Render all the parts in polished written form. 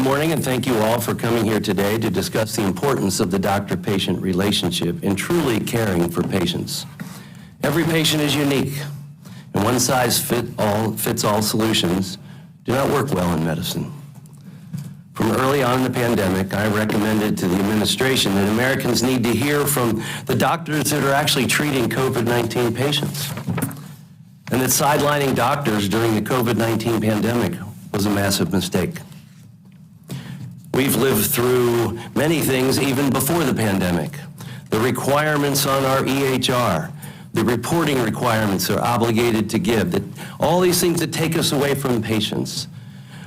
morning, and thank you all for coming here today to discuss the importance of the doctor-patient relationship in truly caring for patients. Every patient is unique, and one-size-fits-all solutions do not work well in medicine. From early on in the pandemic, I recommended to the administration that Americans need to hear from the doctors that are actually treating COVID-19 patients, and that sidelining doctors during the COVID-19 pandemic was a massive mistake. We've lived through many things even before the pandemic. The requirements on our EHR, the reporting requirements they're obligated to give, that all these things that take us away from patients,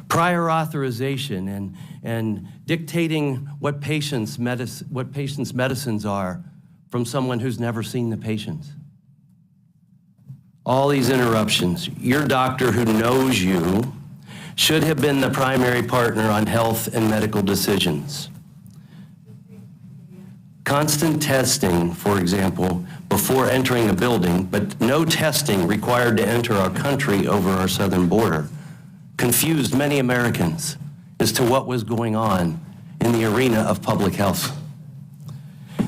prior authorization and dictating what patients' medicines are from someone who's never seen the patient. All these interruptions. Your doctor who knows you should have been the primary partner on health and medical decisions. Constant testing, for example, before entering a building, but no testing required to enter our country over our southern border, confused many Americans as to what was going on in the arena of public health.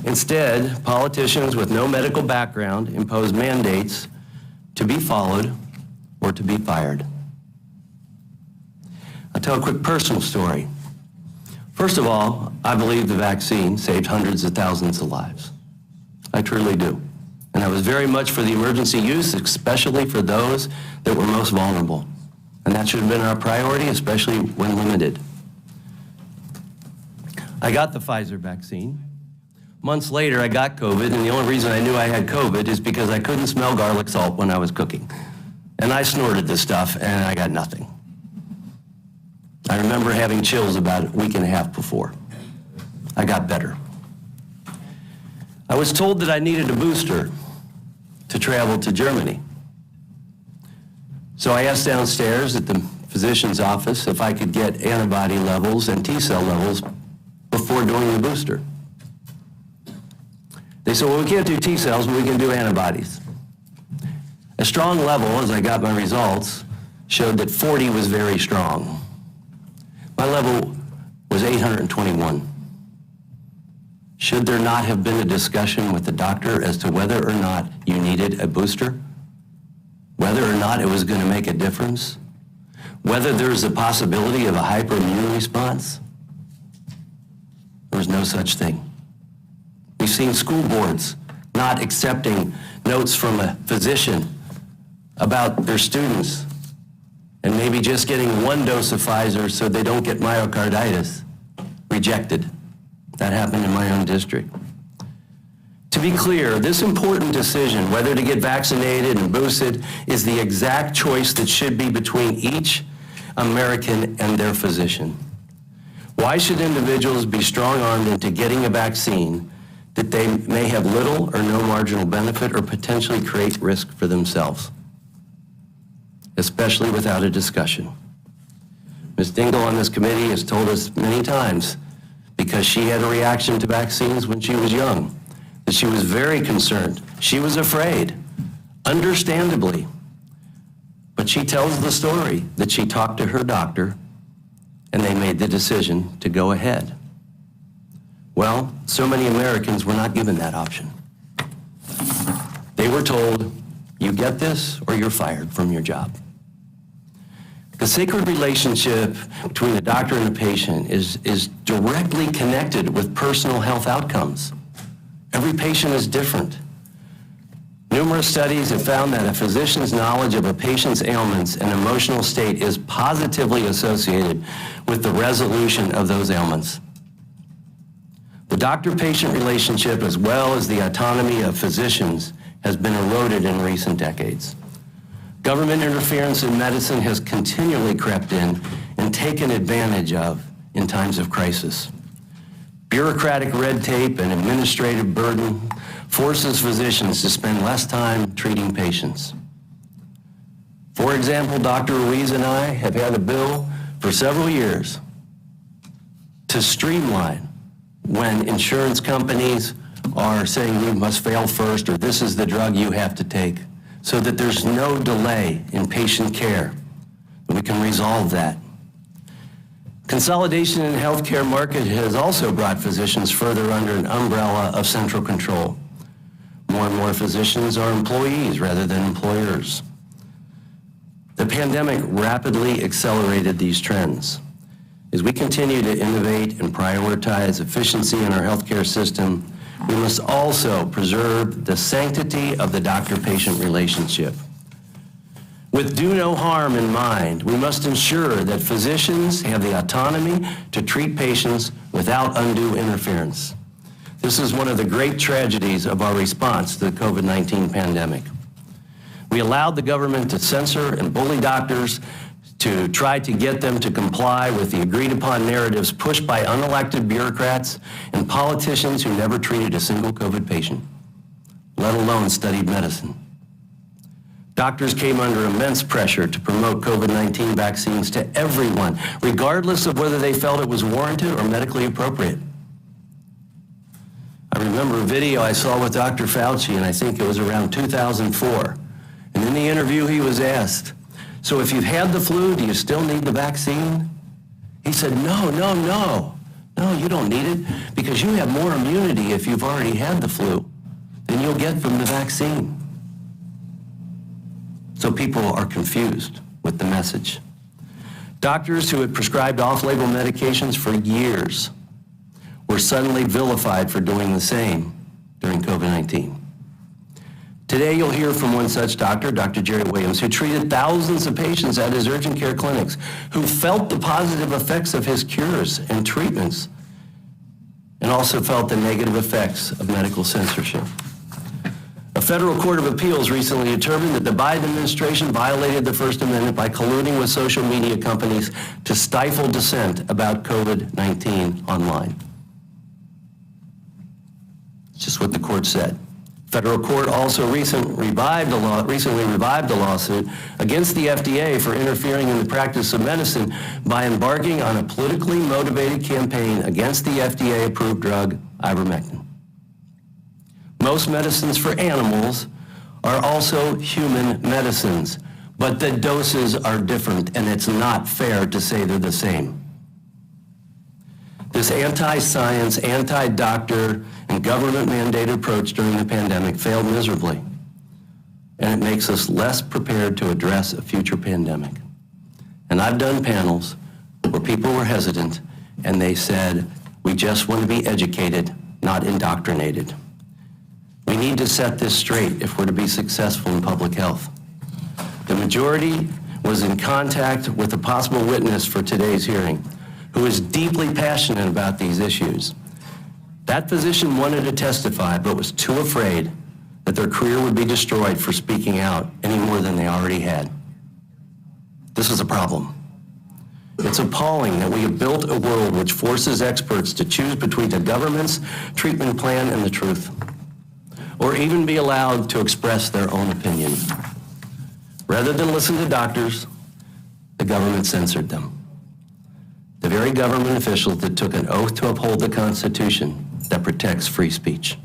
Instead, politicians with no medical background imposed mandates to be followed or to be fired. I'll tell a quick personal story. First of all, I believe the vaccine saved hundreds of thousands of lives. I truly do. And I was very much for the emergency use, especially for those that were most vulnerable. And that should have been our priority, especially when limited. I got the Pfizer vaccine. Months later, I got COVID, and the only reason I knew I had COVID is because I couldn't smell garlic salt when I was cooking. And I snorted this stuff, and I got nothing. I remember having chills about a week and a half before. I got better. I was told that I needed a booster to travel to Germany. So I asked downstairs at the physician's office if I could get antibody levels and T-cell levels before doing the booster. They said, well, we can't do T-cells, but we can do antibodies. A strong level, as I got my results, showed that 40 was very strong. My level was 821. Should there not have been a discussion with the doctor as to whether or not you needed a booster? Whether or not it was going to make a difference? Whether there's a possibility of a hyperimmune response? There was no such thing. We've seen school boards not accepting notes from a physician about their students and maybe just getting one dose of Pfizer so they don't get myocarditis. Rejected. That happened in my own district. To be clear, this important decision, whether to get vaccinated and boosted, is the exact choice that should be between each American and their physician. Why should individuals be strong-armed into getting a vaccine that they may have little or no marginal benefit or potentially create risk for themselves, especially without a discussion? Ms. Dingell on this committee has told us many times, because she had a reaction to vaccines when she was young, that she was very concerned. She was afraid, understandably. But she tells the story that she talked to her doctor and they made the decision to go ahead. Well, so many Americans were not given that option. They were told, you get this or you're fired from your job. The sacred relationship between the doctor and the patient is directly connected with personal health outcomes. Every patient is different. Numerous studies have found that a physician's knowledge of a patient's ailments and emotional state is positively associated with the resolution of those ailments. The doctor-patient relationship, as well as the autonomy of physicians, has been eroded in recent decades. Government interference in medicine has continually crept in and taken advantage of in times of crisis. Bureaucratic red tape and administrative burden forces physicians to spend less time treating patients. For example, Dr. Ruiz and I have had a bill for several years to streamline when insurance companies are saying you must fail first or this is the drug you have to take, so that there's no delay in patient care. We can resolve that. Consolidation in the healthcare market has also brought physicians further under an umbrella of central control. More and more physicians are employees rather than employers. The pandemic rapidly accelerated these trends. As we continue to innovate and prioritize efficiency in our healthcare system, we must also preserve the sanctity of the doctor-patient relationship. With do no harm in mind, we must ensure that physicians have the autonomy to treat patients without undue interference. This is one of the great tragedies of our response to the COVID-19 pandemic. We allowed the government to censor and bully doctors to try to get them to comply with the agreed-upon narratives pushed by unelected bureaucrats and politicians who never treated a single COVID patient, let alone studied medicine. Doctors came under immense pressure to promote COVID-19 vaccines to everyone, regardless of whether they felt it was warranted or medically appropriate. I remember a video I saw with Dr. Fauci, and I think it was around 2004. And in the interview, he was asked, "So if you've had the flu, do you still need the vaccine?" He said, No, you don't need it, because you have more immunity if you've already had the flu than you'll get from the vaccine. So people are confused with the message. Doctors who had prescribed off-label medications for years were suddenly vilified for doing the same during COVID-19. Today, you'll hear from one such doctor, Dr. Jerry Williams, who treated thousands of patients at his urgent care clinics, who felt the positive effects of his cures and treatments, and also felt the negative effects of medical censorship. A federal court of appeals recently determined that the Biden administration violated the First Amendment by colluding with social media companies to stifle dissent about COVID-19 online. It's just what the court said. Federal court also recently revived a lawsuit against the FDA for interfering in the practice of medicine by embarking on a politically motivated campaign against the FDA-approved drug ivermectin. Most medicines for animals are also human medicines, but the doses are different, and it's not fair to say they're the same. This anti-science, anti-doctor, and government-mandated approach during the pandemic failed miserably, and it makes us less prepared to address a future pandemic. And I've done panels where people were hesitant, and they said, "We just want to be educated, not indoctrinated." We need to set this straight if we're to be successful in public health. The majority was in contact with a possible witness for today's hearing, who is deeply passionate about these issues. That physician wanted to testify, but was too afraid that their career would be destroyed for speaking out any more than they already had. This is a problem. It's appalling that we have built a world which forces experts to choose between the government's treatment plan and the truth, or even be allowed to express their own opinion. Rather than listen to doctors, the government censored them. The very government officials that took an oath to uphold the Constitution that protects free speech.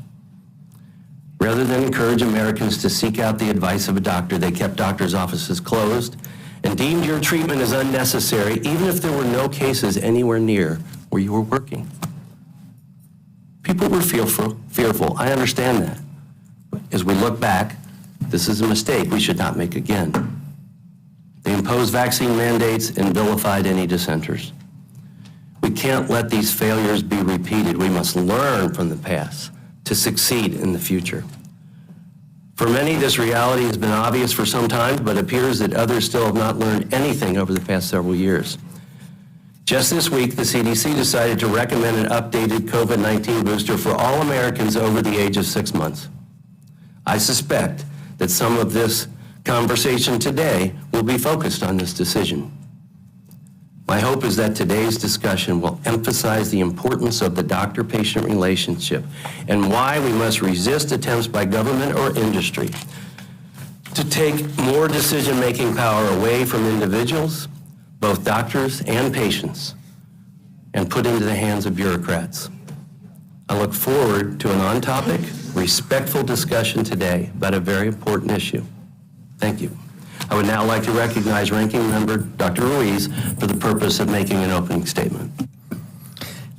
Rather than encourage Americans to seek out the advice of a doctor, they kept doctors' offices closed and deemed your treatment as unnecessary, even if there were no cases anywhere near where you were working. People were fearful. I understand that. But as we look back, this is a mistake we should not make again. They imposed vaccine mandates and vilified any dissenters. We can't let these failures be repeated. We must learn from the past to succeed in the future. For many, this reality has been obvious for some time, but it appears that others still have not learned anything over the past several years. Just this week, the CDC decided to recommend an updated COVID-19 booster for all Americans over the age of 6 months. I suspect that some of this conversation today will be focused on this decision. My hope is that today's discussion will emphasize the importance of the doctor-patient relationship and why we must resist attempts by government or industry to take more decision-making power away from individuals, both doctors and patients, and put into the hands of bureaucrats. I look forward to an on-topic, respectful discussion today about a very important issue. Thank you. I would now like to recognize Ranking Member Dr. Ruiz for the purpose of making an opening statement.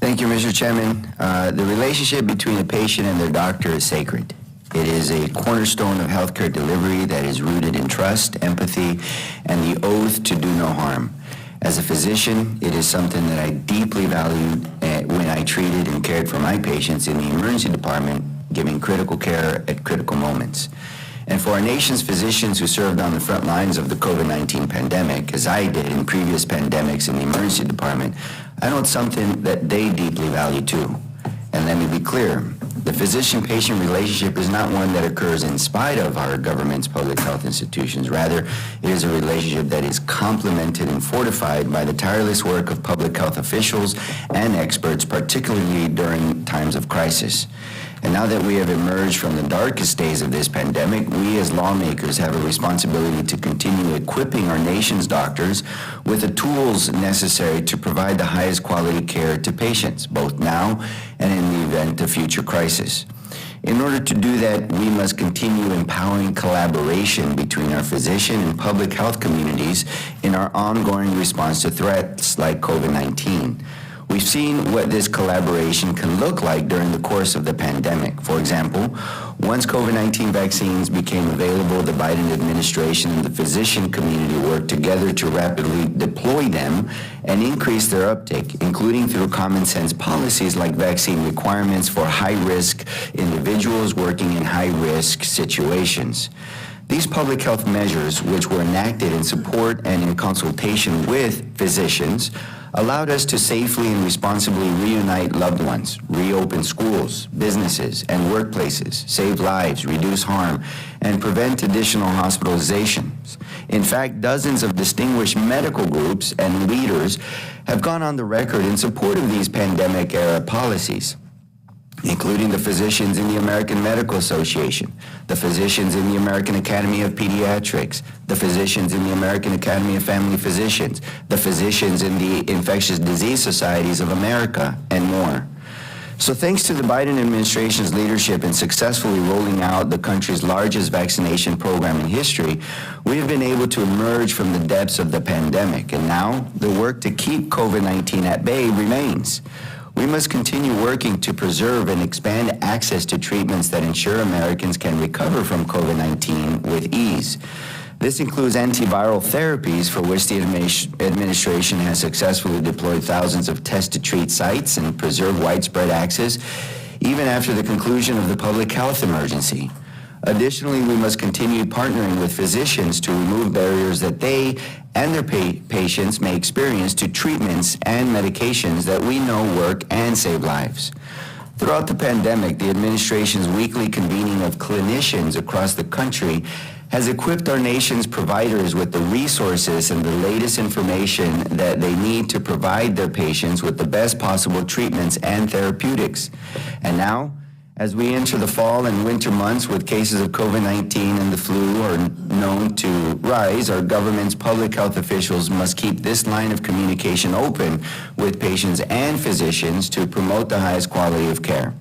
Thank you, Mr. Chairman. The relationship between a patient and their doctor is sacred. It is a cornerstone of healthcare delivery that is rooted in trust, empathy, and the oath to do no harm. As a physician, it is something that I deeply valued when I treated and cared for my patients in the emergency department, giving critical care at critical moments. And for our nation's physicians who served on the front lines of the COVID-19 pandemic, as I did in previous pandemics in the emergency department, I know it's something that they deeply value too. And let me be clear, the physician-patient relationship is not one that occurs in spite of our government's public health institutions. Rather, it is a relationship that is complemented and fortified by the tireless work of public health officials and experts, particularly during times of crisis. And now that we have emerged from the darkest days of this pandemic, we as lawmakers have a responsibility to continue equipping our nation's doctors with the tools necessary to provide the highest quality care to patients, both now and in the event of future crisis. In order to do that, we must continue empowering collaboration between our physician and public health communities in our ongoing response to threats like COVID-19. We've seen what this collaboration can look like during the course of the pandemic. For example, once COVID-19 vaccines became available, the Biden administration and the physician community worked together to rapidly deploy them and increase their uptake, including through common sense policies like vaccine requirements for high-risk individuals working in high-risk situations. These public health measures, which were enacted in support and in consultation with physicians, allowed us to safely and responsibly reunite loved ones, reopen schools, businesses, and workplaces, save lives, reduce harm, and prevent additional hospitalizations. In fact, dozens of distinguished medical groups and leaders have gone on the record in support of these pandemic-era policies, including the physicians in the American Medical Association, the physicians in the American Academy of Pediatrics, the physicians in the American Academy of Family Physicians, the physicians in the Infectious Disease Societies of America, and more. So thanks to the Biden administration's leadership in successfully rolling out the country's largest vaccination program in history, we have been able to emerge from the depths of the pandemic, and now the work to keep COVID-19 at bay remains. We must continue working to preserve and expand access to treatments that ensure Americans can recover from COVID-19 with ease. This includes antiviral therapies for which the administration has successfully deployed thousands of test-to-treat sites and preserved widespread access even after the conclusion of the public health emergency. Additionally, we must continue partnering with physicians to remove barriers that they and their patients may experience to treatments and medications that we know work and save lives. Throughout the pandemic, the administration's weekly convening of clinicians across the country has equipped our nation's providers with the resources and the latest information that they need to provide their patients with the best possible treatments and therapeutics. And now, as we enter the fall and winter months with cases of COVID-19 and the flu are known to rise, our government's public health officials must keep this line of communication open with patients and physicians to promote the highest quality of care.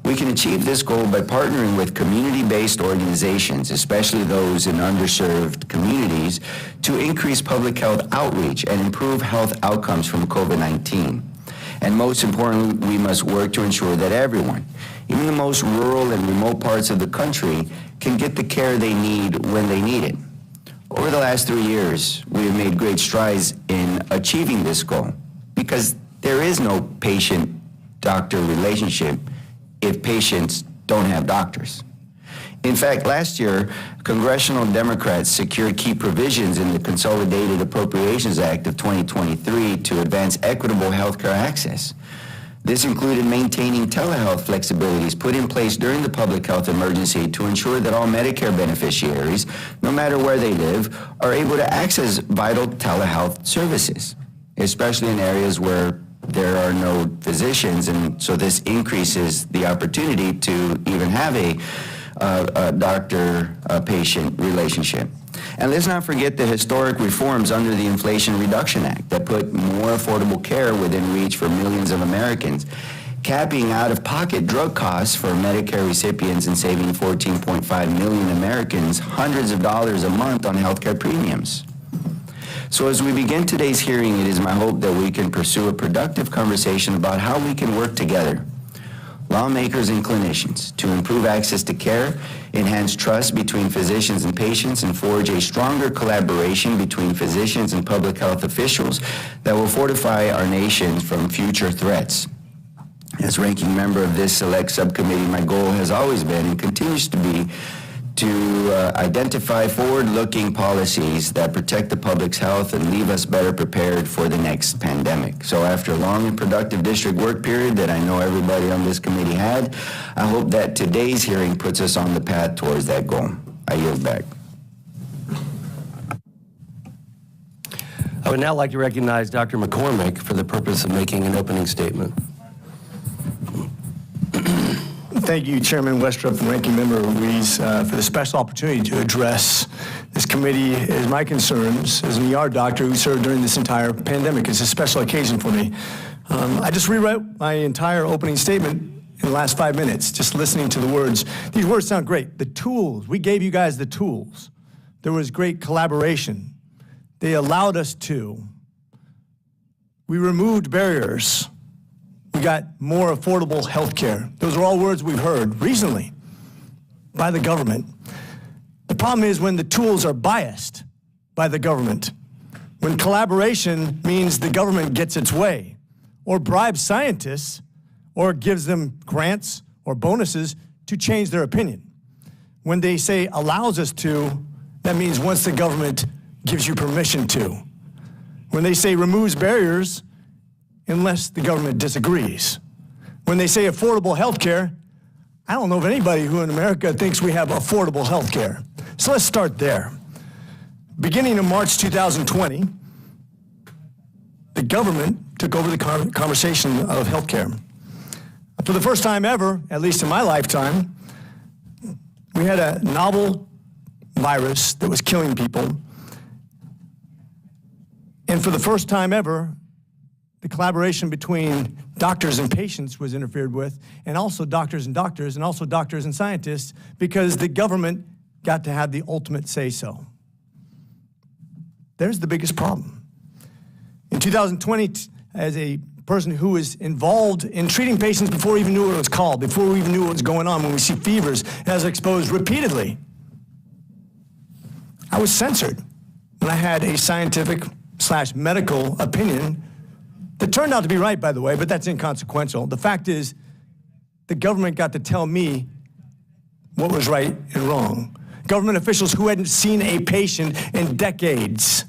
We can achieve this goal by partnering with community-based organizations, especially those in underserved communities, to increase public health outreach and improve health outcomes from COVID-19. And most importantly, we must work to ensure that everyone, even the most rural and remote parts of the country, can get the care they need when they need it. Over the last 3 years, we have made great strides in achieving this goal because there is no patient-doctor relationship if patients don't have doctors. In fact, last year, congressional Democrats secured key provisions in the Consolidated Appropriations Act of 2023 to advance equitable healthcare access. This included maintaining telehealth flexibilities put in place during the public health emergency to ensure that all Medicare beneficiaries, no matter where they live, are able to access vital telehealth services, especially in areas where there are no physicians, and so this increases the opportunity to even have a doctor-patient relationship. And let's not forget the historic reforms under the Inflation Reduction Act that put more affordable care within reach for millions of Americans. capping out-of-pocket drug costs for Medicare recipients and saving 14.5 million Americans hundreds of dollars a month on healthcare premiums. So as we begin today's hearing, it is my hope that we can pursue a productive conversation about how we can work together, lawmakers and clinicians, to improve access to care, enhance trust between physicians and patients, and forge a stronger collaboration between physicians and public health officials that will fortify our nation from future threats. As ranking member of this select subcommittee, my goal has always been and continues to be to identify forward-looking policies that protect the public's health and leave us better prepared for the next pandemic. So after a long and productive district work period that I know everybody on this committee had, I hope that today's hearing puts us on the path towards that goal. I yield back. I would now like to recognize Dr. McCormick for the purpose of making an opening statement. Thank you, Chairman Westrup and Ranking Member Ruiz, for the special opportunity to address this committee as my concerns as an ER doctor who served during this entire pandemic. It's a special occasion for me. I just rewrote my entire opening statement in the last 5 minutes, just listening to the words. These words sound great. The tools, we gave you guys the tools. There was great collaboration. They allowed us to. We removed barriers. We got more affordable health care. Those are all words we've heard recently by the government. The problem is when the tools are biased by the government, when collaboration means the government gets its way, or bribes scientists, or gives them grants or bonuses to change their opinion. When they say allows us to, that means once the government gives you permission to. When they say removes barriers, unless the government disagrees. When they say affordable health care, I don't know of anybody who in America thinks we have affordable health care. So let's start there. Beginning in March 2020, the government took over the conversation of health care. For the first time ever, at least in my lifetime, we had a novel virus that was killing people. And for the first time ever, the collaboration between doctors and patients was interfered with, and also doctors and doctors, and also doctors and scientists, because the government got to have the ultimate say-so. There's the biggest problem. In 2020, as a person who was involved in treating patients before we even knew what it was called, before we even knew what was going on, when we see fevers, as exposed repeatedly, I was censored when I had a scientific/medical opinion that turned out to be right, by the way, but that's inconsequential. The fact is, the government got to tell me what was right and wrong. Government officials who hadn't seen a patient in decades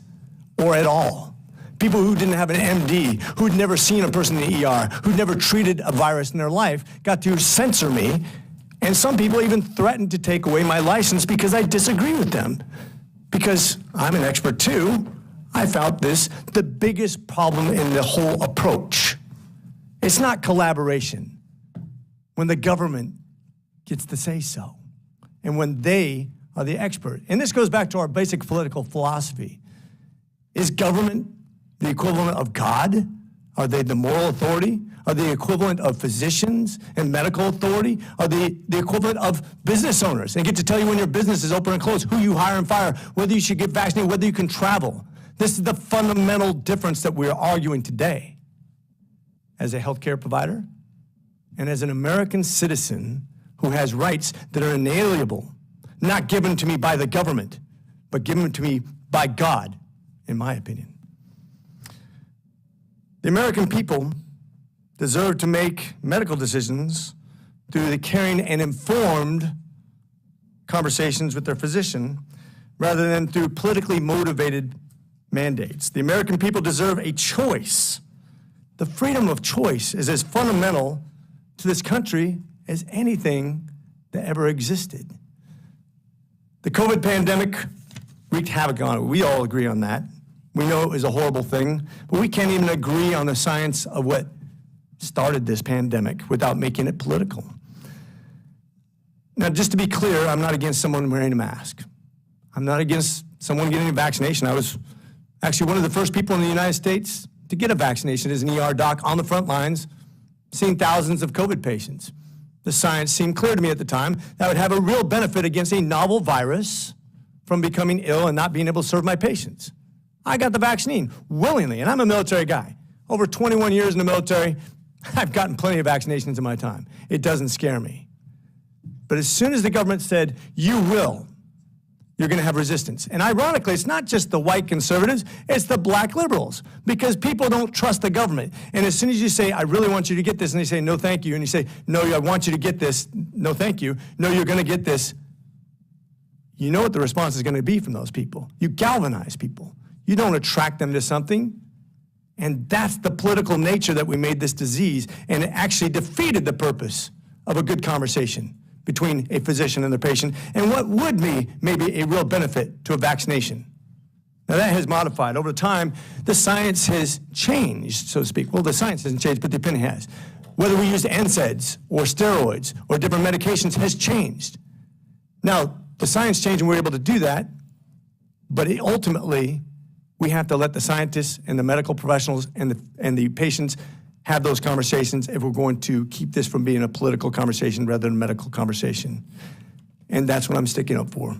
or at all. People who didn't have an MD, who'd never seen a person in the ER, who'd never treated a virus in their life, got to censor me. And some people even threatened to take away my license because I disagree with them. Because I'm an expert too, I found this the biggest problem in the whole approach. It's not collaboration when the government gets to say so and when they are the expert. And this goes back to our basic political philosophy. Is government the equivalent of God? Are they the moral authority? Are they the equivalent of physicians and medical authority? Are they the equivalent of business owners and get to tell you when your business is open and closed, who you hire and fire, whether you should get vaccinated, whether you can travel? This is the fundamental difference that we're arguing today. As a healthcare provider and as an American citizen who has rights that are inalienable, not given to me by the government, but given to me by God, in my opinion. The American people deserve to make medical decisions through the caring and informed conversations with their physician rather than through politically motivated mandates. The American people deserve a choice. The freedom of choice is as fundamental to this country as anything that ever existed. The COVID pandemic wreaked havoc on it. We all agree on that. We know it was a horrible thing, but we can't even agree on the science of what started this pandemic without making it political. Now, just to be clear, I'm not against someone wearing a mask. I'm not against someone getting a vaccination. I was actually one of the first people in the United States to get a vaccination as an ER doc on the front lines seen thousands of COVID patients. The science seemed clear to me at the time that I would have a real benefit against a novel virus from becoming ill and not being able to serve my patients. I got the vaccine willingly, and I'm a military guy. Over 21 years in the military, I've gotten plenty of vaccinations in my time. It doesn't scare me. But as soon as the government said, you will, you're going to have resistance. And ironically, it's not just the white conservatives, it's the black liberals, because people don't trust the government. And as soon as you say, I really want you to get this, and they say, no, thank you, and you say, no, I want you to get this, no, thank you, no, you're going to get this, you know what the response is going to be from those people. You galvanize people. You don't attract them to something. And that's the political nature that we made this disease, and it actually defeated the purpose of a good conversation between a physician and their patient, and what would be maybe a real benefit to a vaccination. Now that has modified. Over time, the science has changed, so to speak. Well, the science hasn't changed, but the opinion has. Whether we use NSAIDs or steroids or different medications has changed. Now, the science changed and we're able to do that, but ultimately, we have to let the scientists and the medical professionals and the patients have those conversations if we're going to keep this from being a political conversation rather than a medical conversation. And that's what I'm sticking up for.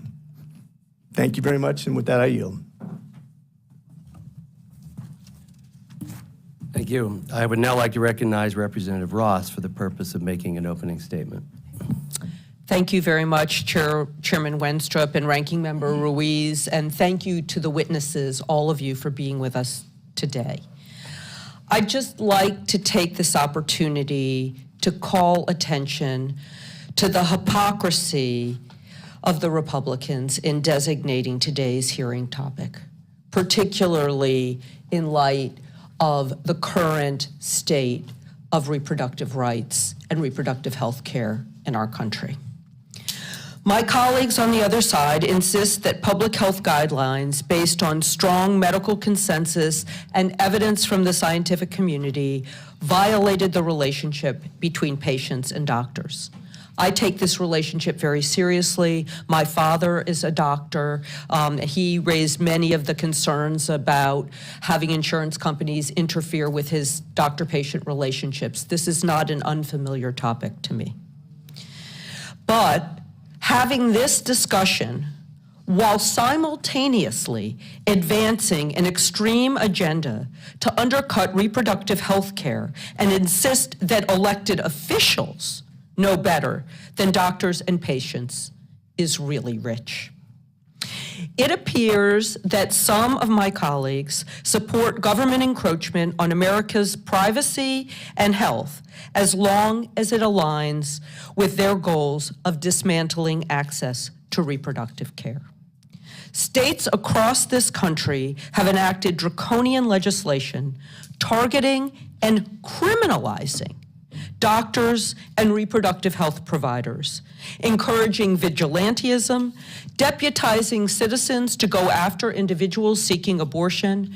Thank you very much, and with that, I yield. Thank you. I would now like to recognize Representative Ross for the purpose of making an opening statement. Thank you very much, Chairman Wenstrup and Ranking Member Ruiz, and thank you to the witnesses, all of you, for being with us today. I'd just like to take this opportunity to call attention to the hypocrisy of the Republicans in designating today's hearing topic, particularly in light of the current state of reproductive rights and reproductive health care in our country. My colleagues on the other side insist that public health guidelines based on strong medical consensus and evidence from the scientific community violated the relationship between patients and doctors. I take this relationship very seriously. My father is a doctor. He raised many of the concerns about having insurance companies interfere with his doctor-patient relationships. This is not an unfamiliar topic to me. But having this discussion while simultaneously advancing an extreme agenda to undercut reproductive health care and insist that elected officials know better than doctors and patients is really rich. It appears that some of my colleagues support government encroachment on America's privacy and health as long as it aligns with their goals of dismantling access to reproductive care. States across this country have enacted draconian legislation targeting and criminalizing doctors and reproductive health providers, encouraging vigilantism, deputizing citizens to go after individuals seeking abortion,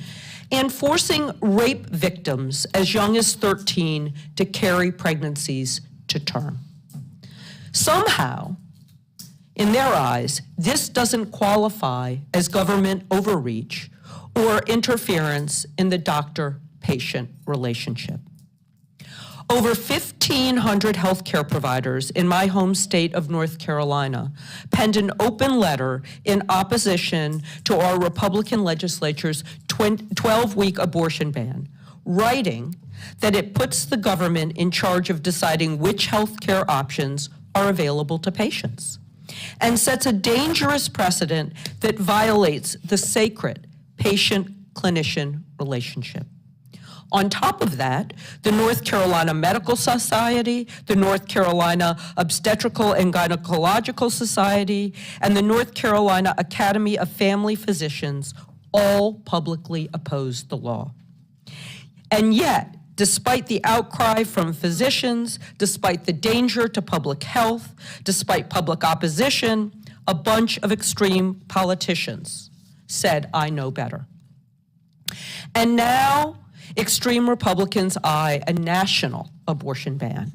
and forcing rape victims as young as 13 to carry pregnancies to term. Somehow, in their eyes, this doesn't qualify as government overreach or interference in the doctor-patient relationship. Over 1,500 healthcare providers in my home state of North Carolina penned an open letter in opposition to our Republican legislature's 12-week abortion ban, writing that it puts the government in charge of deciding which healthcare options are available to patients, and sets a dangerous precedent that violates the sacred patient-clinician relationship. On top of that, the North Carolina Medical Society, the North Carolina Obstetrical and Gynecological Society, and the North Carolina Academy of Family Physicians all publicly opposed the law. And yet, despite the outcry from physicians, despite the danger to public health, despite public opposition, a bunch of extreme politicians said, I know better. And now, extreme Republicans eye a national abortion ban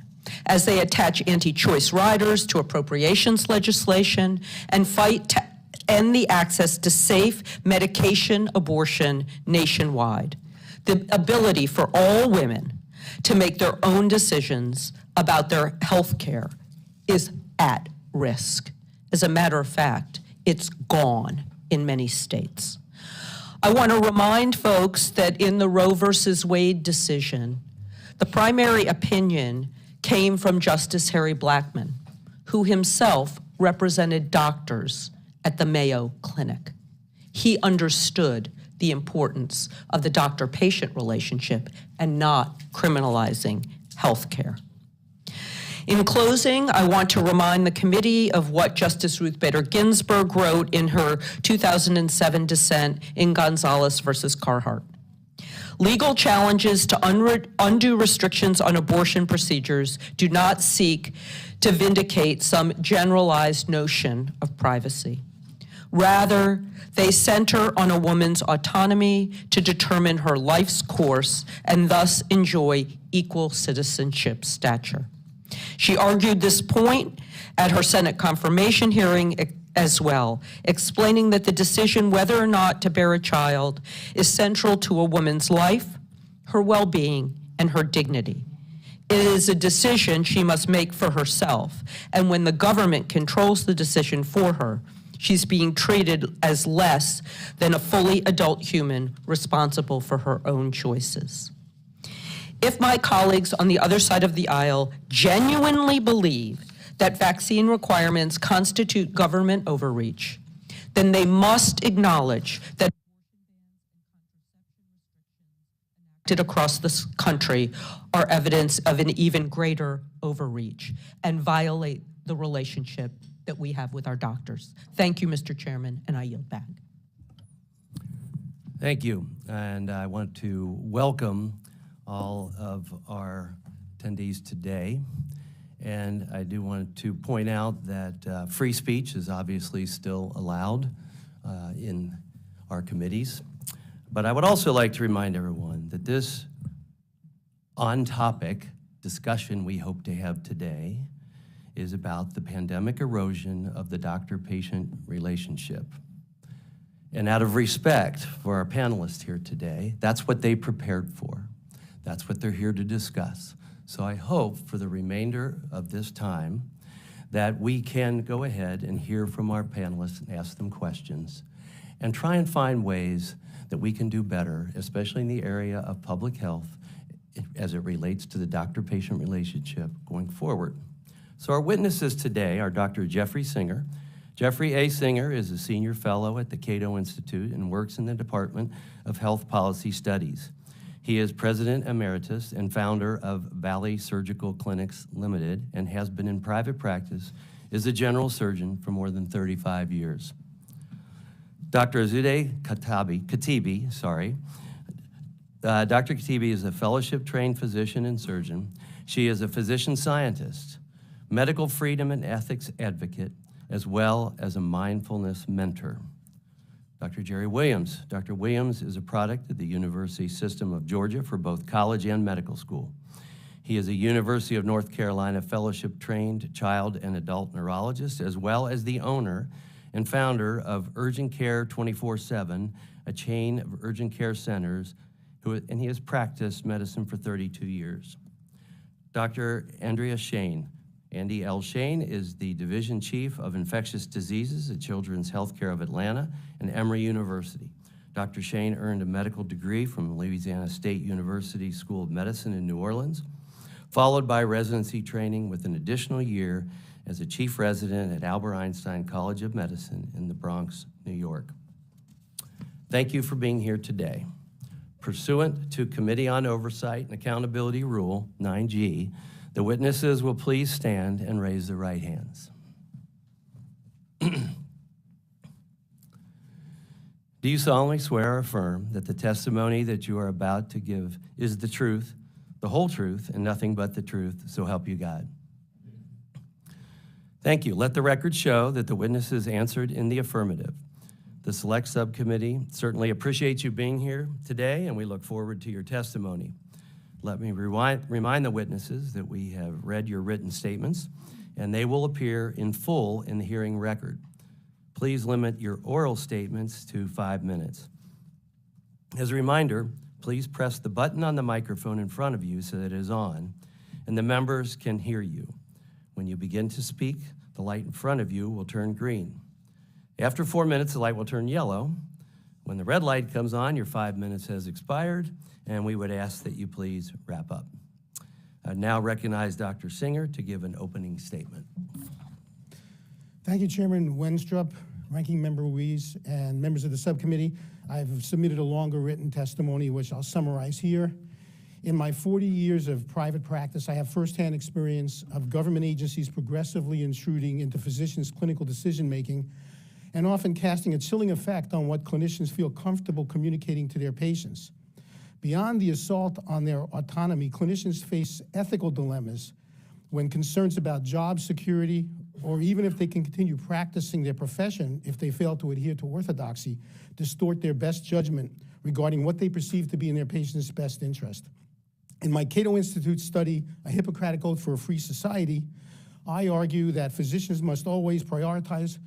as they attach anti-choice riders to appropriations legislation and fight to end the access to safe medication abortion nationwide. The ability for all women to make their own decisions about their health care is at risk. As a matter of fact, it's gone in many states. I want to remind folks that in the Roe versus Wade decision, the primary opinion came from Justice Harry Blackmun, who himself represented doctors at the Mayo Clinic. He understood the importance of the doctor-patient relationship and not criminalizing health care. In closing, I want to remind the committee of what Justice Ruth Bader Ginsburg wrote in her 2007 dissent in Gonzalez versus Carhart. Legal challenges to undue restrictions on abortion procedures do not seek to vindicate some generalized notion of privacy. Rather, they center on a woman's autonomy to determine her life's course and thus enjoy equal citizenship stature. She argued this point at her Senate confirmation hearing as well, explaining that the decision whether or not to bear a child is central to a woman's life, her well-being, and her dignity. It is a decision she must make for herself, and when the government controls the decision for her, she's being treated as less than a fully adult human responsible for her own choices. If my colleagues on the other side of the aisle genuinely believe that vaccine requirements constitute government overreach, then they must acknowledge that enacted across this country are evidence of an even greater overreach and violate the relationship that we have with our doctors. Thank you, Mr. Chairman, and I yield back. Thank you, and I want to welcome all of our attendees today. And I do want to point out that free speech is obviously still allowed in our committees. But I would also like to remind everyone that this on-topic discussion we hope to have today is about the pandemic erosion of the doctor-patient relationship. And out of respect for our panelists here today, that's what they prepared for. That's what they're here to discuss. So I hope for the remainder of this time that we can go ahead and hear from our panelists and ask them questions and try and find ways that we can do better, especially in the area of public health as it relates to the doctor-patient relationship going forward. So our witnesses today are Dr. Jeffrey Singer. Jeffrey A. Singer is a senior fellow at the Cato Institute and works in the Department of Health Policy Studies. He is President Emeritus and founder of Valley Surgical Clinics Limited and has been in private practice as a general surgeon for more than 35 years. Dr. Azude Khatibi, Dr. Khatibi is a fellowship-trained physician and surgeon. She is a physician scientist, medical freedom and ethics advocate, as well as a mindfulness mentor. Dr. Jerry Williams. Dr. Williams is a product of the University System of Georgia for both college and medical school. He is a University of North Carolina fellowship-trained child and adult neurologist, as well as the owner and founder of Urgent Care 24/7, a chain of urgent care centers, and he has practiced medicine for 32 years. Dr. Andrea Shane. Andy L. Shane is the Division Chief of Infectious Diseases at Children's Healthcare of Atlanta and Emory University. Dr. Shane earned a medical degree from Louisiana State University School of Medicine in New Orleans, followed by residency training with an additional year as a chief resident at Albert Einstein College of Medicine in the Bronx, New York. Thank you for being here today. Pursuant to Committee on Oversight and Accountability Rule 9G, the witnesses will please stand and raise their right hands. Do you solemnly swear or affirm that the testimony that you are about to give is the truth, the whole truth, and nothing but the truth, so help you God? Thank you. Let the record show that the witnesses answered in the affirmative. The Select Subcommittee certainly appreciates you being here today, and we look forward to your testimony. Let me remind the witnesses that we have read your written statements, and they will appear in full in the hearing record. Please limit your oral statements to 5 minutes. As a reminder, please press the button on the microphone in front of you so that it is on, and the members can hear you. When you begin to speak, the light in front of you will turn green. After 4 minutes, the light will turn yellow. When the red light comes on, your 5 minutes has expired, and we would ask that you please wrap up. I now recognize Dr. Singer to give an opening statement. Thank you, Chairman Wenstrup, Ranking Member Ruiz, and members of the subcommittee. I've submitted a longer written testimony, which I'll summarize here. In my 40 years of private practice, I have firsthand experience of government agencies progressively intruding into physicians' clinical decision-making and often casting a chilling effect on what clinicians feel comfortable communicating to their patients. Beyond the assault on their autonomy, clinicians face ethical dilemmas when concerns about job security, or even if they can continue practicing their profession if they fail to adhere to orthodoxy, distort their best judgment regarding what they perceive to be in their patient's best interest. In my Cato Institute study, A Hippocratic Oath for a Free Society, I argue that physicians must always prioritize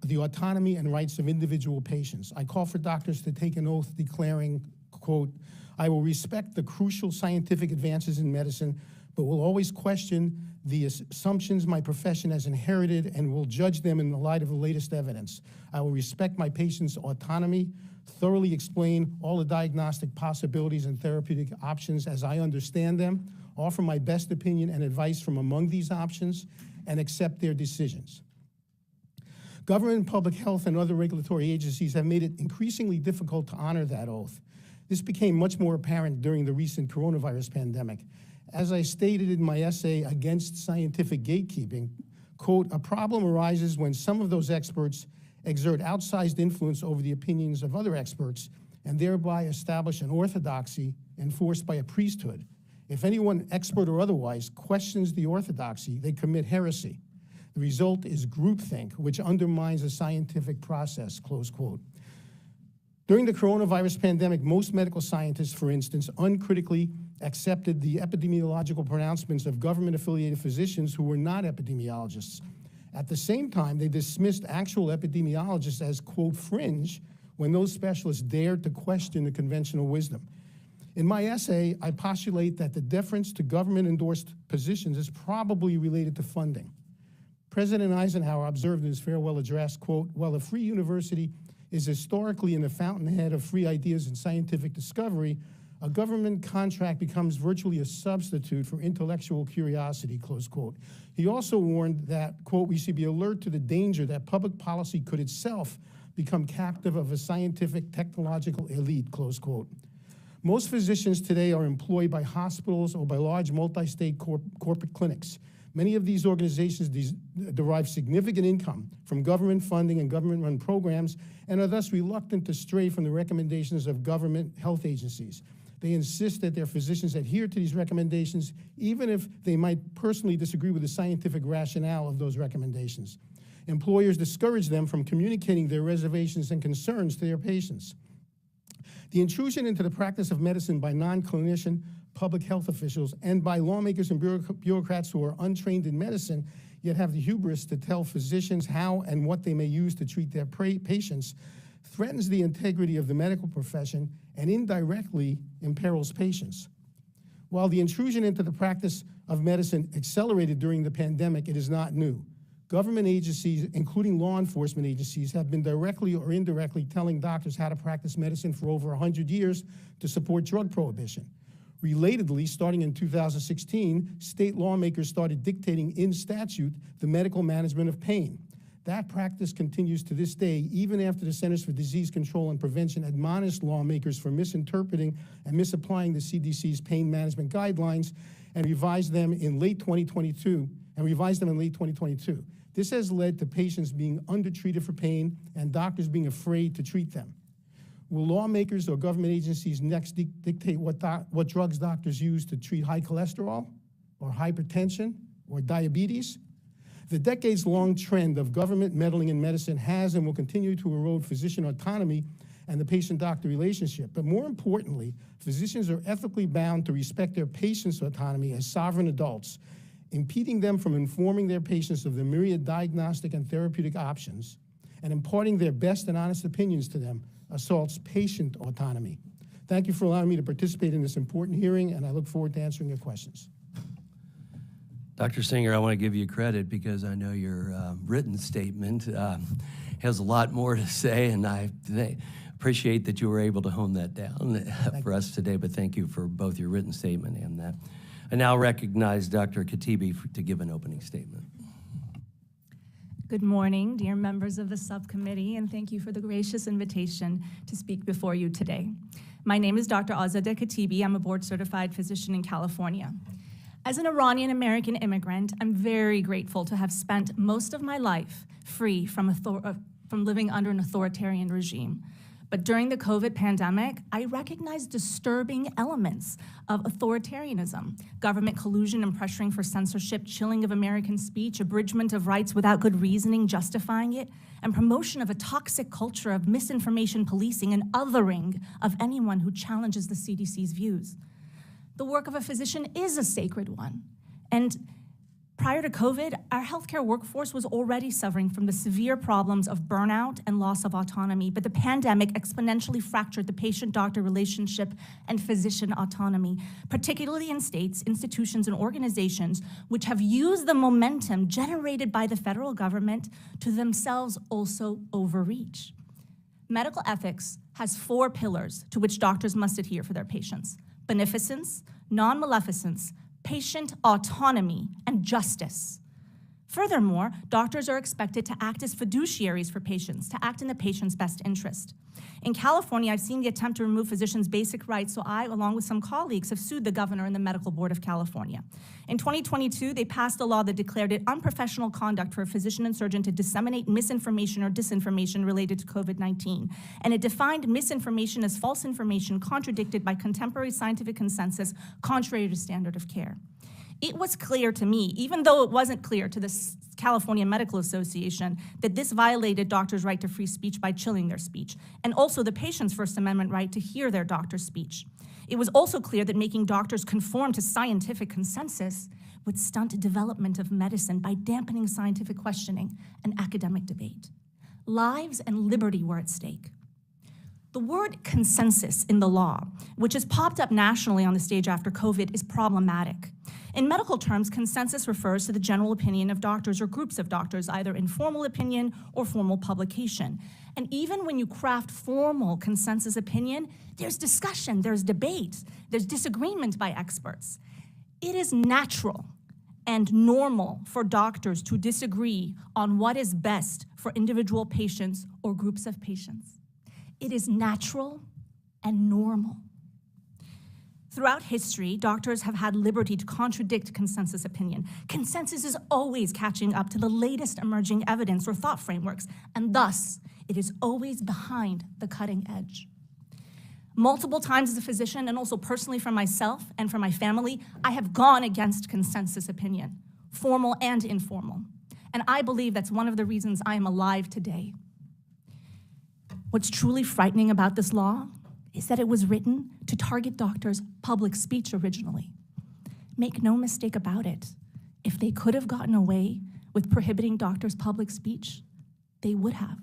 the autonomy and rights of individual patients. I call for doctors to take an oath declaring, quote, "I will respect the crucial scientific advances in medicine, but will always question the assumptions my profession has inherited and will judge them in the light of the latest evidence. I will respect my patient's autonomy, thoroughly explain all the diagnostic possibilities and therapeutic options as I understand them, offer my best opinion and advice from among these options, and accept their decisions." Government, public health, and other regulatory agencies have made it increasingly difficult to honor that oath. This became much more apparent during the recent coronavirus pandemic. As I stated in my essay, Against Scientific Gatekeeping, quote, "A problem arises when some of those experts exert outsized influence over the opinions of other experts and thereby establish an orthodoxy enforced by a priesthood. If anyone, expert or otherwise, questions the orthodoxy, they commit heresy. The result is groupthink, which undermines the scientific process," close quote. During the coronavirus pandemic, most medical scientists, for instance, uncritically accepted the epidemiological pronouncements of government-affiliated physicians who were not epidemiologists. At the same time, they dismissed actual epidemiologists as, quote, "fringe," when those specialists dared to question the conventional wisdom. In my essay, I postulate that the deference to government-endorsed positions is probably related to funding. President Eisenhower observed in his farewell address, quote, "While a free university is historically in the fountainhead of free ideas and scientific discovery, a government contract becomes virtually a substitute for intellectual curiosity," close quote. He also warned that, quote, "We should be alert to the danger that public policy could itself become captive of a scientific technological elite," close quote. Most physicians today are employed by hospitals or by large multi-state corporate clinics. Many of these organizations derive significant income from government funding and government-run programs and are thus reluctant to stray from the recommendations of government health agencies. They insist that their physicians adhere to these recommendations, even if they might personally disagree with the scientific rationale of those recommendations. Employers discourage them from communicating their reservations and concerns to their patients. The intrusion into the practice of medicine by non-clinician public health officials and by lawmakers and bureaucrats who are untrained in medicine, yet have the hubris to tell physicians how and what they may use to treat their patients, threatens the integrity of the medical profession and indirectly imperils patients. While the intrusion into the practice of medicine accelerated during the pandemic, it is not new. Government agencies, including law enforcement agencies, have been directly or indirectly telling doctors how to practice medicine for over 100 years to support drug prohibition. Relatedly, starting in 2016, state lawmakers started dictating in statute the medical management of pain. That practice continues to this day, even after the Centers for Disease Control and Prevention admonished lawmakers for misinterpreting and misapplying the CDC's pain management guidelines and revised them in late 2022. This has led to patients being undertreated for pain and doctors being afraid to treat them. Will lawmakers or government agencies next dictate what drugs doctors use to treat high cholesterol or hypertension or diabetes? The decades-long trend of government meddling in medicine has and will continue to erode physician autonomy and the patient-doctor relationship. But more importantly, physicians are ethically bound to respect their patients' autonomy as sovereign adults. Impeding them from informing their patients of the myriad diagnostic and therapeutic options and imparting their best and honest opinions to them assaults patient autonomy. Thank you for allowing me to participate in this important hearing, and I look forward to answering your questions. Dr. Singer, I want to give you credit because I know your written statement has a lot more to say, and I appreciate that you were able to hone that down for us today, but thank you for both your written statement and that. I now recognize Dr. Katibi to give an opening statement. Good morning, dear members of the subcommittee, and thank you for the gracious invitation to speak before you today. My name is Dr. Azadeh Katibi. I'm a board-certified physician in California. As an Iranian-American immigrant, I'm very grateful to have spent most of my life free from living under an authoritarian regime. But during the COVID pandemic, I recognized disturbing elements of authoritarianism: government collusion and pressuring for censorship, chilling of American speech, abridgment of rights without good reasoning justifying it, and promotion of a toxic culture of misinformation policing and othering of anyone who challenges the CDC's views. The work of a physician is a sacred one, and prior to COVID, our healthcare workforce was already suffering from the severe problems of burnout and loss of autonomy, but the pandemic exponentially fractured the patient-doctor relationship and physician autonomy, particularly in states, institutions, and organizations which have used the momentum generated by the federal government to themselves also overreach. Medical ethics has 4 pillars to which doctors must adhere for their patients: beneficence, non-maleficence, patient autonomy, and justice. Furthermore, doctors are expected to act as fiduciaries for patients, to act in the patient's best interest. In California, I've seen the attempt to remove physicians' basic rights, so I, along with some colleagues, have sued the governor and the Medical Board of California. In 2022, they passed a law that declared it unprofessional conduct for a physician and surgeon to disseminate misinformation or disinformation related to COVID-19. And it defined misinformation as false information contradicted by contemporary scientific consensus contrary to standard of care. It was clear to me, even though it wasn't clear to the California Medical Association, that this violated doctors' right to free speech by chilling their speech, and also the patient's First Amendment right to hear their doctor's speech. It was also clear that making doctors conform to scientific consensus would stunt development of medicine by dampening scientific questioning and academic debate. Lives and liberty were at stake. The word consensus in the law, which has popped up nationally on the stage after COVID, is problematic. In medical terms, consensus refers to the general opinion of doctors or groups of doctors, either informal opinion or formal publication. And even when you craft formal consensus opinion, there's discussion, there's debate, there's disagreement by experts. It is natural and normal for doctors to disagree on what is best for individual patients or groups of patients. It is natural and normal. Throughout history, doctors have had liberty to contradict consensus opinion. Consensus is always catching up to the latest emerging evidence or thought frameworks, and thus, it is always behind the cutting edge. Multiple times as a physician, and also personally for myself and for my family, I have gone against consensus opinion, formal and informal. And I believe that's one of the reasons I am alive today. What's truly frightening about this law is that it was written to target doctors' public speech originally. Make no mistake about it, if they could have gotten away with prohibiting doctors' public speech, they would have.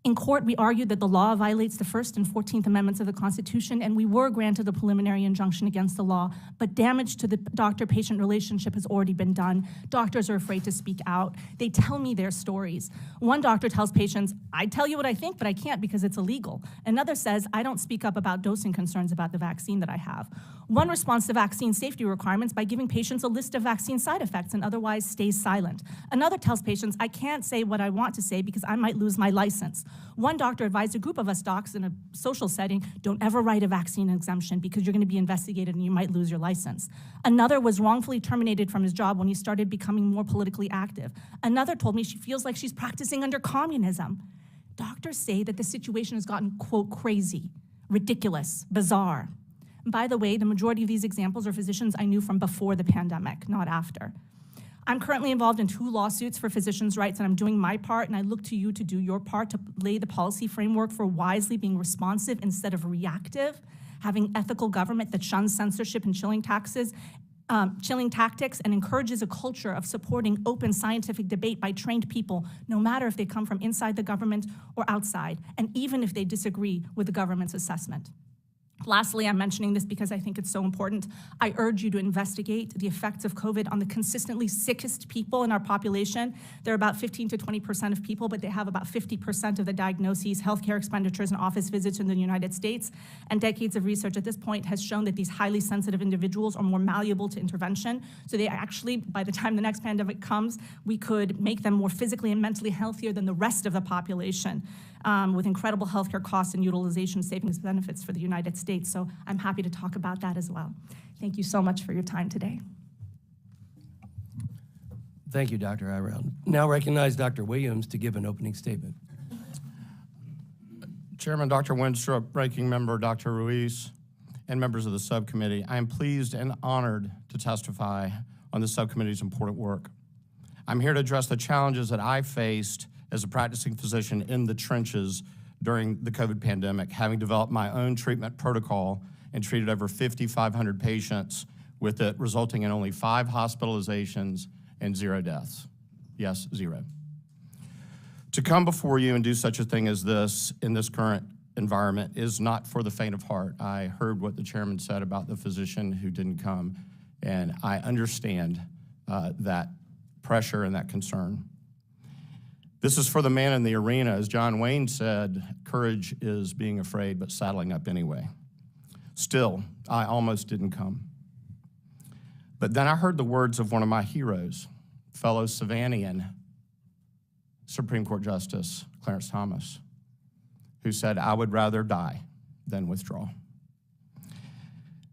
In court, we argued that the law violates the First and 14th Amendments of the Constitution, and we were granted a preliminary injunction against the law, but damage to the doctor-patient relationship has already been done. Doctors are afraid to speak out. They tell me their stories. One doctor tells patients, I tell you what I think, but I can't because it's illegal. Another says, I don't speak up about dosing concerns about the vaccine that I have. One responds to vaccine safety requirements by giving patients a list of vaccine side effects and otherwise stays silent. Another tells patients, I can't say what I want to say because I might lose my license. One doctor advised a group of us docs in a social setting, don't ever write a vaccine exemption because you're going to be investigated and you might lose your license. Another was wrongfully terminated from his job when he started becoming more politically active. Another told me she feels like she's practicing under communism. Doctors say that the situation has gotten, quote, crazy, ridiculous, bizarre. And by the way, the majority of these examples are physicians I knew from before the pandemic, not after. I'm currently involved in 2 lawsuits for physicians' rights, and I'm doing my part, and I look to you to do your part to lay the policy framework for wisely being responsive instead of reactive, having ethical government that shuns censorship and chilling tactics, and encourages a culture of supporting open scientific debate by trained people, no matter if they come from inside the government or outside, and even if they disagree with the government's assessment. Lastly, I'm mentioning this because I think it's so important. I urge you to investigate the effects of COVID on the consistently sickest people in our population. They're about 15 to 20% of people, but they have about 50% of the diagnoses, healthcare expenditures, and office visits in the United States. And decades of research at this point has shown that these highly sensitive individuals are more malleable to intervention. So they actually, by the time the next pandemic comes, we could make them more physically and mentally healthier than the rest of the population, with incredible healthcare costs and utilization savings benefits for the United States. So I'm happy to talk about that as well. Thank you so much for your time today. Thank you, Dr. Iround. Now recognize Dr. Williams to give an opening statement. Chairman Dr. Wenstrup, Ranking Member Dr. Ruiz, and members of the subcommittee, I am pleased and honored to testify on the subcommittee's important work. I'm here to address the challenges that I faced as a practicing physician in the trenches during the COVID pandemic, having developed my own treatment protocol and treated over 5,500 patients with it, resulting in only 5 hospitalizations and 0 deaths. Yes, 0. To come before you and do such a thing as this in this current environment is not for the faint of heart. I heard what the chairman said about the physician who didn't come, and I understand that pressure and that concern. This is for the man in the arena. As John Wayne said, courage is being afraid, but saddling up anyway. Still, I almost didn't come. But then I heard the words of one of my heroes, fellow Savanian Supreme Court Justice Clarence Thomas, who said, "I would rather die than withdraw."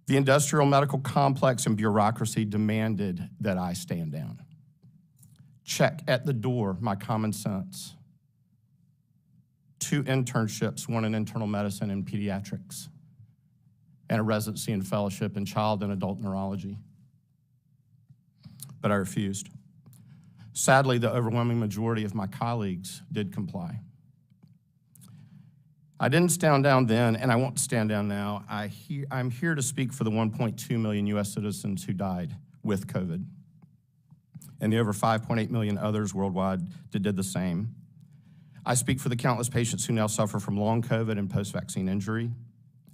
The industrial medical complex and bureaucracy demanded that I stand down. Check at the door my common sense. 2 internships, one in internal medicine and pediatrics, and a residency and fellowship in child and adult neurology. But I refused. Sadly, the overwhelming majority of my colleagues did comply. I didn't stand down then, and I won't stand down now. I'm here to speak for the 1.2 million U.S. citizens who died with COVID, and the over 5.8 million others worldwide that did the same. I speak for the countless patients who now suffer from long COVID and post-vaccine injury.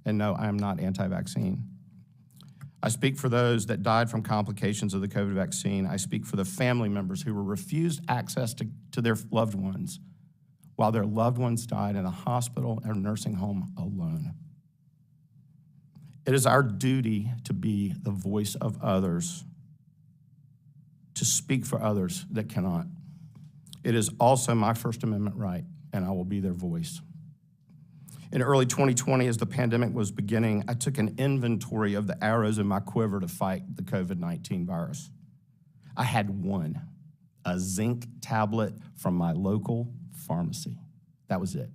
And no, I am not anti-vaccine. I speak for those that died from complications of the COVID vaccine. I speak for the family members who were refused access to their loved ones while their loved ones died in a hospital or nursing home alone. It is our duty to be the voice of others, to speak for others that cannot. It is also my First Amendment right, and I will be their voice. In early 2020, as the pandemic was beginning, I took an inventory of the arrows in my quiver to fight the COVID-19 virus. I had one, a zinc tablet from my local pharmacy. That was it.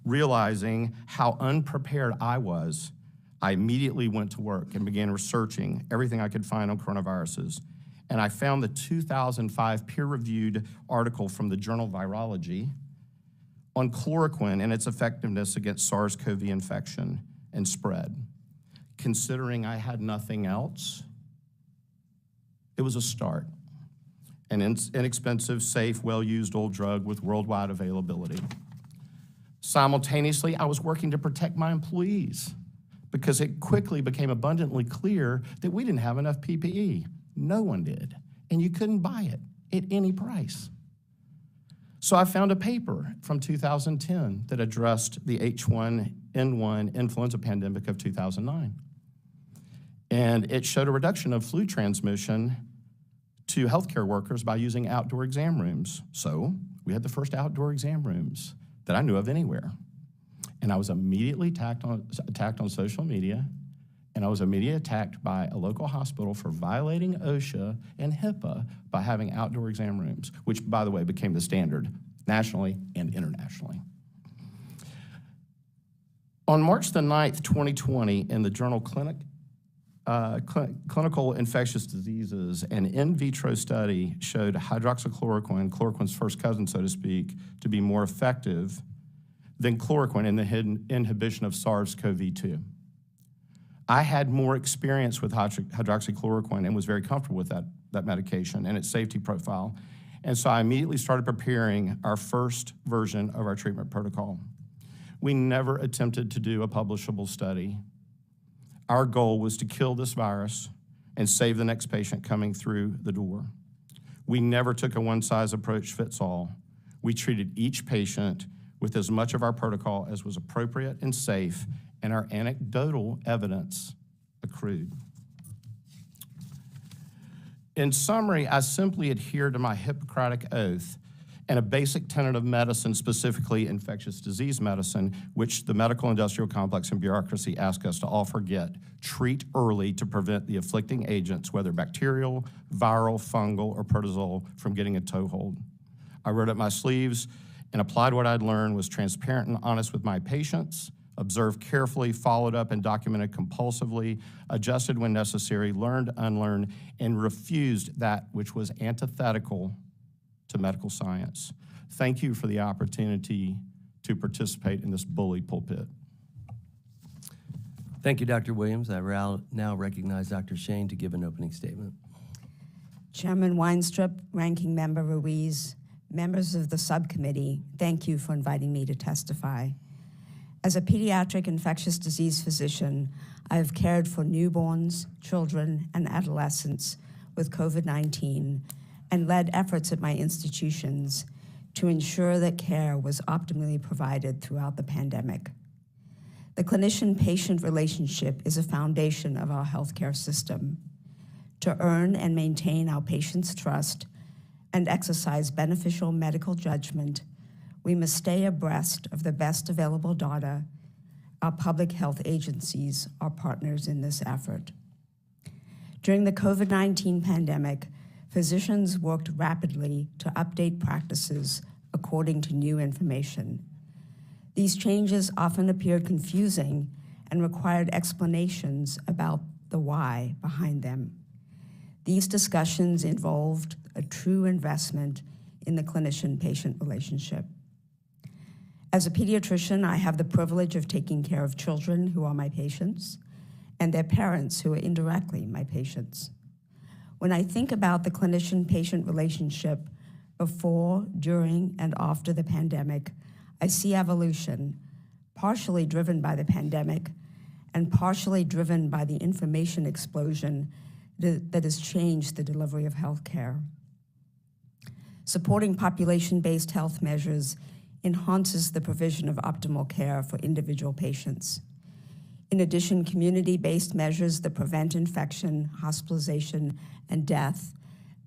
Realizing how unprepared I was, I immediately went to work and began researching everything I could find on coronaviruses. And I found the 2005 peer-reviewed article from the journal Virology on chloroquine and its effectiveness against SARS-CoV infection and spread. Considering I had nothing else, it was a start. An inexpensive, safe, well-used old drug with worldwide availability. Simultaneously, I was working to protect my employees because it quickly became abundantly clear that we didn't have enough PPE. No one did, and you couldn't buy it at any price. So I found a paper from 2010 that addressed the H1N1 influenza pandemic of 2009. And it showed a reduction of flu transmission to healthcare workers by using outdoor exam rooms. So we had the first outdoor exam rooms that I knew of anywhere. And I was immediately attacked on social media, and I was immediately attacked by a local hospital for violating OSHA and HIPAA by having outdoor exam rooms, which, by the way, became the standard nationally and internationally. On March the 9th, 2020, in the journal Clinical Infectious Diseases, an in vitro study showed hydroxychloroquine, chloroquine's first cousin, so to speak, to be more effective than chloroquine in the inhibition of SARS-CoV-2. I had more experience with hydroxychloroquine and was very comfortable with that medication and its safety profile. And so I immediately started preparing our first version of our treatment protocol. We never attempted to do a publishable study. Our goal was to kill this virus and save the next patient coming through the door. We never took a one-size-approach-fits-all. We treated each patient with as much of our protocol as was appropriate and safe, and our anecdotal evidence accrued. In summary, I simply adhered to my Hippocratic oath and a basic tenet of medicine, specifically infectious disease medicine, which the medical industrial complex and bureaucracy ask us to all forget. Treat early to prevent the afflicting agents, whether bacterial, viral, fungal, or protozoal, from getting a toehold. I wrote up my sleeves and applied what I'd learned, was transparent and honest with my patients, observed carefully, followed up and documented compulsively, adjusted when necessary, learned, unlearned, and refused that which was antithetical to medical science. Thank you for the opportunity to participate in this bully pulpit. Thank you, Dr. Williams. I now recognize Dr. Shane to give an opening statement. Chairman Weinstrup, Ranking Member Ruiz, members of the subcommittee, thank you for inviting me to testify. As a pediatric infectious disease physician, I have cared for newborns, children, and adolescents with COVID-19 and led efforts at my institutions to ensure that care was optimally provided throughout the pandemic. The clinician-patient relationship is a foundation of our healthcare system. To earn and maintain our patients' trust and exercise beneficial medical judgment, we must stay abreast of the best available data. Our public health agencies are partners in this effort. During the COVID-19 pandemic, physicians worked rapidly to update practices according to new information. These changes often appeared confusing and required explanations about the why behind them. These discussions involved a true investment in the clinician-patient relationship. As a pediatrician, I have the privilege of taking care of children who are my patients and their parents who are indirectly my patients. When I think about the clinician-patient relationship before, during, and after the pandemic, I see evolution, partially driven by the pandemic and partially driven by the information explosion that has changed the delivery of healthcare. Supporting population-based health measures enhances the provision of optimal care for individual patients. In addition, community-based measures that prevent infection, hospitalization, and death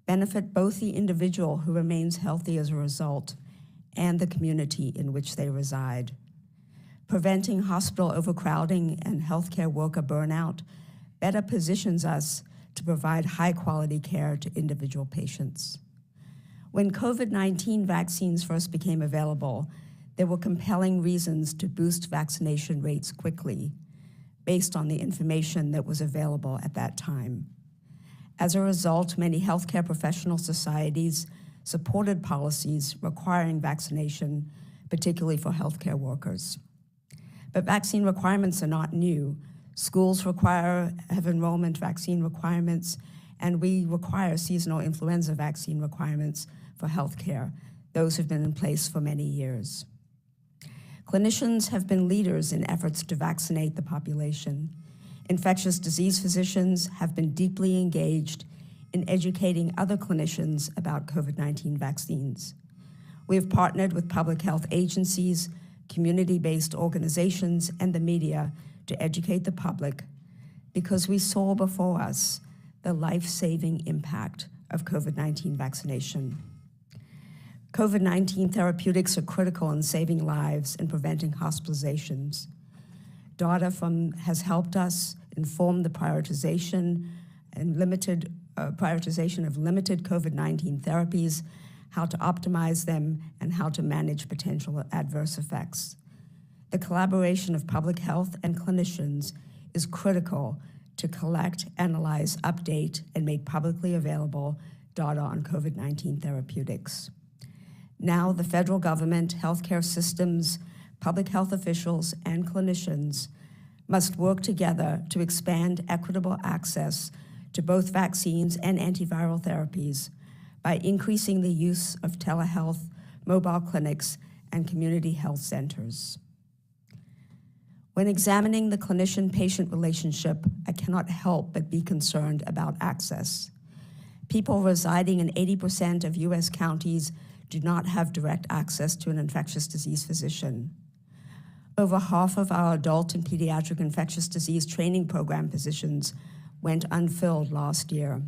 benefit both the individual who remains healthy as a result and the community in which they reside. Preventing hospital overcrowding and healthcare worker burnout better positions us to provide high-quality care to individual patients. When COVID-19 vaccines first became available, there were compelling reasons to boost vaccination rates quickly, based on the information that was available at that time. As a result, many healthcare professional societies supported policies requiring vaccination, particularly for healthcare workers. But vaccine requirements are not new. Schools have enrollment vaccine requirements, and we require seasonal influenza vaccine requirements for healthcare. Those have been in place for many years. Clinicians have been leaders in efforts to vaccinate the population. Infectious disease physicians have been deeply engaged in educating other clinicians about COVID-19 vaccines. We have partnered with public health agencies, community-based organizations, and the media to educate the public because we saw before us the life-saving impact of COVID-19 vaccination. COVID-19 therapeutics are critical in saving lives and preventing hospitalizations. Data has helped us inform the prioritization of limited COVID-19 therapies, how to optimize them, and how to manage potential adverse effects. The collaboration of public health and clinicians is critical to collect, analyze, update, and make publicly available data on COVID-19 therapeutics. Now, the federal government, healthcare systems, public health officials, and clinicians must work together to expand equitable access to both vaccines and antiviral therapies by increasing the use of telehealth, mobile clinics, and community health centers. When examining the clinician-patient relationship, I cannot help but be concerned about access. People residing in 80% of U.S. counties do not have direct access to an infectious disease physician. Over half of our adult and pediatric infectious disease training program positions went unfilled last year.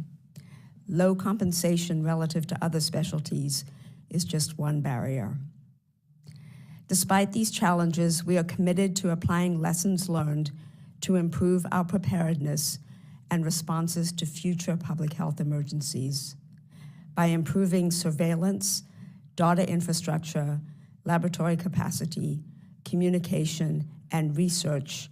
Low compensation relative to other specialties is just one barrier. Despite these challenges, we are committed to applying lessons learned to improve our preparedness and responses to future public health emergencies by improving surveillance, data infrastructure, laboratory capacity, communication, and research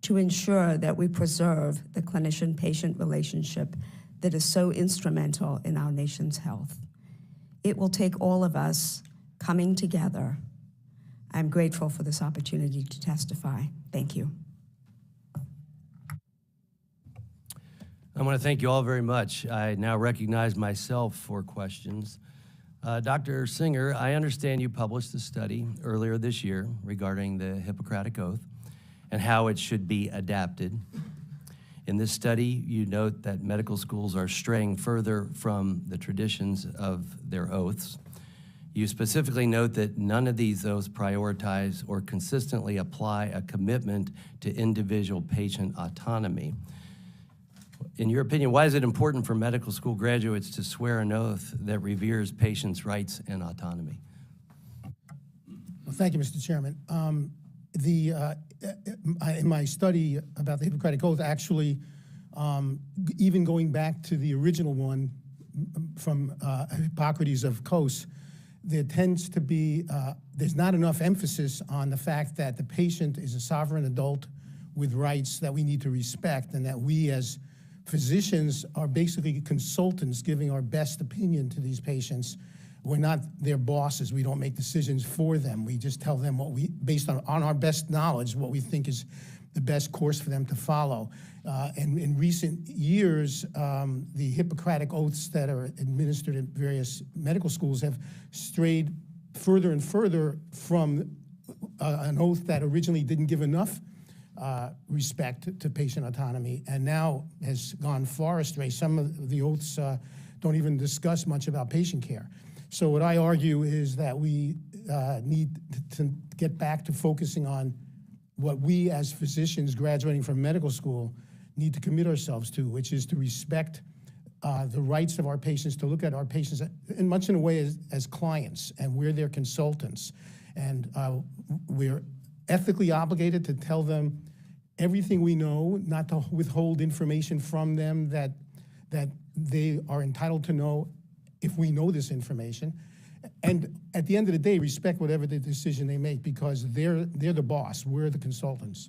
to ensure that we preserve the clinician-patient relationship that is so instrumental in our nation's health. It will take all of us coming together. I'm grateful for this opportunity to testify. Thank you. I want to thank you all very much. I now recognize myself for questions. Dr. Singer, I understand you published a study earlier this year regarding the Hippocratic Oath and how it should be adapted. In this study, you note that medical schools are straying further from the traditions of their oaths. You specifically note that none of these oaths prioritize or consistently apply a commitment to individual patient autonomy. In your opinion, why is it important for medical school graduates to swear an oath that reveres patients' rights and autonomy? Well, thank you, Mr. Chairman. In my study about the Hippocratic Oath, actually, even going back to the original one from Hippocrates of Kos, there tends to be, there's not enough emphasis on the fact that the patient is a sovereign adult with rights that we need to respect, and that we as physicians are basically consultants giving our best opinion to these patients. We're not their bosses. We don't make decisions for them. We just tell them what we, based on our best knowledge, what we think is the best course for them to follow. And in recent years, the Hippocratic oaths that are administered in various medical schools have strayed further and further from an oath that originally didn't give enough respect to patient autonomy, and now has gone far astray. Some of the oaths don't even discuss much about patient care. So what I argue is that we need to get back to focusing on what we as physicians graduating from medical school need to commit ourselves to, which is to respect the rights of our patients, to look at our patients in much in a way as clients, and we're their consultants. And we're ethically obligated to tell them everything we know, not to withhold information from them that they are entitled to know if we know this information. And at the end of the day, respect whatever the decision they make, because they're the boss, we're the consultants.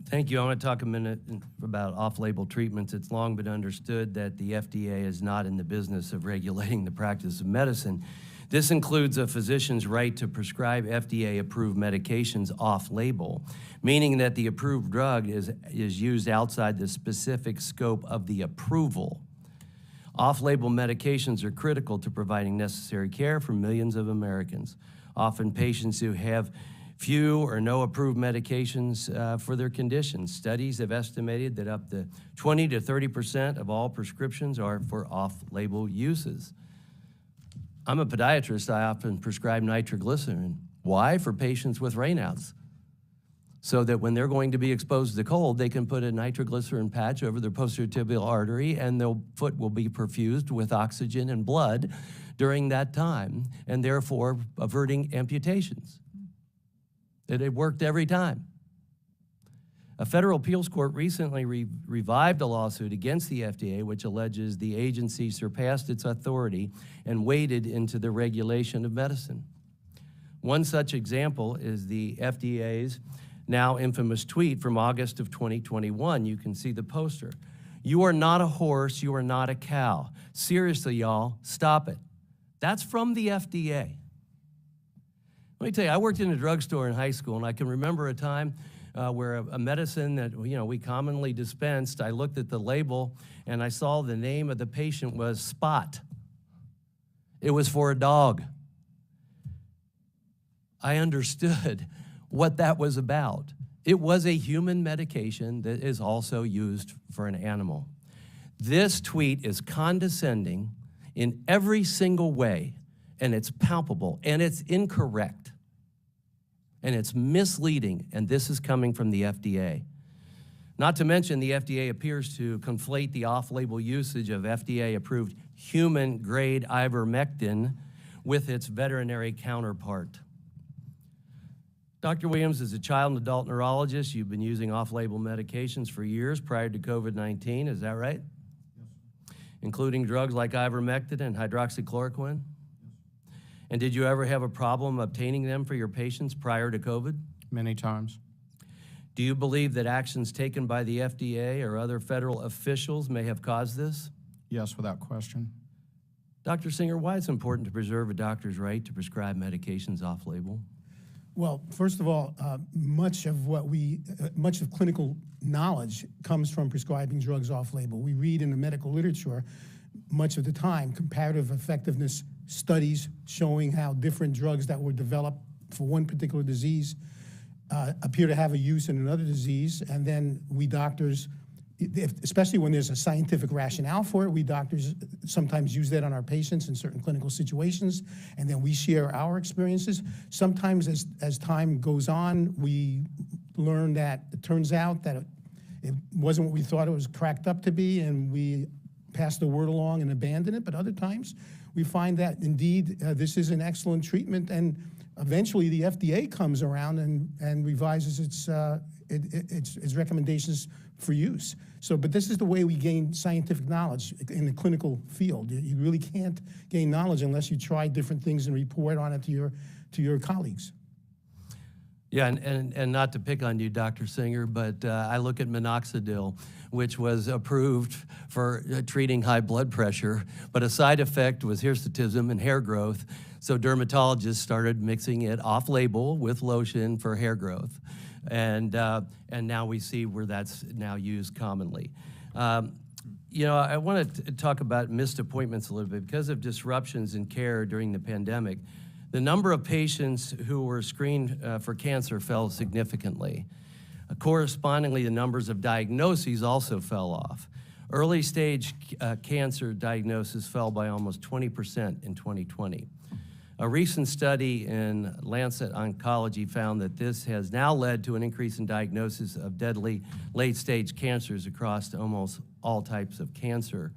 Thank you. I want to talk a minute about off-label treatments. It's long been understood that the FDA is not in the business of regulating the practice of medicine. This includes a physician's right to prescribe FDA-approved medications off-label, meaning that the approved drug is used outside the specific scope of the approval. Off-label medications are critical to providing necessary care for millions of Americans, often patients who have few or no approved medications for their conditions. Studies have estimated that up to 20 to 30% of all prescriptions are for off-label uses. I'm a podiatrist. I often prescribe nitroglycerin. Why? For patients with rainouts, so that when they're going to be exposed to cold, they can put a nitroglycerin patch over their posterior tibial artery, and their foot will be perfused with oxygen and blood during that time, and therefore averting amputations. It worked every time. A federal appeals court recently revived a lawsuit against the FDA, which alleges the agency surpassed its authority and waded into the regulation of medicine. One such example is the FDA's now infamous tweet from August of 2021. You can see the poster. "You are not a horse, you are not a cow. Seriously, y'all, stop it." That's from the FDA. Let me tell you, I worked in a drugstore in high school, and I can remember a time where a medicine that we commonly dispensed, I looked at the label and I saw the name of the patient was Spot. It was for a dog. I understood what that was about. It was a human medication that is also used for an animal. This tweet is condescending in every single way, and it's palpable, and it's incorrect, and it's misleading, and this is coming from the FDA. Not to mention, the FDA appears to conflate the off-label usage of FDA-approved human-grade ivermectin with its veterinary counterpart. Dr. Williams is a child and adult neurologist. You've been using off-label medications for years prior to COVID-19, is that right? Yes. Including drugs like ivermectin and hydroxychloroquine? Yes. And did you ever have a problem obtaining them for your patients prior to COVID? Many times. Do you believe that actions taken by the FDA or other federal officials may have caused this? Yes, without question. Dr. Singer, why it's important to preserve a doctor's right to prescribe medications off-label? Well, first of all, much of clinical knowledge comes from prescribing drugs off-label. We read in the medical literature much of the time comparative effectiveness studies showing how different drugs that were developed for one particular disease appear to have a use in another disease, and then we doctors, especially when there's a scientific rationale for it, we doctors sometimes use that on our patients in certain clinical situations, and then we share our experiences. Sometimes as time goes on, we learn that it turns out that it wasn't what we thought it was cracked up to be, and we pass the word along and abandon it. But other times, we find that indeed this is an excellent treatment, and eventually the FDA comes around and revises its recommendations for use. So, but this is the way we gain scientific knowledge in the clinical field. You really can't gain knowledge unless you try different things and report on it to your colleagues. Yeah, and not to pick on you, Dr. Singer, but I look at minoxidil, which was approved for treating high blood pressure, but a side effect was hirsutism and hair growth. So dermatologists started mixing it off-label with lotion for hair growth. And now we see where that's now used commonly. You know, I want to talk about missed appointments a little bit. Because of disruptions in care during the pandemic, the number of patients who were screened for cancer fell significantly. Correspondingly, the numbers of diagnoses also fell off. Early stage cancer diagnosis fell by almost 20% in 2020. A recent study in Lancet Oncology found that this has now led to an increase in diagnosis of deadly late-stage cancers across almost all types of cancer.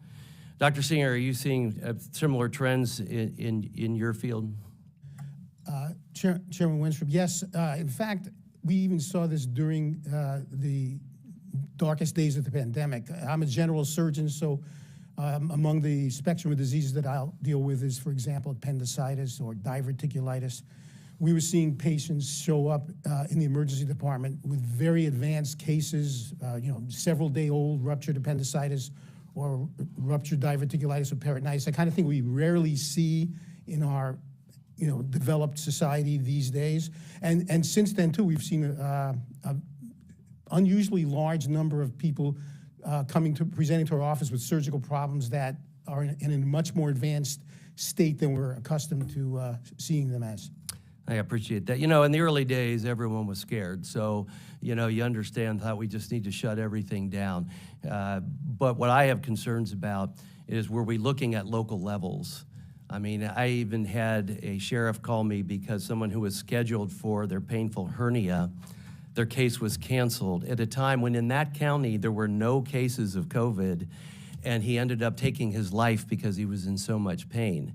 Dr. Singer, are you seeing similar trends in your field? Chairman Wenstrup, yes. In fact, we even saw this during the darkest days of the pandemic. I'm a general surgeon, so among the spectrum of diseases that I'll deal with is, for example, appendicitis or diverticulitis. We were seeing patients show up in the emergency department with very advanced cases, several-day-old ruptured appendicitis or ruptured diverticulitis or peritonitis, the kind of thing we rarely see in our developed society these days. And since then, too, we've seen an unusually large number of people presenting to our office with surgical problems that are in a much more advanced state than we're accustomed to seeing them as. I appreciate that. In the early days, everyone was scared. So, you understand that we just need to shut everything down. But what I have concerns about is, were we looking at local levels? I mean, I even had a sheriff call me because someone who was scheduled for their painful hernia, their case was canceled at a time when in that county there were no cases of COVID, and he ended up taking his life because he was in so much pain.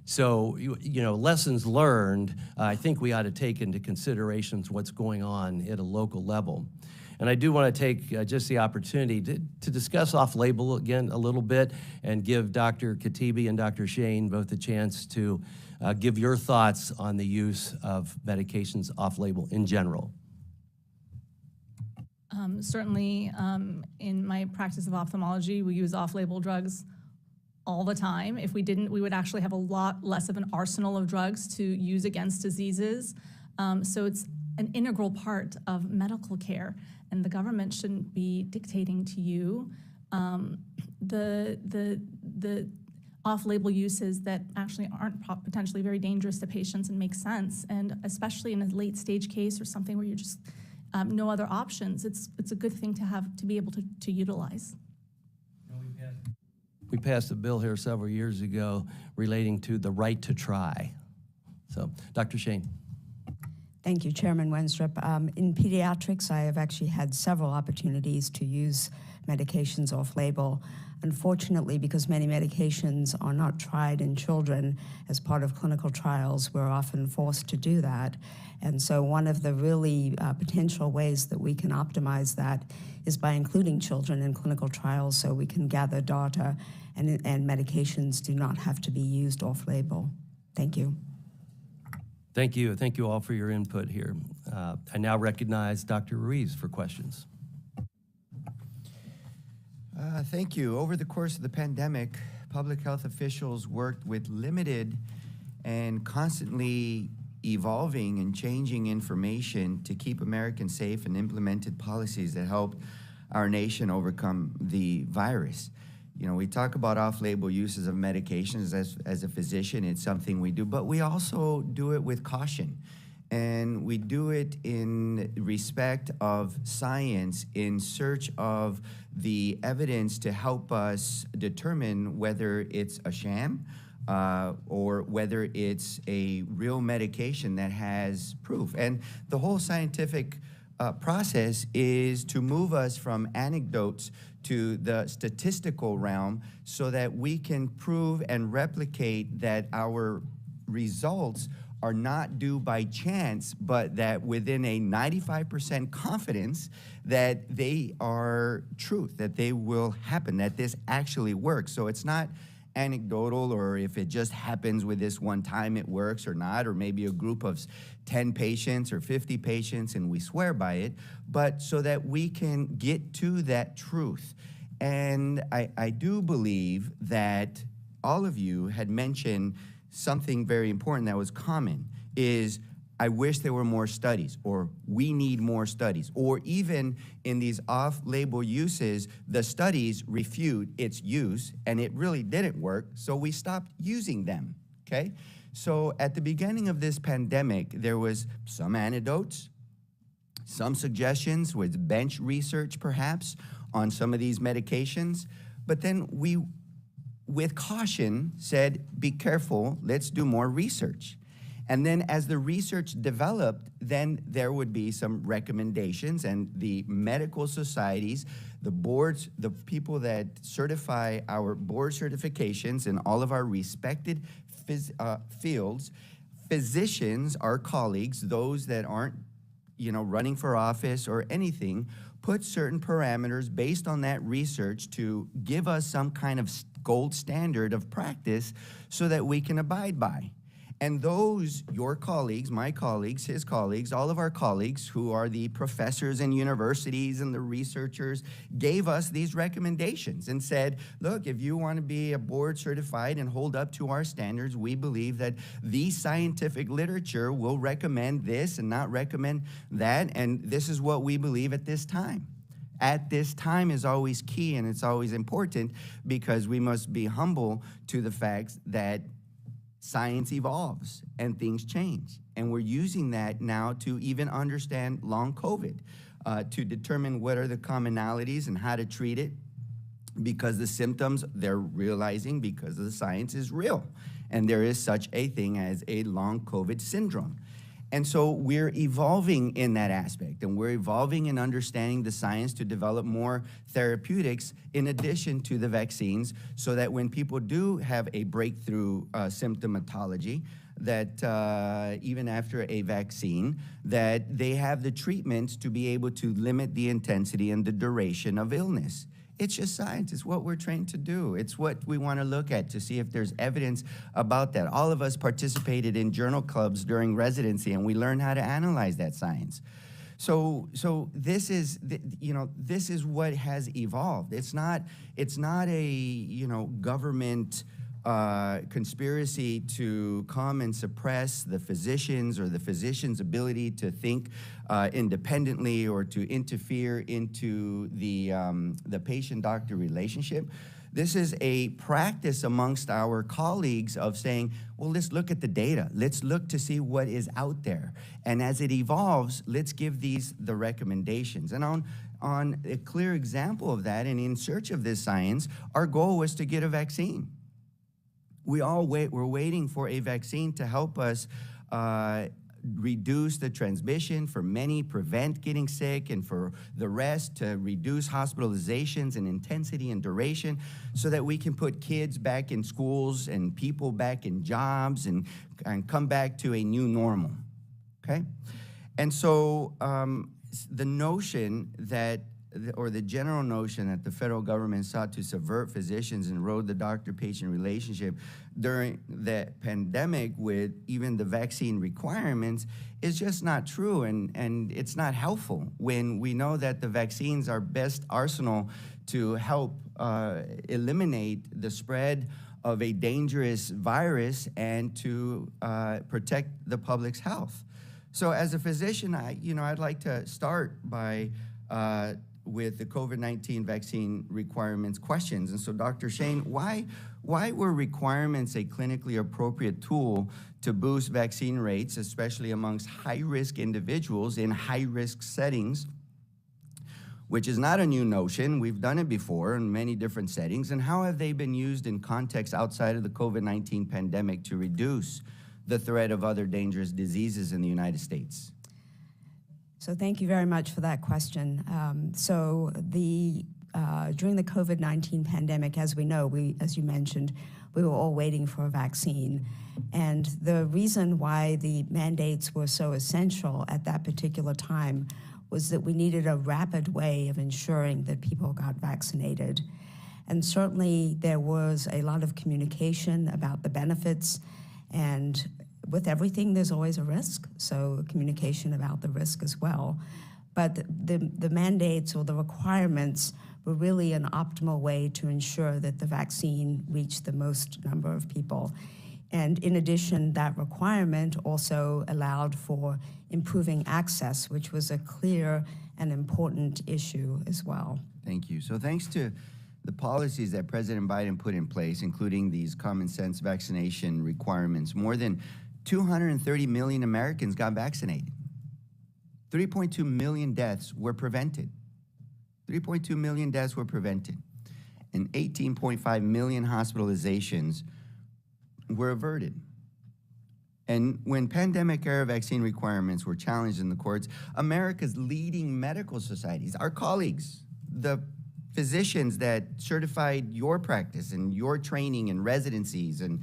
So, lessons learned, I think we ought to take into consideration what's going on at a local level. And I do want to take just the opportunity to discuss off-label again a little bit and give Dr. Katibi and Dr. Shane both a chance to give your thoughts on the use of medications off-label in general. Certainly, in my practice of ophthalmology, we use off-label drugs all the time. If we didn't, we would actually have a lot less of an arsenal of drugs to use against diseases. So it's an integral part of medical care, and the government shouldn't be dictating to you the off-label uses that actually aren't potentially very dangerous to patients and make sense. And especially in a late-stage case or something where you're just no other options, it's a good thing to be able to utilize. We passed a bill here several years ago relating to the right to try. So, Dr. Shane. Thank you, Chairman Wenstrup. In pediatrics, I have actually had several opportunities to use medications off-label. Unfortunately, because many medications are not tried in children as part of clinical trials, we're often forced to do that. And so one of the really potential ways that we can optimize that is by including children in clinical trials so we can gather data and medications do not have to be used off-label. Thank you. Thank you. Thank you all for your input here. I now recognize Dr. Ruiz for questions. Thank you. Over the course of the pandemic, public health officials worked with limited and constantly evolving and changing information to keep Americans safe and implemented policies that helped our nation overcome the virus. You know, we talk about off-label uses of medications as a physician. It's something we do, but we also do it with caution. And we do it in respect of science, in search of the evidence to help us determine whether it's a sham or whether it's a real medication that has proof. And the whole scientific process is to move us from anecdotes to the statistical realm so that we can prove and replicate that our results are not due by chance, but that within a 95% confidence that they are truth, that they will happen, that this actually works. So it's not anecdotal, or if it just happens with this one time it works or not, or maybe a group of 10 patients or 50 patients and we swear by it, but so that we can get to that truth. And I do believe that all of you had mentioned something very important that was common, is I wish there were more studies, or we need more studies, or even in these off-label uses, the studies refute its use and it really didn't work, so we stopped using them, okay? So at the beginning of this pandemic, there was some anecdotes, some suggestions with bench research perhaps on some of these medications, but then we, with caution, said, be careful, let's do more research. And then as the research developed, then there would be some recommendations, and the medical societies, the boards, the people that certify our board certifications in all of our respected fields, physicians, our colleagues, those that aren't, you know, running for office or anything, put certain parameters based on that research to give us some kind of gold standard of practice so that we can abide by. And those, your colleagues, my colleagues, his colleagues, all of our colleagues who are the professors in universities and the researchers, gave us these recommendations and said, look, if you want to be a board certified and hold up to our standards, we believe that the scientific literature will recommend this and not recommend that, and this is what we believe at this time. At this time is always key, and it's always important because we must be humble to the fact that science evolves and things change. And we're using that now to even understand long COVID, to determine what are the commonalities and how to treat it, because the symptoms they're realizing because of the science is real. And there is such a thing as a long COVID syndrome. And so we're evolving in that aspect, and we're evolving in understanding the science to develop more therapeutics in addition to the vaccines, so that when people do have a breakthrough symptomatology, that even after a vaccine, that they have the treatments to be able to limit the intensity and the duration of illness. It's just science. It's what we're trained to do. It's what we want to look at to see if there's evidence about that. All of us participated in journal clubs during residency, and we learned how to analyze that science. So this is, you know, this is what has evolved. It's not a, you know, government conspiracy to come and suppress the physicians or the physician's ability to think independently or to interfere into the patient-doctor relationship. This is a practice amongst our colleagues of saying, well, let's look at the data. Let's look to see what is out there. And as it evolves, let's give these the recommendations. And on a clear example of that, and in search of this science, our goal was to get a vaccine. We're waiting for a vaccine to help us reduce the transmission, for many prevent getting sick, and for the rest to reduce hospitalizations and intensity and duration so that we can put kids back in schools and people back in jobs and come back to a new normal, okay? And so the notion that, or the general notion that the federal government sought to subvert physicians and erode the doctor-patient relationship during the pandemic with even the vaccine requirements is just not true, and it's not helpful when we know that the vaccines are best arsenal to help eliminate the spread of a dangerous virus and to protect the public's health. So as a physician, I'd like to start by with the COVID-19 vaccine requirements questions. And so Dr. Shane, why were requirements a clinically appropriate tool to boost vaccine rates, especially amongst high-risk individuals in high-risk settings, which is not a new notion? We've done it before in many different settings. And how have they been used in contexts outside of the COVID-19 pandemic to reduce the threat of other dangerous diseases in the United States? So thank you very much for that question. During the COVID-19 pandemic, as we know, as you mentioned, we were all waiting for a vaccine. And the reason why the mandates were so essential at that particular time was that we needed a rapid way of ensuring that people got vaccinated. And certainly there was a lot of communication about the benefits, and with everything, there's always a risk, so communication about the risk as well. But the mandates or the requirements were really an optimal way to ensure that the vaccine reached the most number of people. And in addition, that requirement also allowed for improving access, which was a clear and important issue as well. Thank you. So thanks to the policies that President Biden put in place, including these common sense vaccination requirements, more than 230 million Americans got vaccinated. 3.2 million deaths were prevented. 3.2 million deaths were prevented. And 18.5 million hospitalizations were averted. And when pandemic-era vaccine requirements were challenged in the courts, America's leading medical societies, our colleagues, the physicians that certified your practice and your training and residencies and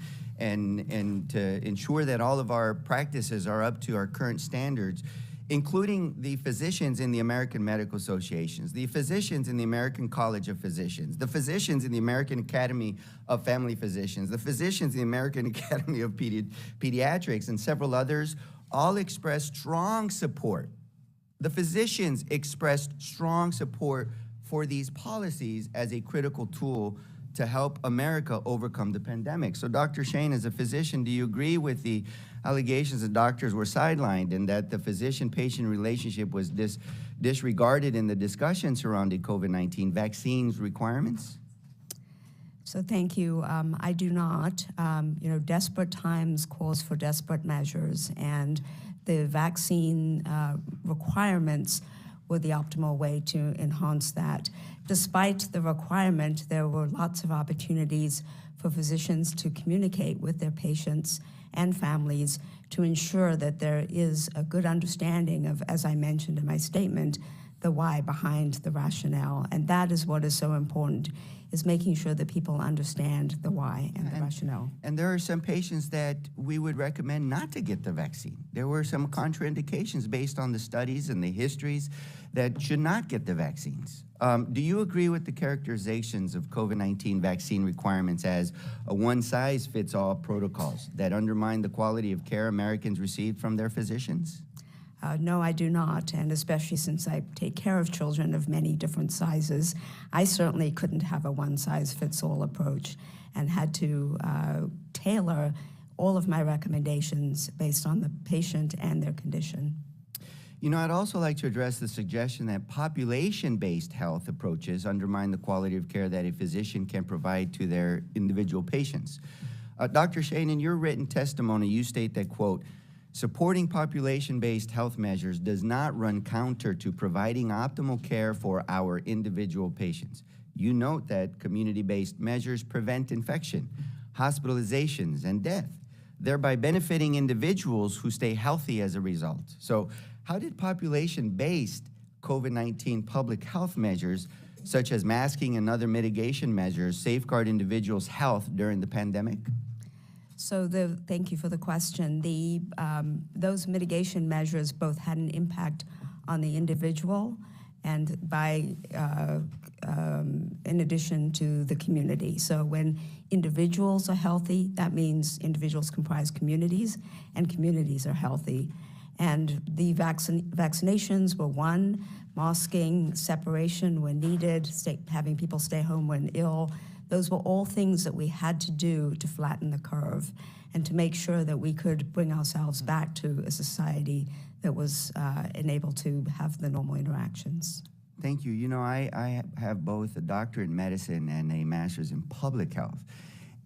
to ensure that all of our practices are up to our current standards, including the physicians in the American Medical Associations, the physicians in the American College of Physicians, the physicians in the American Academy of Family Physicians, the physicians in the American Academy of Pediatrics, and several others, all expressed strong support. The physicians expressed strong support for these policies as a critical tool to help America overcome the pandemic. So Dr. Shane, as a physician, do you agree with the allegations that doctors were sidelined and that the physician-patient relationship was disregarded in the discussion surrounding COVID-19 vaccines requirements? So thank you. I do not. Desperate times calls for desperate measures, and the vaccine requirements were the optimal way to enhance that. Despite the requirement, there were lots of opportunities for physicians to communicate with their patients and families to ensure that there is a good understanding of, as I mentioned in my statement, the why behind the rationale. And that is what is so important, is making sure that people understand the why and the rationale. And there are some patients that we would recommend not to get the vaccine. There were some contraindications based on the studies and the histories that should not get the vaccines. Do you agree with the characterizations of COVID-19 vaccine requirements as a one-size-fits-all protocols that undermine the quality of care Americans receive from their physicians? No, I do not, and especially since I take care of children of many different sizes, I certainly couldn't have a one-size-fits-all approach and had to tailor all of my recommendations based on the patient and their condition. You know, I'd also like to address the suggestion that population-based health approaches undermine the quality of care that a physician can provide to their individual patients. Dr. Shane, in your written testimony, you state that, quote, supporting population-based health measures does not run counter to providing optimal care for our individual patients. You note that community-based measures prevent infection, hospitalizations, and death, thereby benefiting individuals who stay healthy as a result. So how did population-based COVID-19 public health measures, such as masking and other mitigation measures, safeguard individuals' health during the pandemic? So thank you for the question. Those mitigation measures both had an impact on the individual and in addition to the community. So when individuals are healthy, that means individuals comprise communities, and communities are healthy. And the vaccinations were one, masking, separation when needed, having people stay home when ill. Those were all things that we had to do to flatten the curve and to make sure that we could bring ourselves back to a society that was enabled to have the normal interactions. Thank you. You know, I have both a doctorate in medicine and a master's in public health.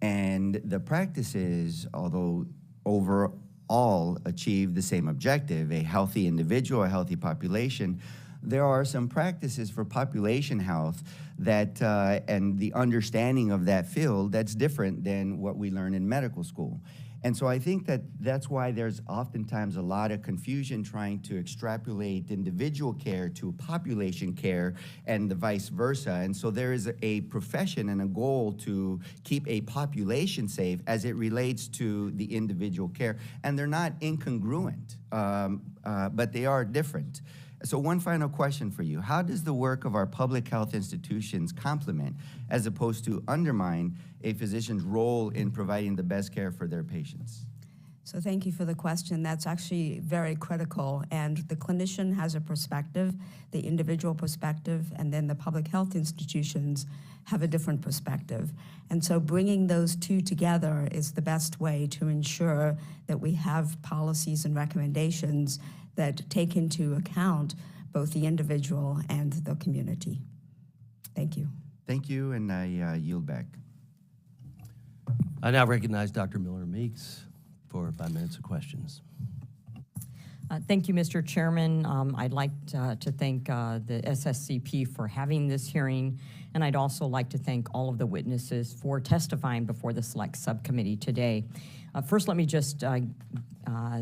And the practices, although overall achieve the same objective, a healthy individual, a healthy population, there are some practices for population health that, and the understanding of that field that's different than what we learn in medical school. And so I think that that's why there's oftentimes a lot of confusion trying to extrapolate individual care to population care and the vice versa. And so there is a profession and a goal to keep a population safe as it relates to the individual care. And they're not incongruent, but they are different. So one final question for you. How does the work of our public health institutions complement, as opposed to undermine, a physician's role in providing the best care for their patients? So thank you for the question. That's actually very critical. And the clinician has a perspective, the individual perspective, and then the public health institutions have a different perspective. And so bringing those two together is the best way to ensure that we have policies and recommendations that take into account both the individual and the community. Thank you. Thank you, and I yield back. I now recognize Dr. Miller-Meeks for 5 minutes of questions. Thank you, Mr. Chairman. I'd like to thank the SSCP for having this hearing, and I'd also like to thank all of the witnesses for testifying before the Select Subcommittee today. First, let me just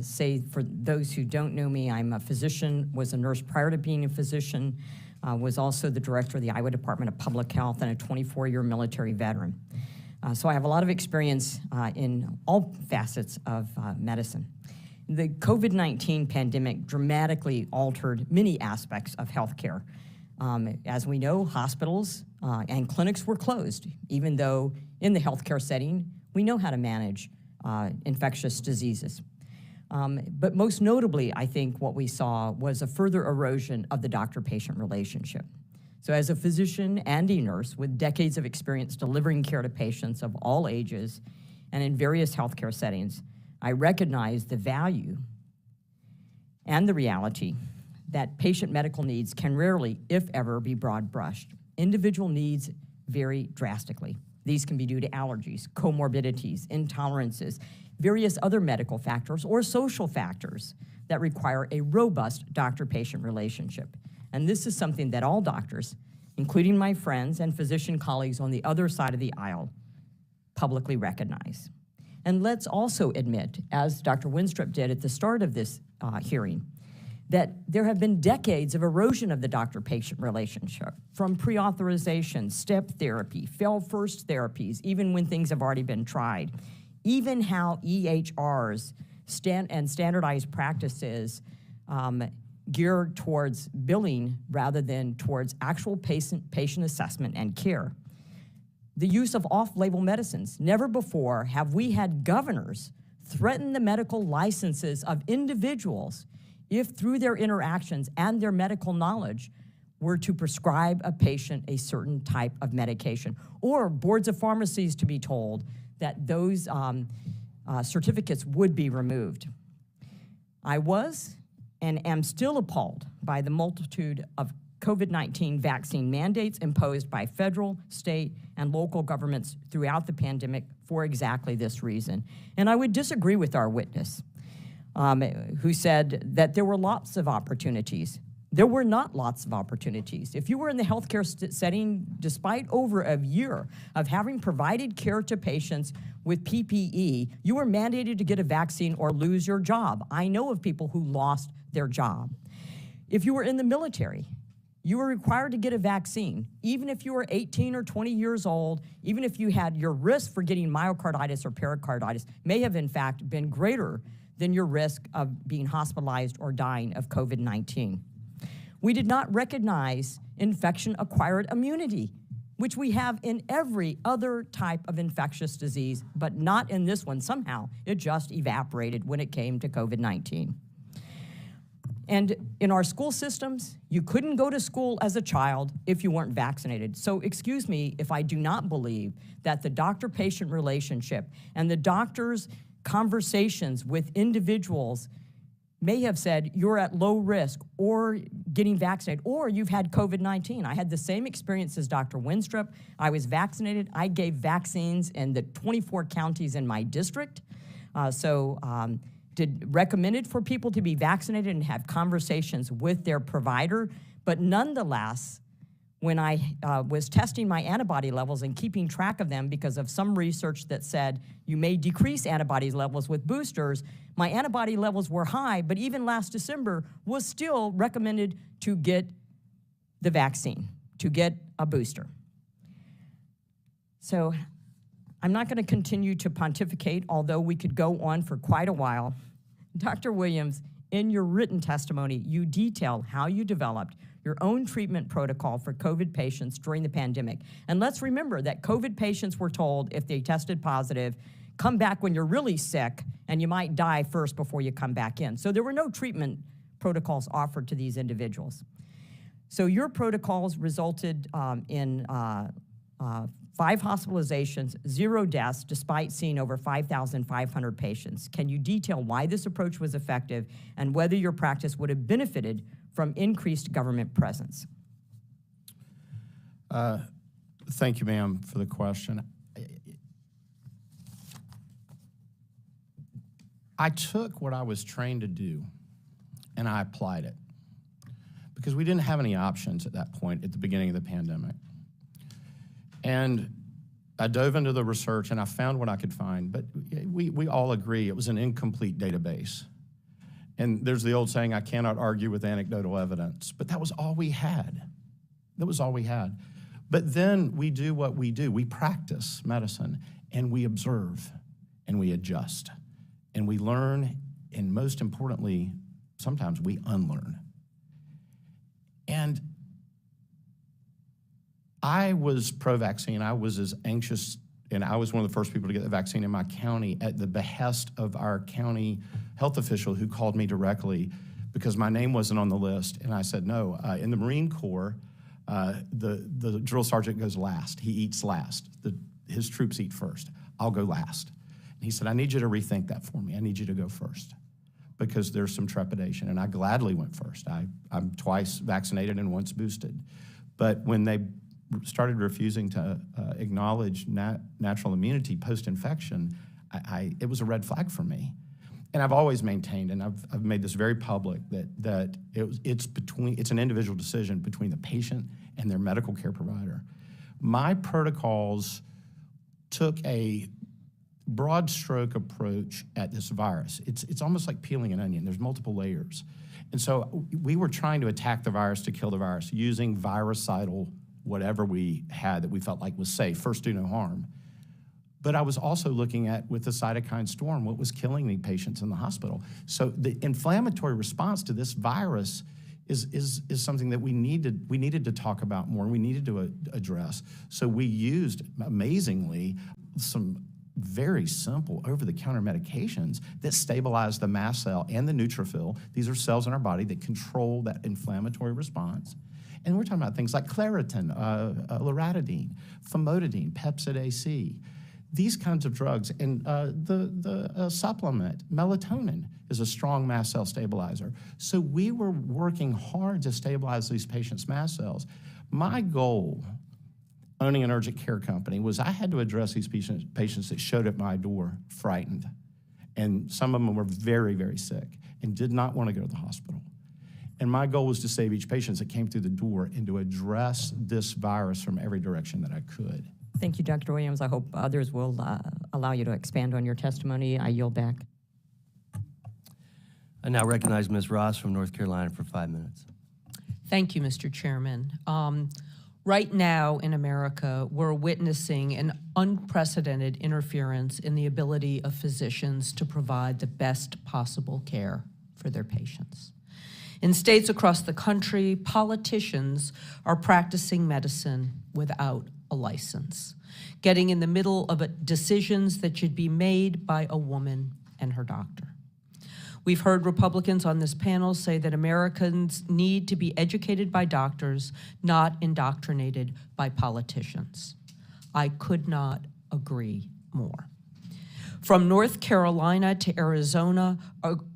say, for those who don't know me, I'm a physician, was a nurse prior to being a physician, was also the director of the Iowa Department of Public Health, and a 24-year military veteran. So I have a lot of experience in all facets of medicine. The COVID-19 pandemic dramatically altered many aspects of healthcare. As we know, hospitals and clinics were closed, even though in the healthcare setting, we know how to manage infectious diseases. But most notably, I think what we saw was a further erosion of the doctor-patient relationship. So as a physician and a nurse with decades of experience delivering care to patients of all ages and in various healthcare settings, I recognize the value and the reality that patient medical needs can rarely, if ever, be broad-brushed. Individual needs vary drastically. These can be due to allergies, comorbidities, intolerances, various other medical factors or social factors that require a robust doctor-patient relationship. And this is something that all doctors, including my friends and physician colleagues on the other side of the aisle, publicly recognize. And let's also admit, as Dr. Winstrup did at the start of this hearing, that there have been decades of erosion of the doctor-patient relationship, from pre-authorization, step therapy, fail-first therapies, even when things have already been tried, even how EHRs and standardized practices geared towards billing rather than towards actual patient assessment and care. The use of off-label medicines. Never before have we had governors threaten the medical licenses of individuals if through their interactions and their medical knowledge were to prescribe a patient a certain type of medication, or boards of pharmacies to be told that those certificates would be removed. I was and am still appalled by the multitude of COVID-19 vaccine mandates imposed by federal, state, and local governments throughout the pandemic for exactly this reason. And I would disagree with our witness, who said that there were lots of opportunities. There were not lots of opportunities. If you were in the healthcare setting, despite over a year of having provided care to patients with PPE, you were mandated to get a vaccine or lose your job. I know of people who lost their job. If you were in the military, you were required to get a vaccine, even if you were 18 or 20 years old, even if you had your risk for getting myocarditis or pericarditis may have in fact been greater than your risk of being hospitalized or dying of COVID-19. We did not recognize infection-acquired immunity, which we have in every other type of infectious disease, but not in this one. Somehow, it just evaporated when it came to COVID-19. And in our school systems, you couldn't go to school as a child if you weren't vaccinated. So excuse me if I do not believe that the doctor-patient relationship and the doctor's conversations with individuals may have said you're at low risk or getting vaccinated or you've had COVID-19. I had the same experience as Dr. Winstrup. I was vaccinated. I gave vaccines in the 24 counties in my district. Recommended for people to be vaccinated and have conversations with their provider. But nonetheless, when I was testing my antibody levels and keeping track of them because of some research that said you may decrease antibody levels with boosters, my antibody levels were high, but even last December was still recommended to get the vaccine, to get a booster. So I'm not going to continue to pontificate, although we could go on for quite a while. Dr. Williams, in your written testimony, you detail how you developed your own treatment protocol for COVID patients during the pandemic. And let's remember that COVID patients were told if they tested positive, come back when you're really sick and you might die first before you come back in. So there were no treatment protocols offered to these individuals. So your protocols resulted in 5 hospitalizations, 0 deaths, despite seeing over 5,500 patients. Can you detail why this approach was effective and whether your practice would have benefited from increased government presence? Thank you, ma'am, for the question. I took what I was trained to do and I applied it because we didn't have any options at that point at the beginning of the pandemic. And I dove into the research and I found what I could find, but we all agree it was an incomplete database. And there's the old saying, I cannot argue with anecdotal evidence, but that was all we had. That was all we had. But then we do what we do. We practice medicine and we observe and we adjust and we learn, and most importantly, sometimes we unlearn. And I was pro-vaccine. I was as anxious, and I was one of the first people to get the vaccine in my county at the behest of our county health official who called me directly because my name wasn't on the list. And I said, no, in the Marine Corps, the drill sergeant goes last. He eats last. His troops eat first. I'll go last. And he said, I need you to rethink that for me. I need you to go first because there's some trepidation. And I gladly went first. I'm twice vaccinated and once boosted. But when they started refusing to acknowledge natural immunity post-infection, it was a red flag for me. And I've always maintained, and I've made this very public, that it's an individual decision between the patient and their medical care provider. My protocols took a broad stroke approach at this virus. It's almost like peeling an onion. There's multiple layers. And so we were trying to attack the virus to kill the virus using virucidal whatever we had that we felt like was safe, first do no harm. But I was also looking at, with the cytokine storm, what was killing the patients in the hospital. So the inflammatory response to this virus is something that we needed to talk about more, and we needed to address. So we used, amazingly, some very simple over-the-counter medications that stabilize the mast cell and the neutrophil. These are cells in our body that control that inflammatory response. And we're talking about things like Claritin, loratadine, famotidine, Pepcid AC, these kinds of drugs. And the supplement, melatonin, is a strong mast cell stabilizer. So we were working hard to stabilize these patients' mast cells. My goal, owning an urgent care company, was I had to address these patients that showed at my door frightened. And some of them were very, very sick and did not want to go to the hospital. And my goal was to save each patient that came through the door and to address this virus from every direction that I could. Thank you, Dr. Williams. I hope others will allow you to expand on your testimony. I yield back. I now recognize Ms. Ross from North Carolina for 5 minutes. Thank you, Mr. Chairman. Right now in America, we're witnessing an unprecedented interference in the ability of physicians to provide the best possible care for their patients. In states across the country, politicians are practicing medicine without a license, getting in the middle of decisions that should be made by a woman and her doctor. We've heard Republicans on this panel say that Americans need to be educated by doctors, not indoctrinated by politicians. I could not agree more. From North Carolina to Arizona,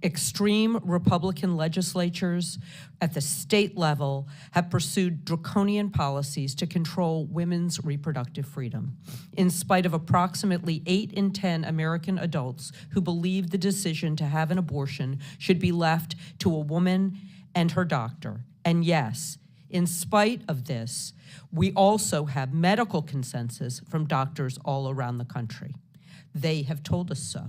extreme Republican legislatures at the state level have pursued draconian policies to control women's reproductive freedom, in spite of approximately 8 in 10 American adults who believe the decision to have an abortion should be left to a woman and her doctor. And yes, in spite of this, we also have medical consensus from doctors all around the country. They have told us so.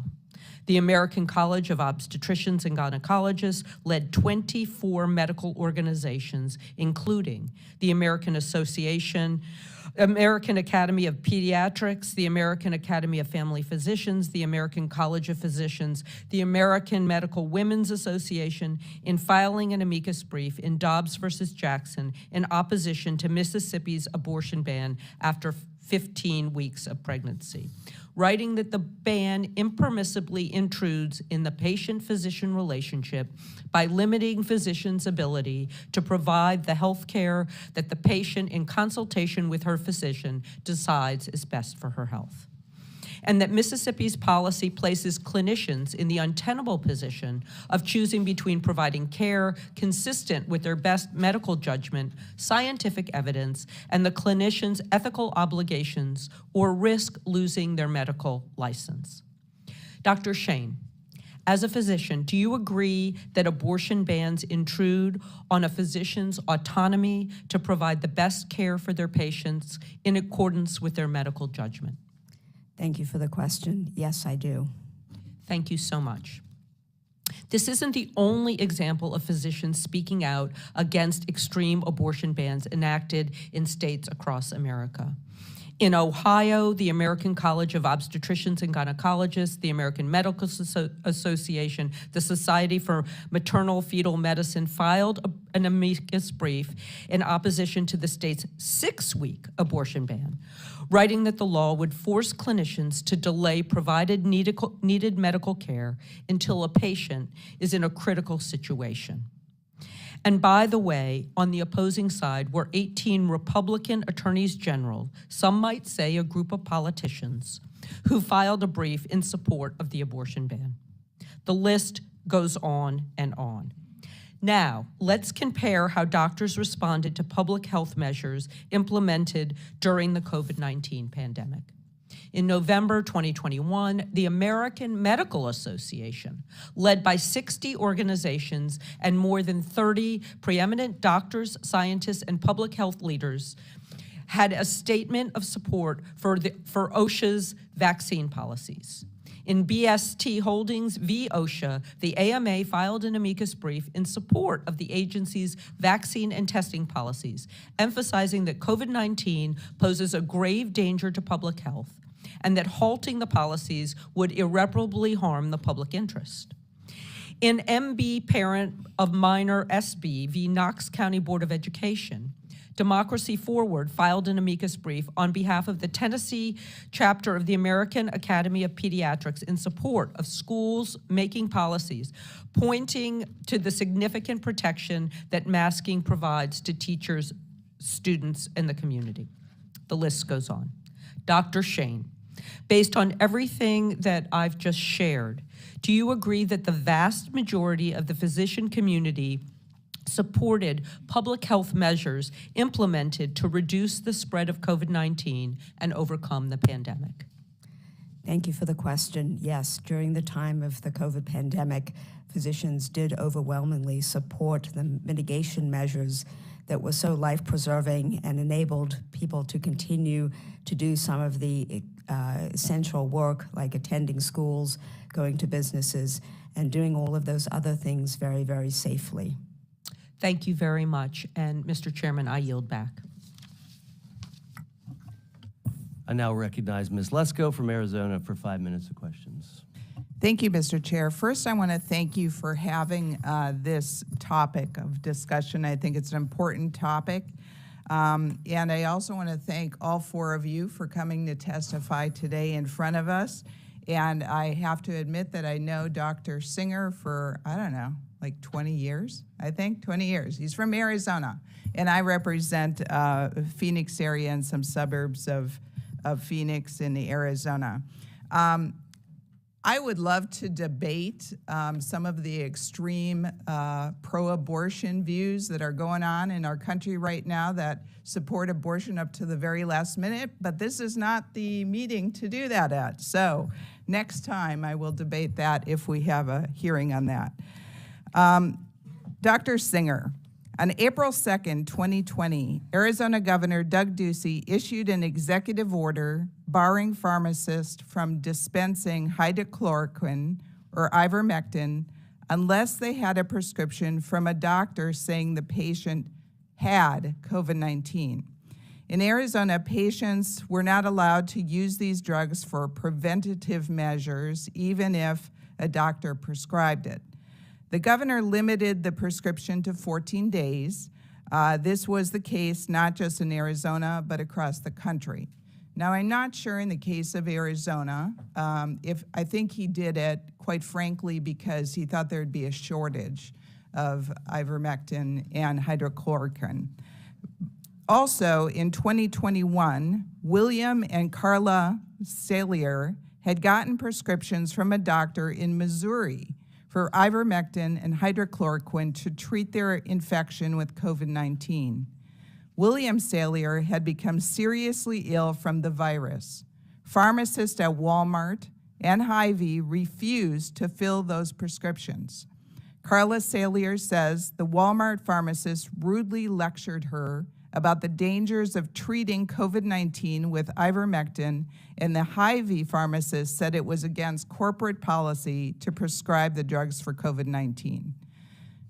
The American College of Obstetricians and Gynecologists led 24 medical organizations, including the American Academy of Pediatrics, the American Academy of Family Physicians, the American College of Physicians, the American Medical Women's Association, in filing an amicus brief in Dobbs versus Jackson in opposition to Mississippi's abortion ban after 15 weeks of pregnancy, writing that the ban impermissibly intrudes in the patient-physician relationship by limiting physicians' ability to provide the health care that the patient, in consultation with her physician, decides is best for her health. And that Mississippi's policy places clinicians in the untenable position of choosing between providing care consistent with their best medical judgment, scientific evidence, and the clinician's ethical obligations, or risk losing their medical license. Dr. Shane, as a physician, do you agree that abortion bans intrude on a physician's autonomy to provide the best care for their patients in accordance with their medical judgment? Thank you for the question. Yes, I do. Thank you so much. This isn't the only example of physicians speaking out against extreme abortion bans enacted in states across America. In Ohio, the American College of Obstetricians and Gynecologists, the American Medical Association, the Society for Maternal Fetal Medicine filed an amicus brief in opposition to the state's 6-week abortion ban, writing that the law would force clinicians to delay provided needed medical care until a patient is in a critical situation. And by the way, on the opposing side were 18 Republican attorneys general, some might say a group of politicians, who filed a brief in support of the abortion ban. The list goes on and on. Now, let's compare how doctors responded to public health measures implemented during the COVID-19 pandemic. In November 2021, the American Medical Association, led by 60 organizations and more than 30 preeminent doctors, scientists, and public health leaders, had a statement of support for OSHA's vaccine policies. In BST Holdings v. OSHA, the AMA filed an amicus brief in support of the agency's vaccine and testing policies, emphasizing that COVID-19 poses a grave danger to public health and that halting the policies would irreparably harm the public interest. In MB Parent of Minor SB v. Knox County Board of Education, Democracy Forward filed an amicus brief on behalf of the Tennessee chapter of the American Academy of Pediatrics in support of schools making policies pointing to the significant protection that masking provides to teachers, students, and the community. The list goes on. Dr. Shane, based on everything that I've just shared, do you agree that the vast majority of the physician community supported public health measures implemented to reduce the spread of COVID-19 and overcome the pandemic? Thank you for the question. Yes, during the time of the COVID pandemic, physicians did overwhelmingly support the mitigation measures that were so life-preserving and enabled people to continue to do some of the essential work like attending schools, going to businesses, and doing all of those other things very, very safely. Thank you very much. And Mr. Chairman, I yield back. I now recognize Ms. Lesko from Arizona for 5 minutes of questions. Thank you, Mr. Chair. First, I want to thank you for having this topic of discussion. I think it's an important topic. And I also want to thank all four of you for coming to testify today in front of us. And I have to admit that I know Dr. Singer for, I don't know, like 20 years, I think, 20 years. He's from Arizona. And I represent Phoenix area and some suburbs of Phoenix in Arizona. I would love to debate some of the extreme pro-abortion views that are going on in our country right now that support abortion up to the very last minute, but this is not the meeting to do that at. So next time I will debate that if we have a hearing on that. Dr. Singer, on April 2nd, 2020, Arizona Governor Doug Ducey issued an executive order barring pharmacists from dispensing hydrochloroquine or ivermectin unless they had a prescription from a doctor saying the patient had COVID-19. In Arizona, patients were not allowed to use these drugs for preventative measures, even if a doctor prescribed it. The governor limited the prescription to 14 days. This was the case not just in Arizona, but across the country. Now, I'm not sure in the case of Arizona, I think he did it, quite frankly, because he thought there'd be a shortage of ivermectin and hydrochloroquine. Also, in 2021, William and Carla Salier had gotten prescriptions from a doctor in Missouri for ivermectin and hydrochloroquine to treat their infection with COVID-19. William Salier had become seriously ill from the virus. Pharmacists at Walmart and Hy-Vee refused to fill those prescriptions. Carla Salier says the Walmart pharmacist rudely lectured her about the dangers of treating COVID-19 with ivermectin, and the Hy-Vee pharmacist said it was against corporate policy to prescribe the drugs for COVID-19.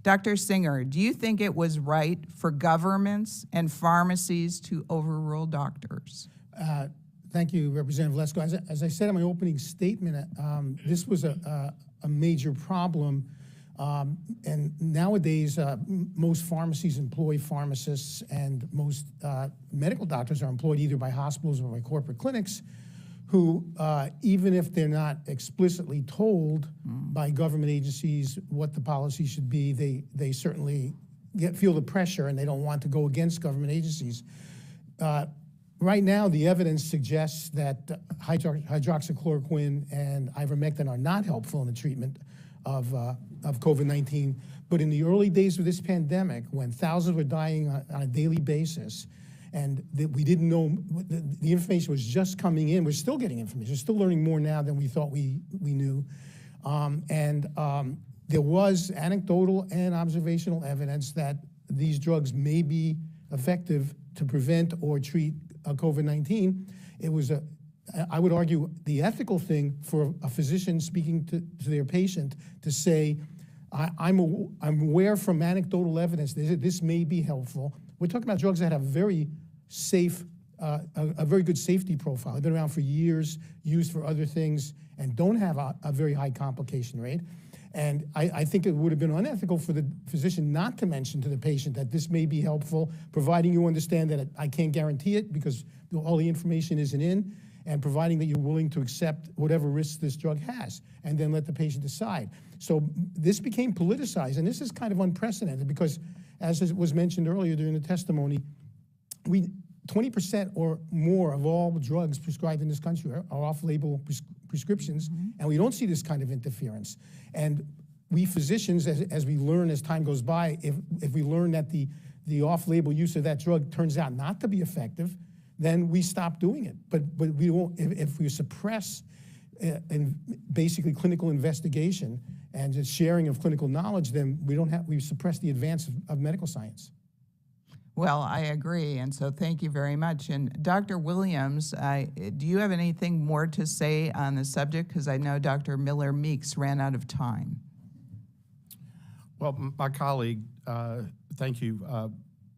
Dr. Singer, do you think it was right for governments and pharmacies to overrule doctors? Thank you, Representative Lesko. As I said in my opening statement, this was a major problem. And nowadays, most pharmacies employ pharmacists, and most medical doctors are employed either by hospitals or by corporate clinics who, even if they're not explicitly told by government agencies what the policy should be, they certainly feel the pressure and they don't want to go against government agencies. Right now, the evidence suggests that hydroxychloroquine and ivermectin are not helpful in the treatment of COVID-19. But in the early days of this pandemic, when thousands were dying on a daily basis, and we didn't know, the information was just coming in. We're still getting information. We're still learning more now than we thought we knew. There was anecdotal and observational evidence that these drugs may be effective to prevent or treat COVID-19. It was I would argue, the ethical thing for a physician speaking to their patient to say, I'm aware from anecdotal evidence that this may be helpful. We're talking about drugs that have very safe, a very good safety profile. They've been around for years, used for other things, and don't have a very high complication rate. And I think it would have been unethical for the physician not to mention to the patient that this may be helpful, providing you understand that I can't guarantee it because all the information isn't in, and providing that you're willing to accept whatever risks this drug has, and then let the patient decide. So this became politicized, and this is kind of unprecedented because, as was mentioned earlier during the testimony, 20% or more of all drugs prescribed in this country are off-label prescriptions, and we don't see this kind of interference. And we physicians, as we learn as time goes by, if we learn that the off-label use of that drug turns out not to be effective, then we stop doing it. But we won't, if we suppress basically clinical investigation and just sharing of clinical knowledge, then we suppress the advance of medical science. Well, I agree, and so thank you very much. And Dr. Williams, do you have anything more to say on the subject? Because I know Dr. Miller-Meeks ran out of time. Well, my colleague, thank you.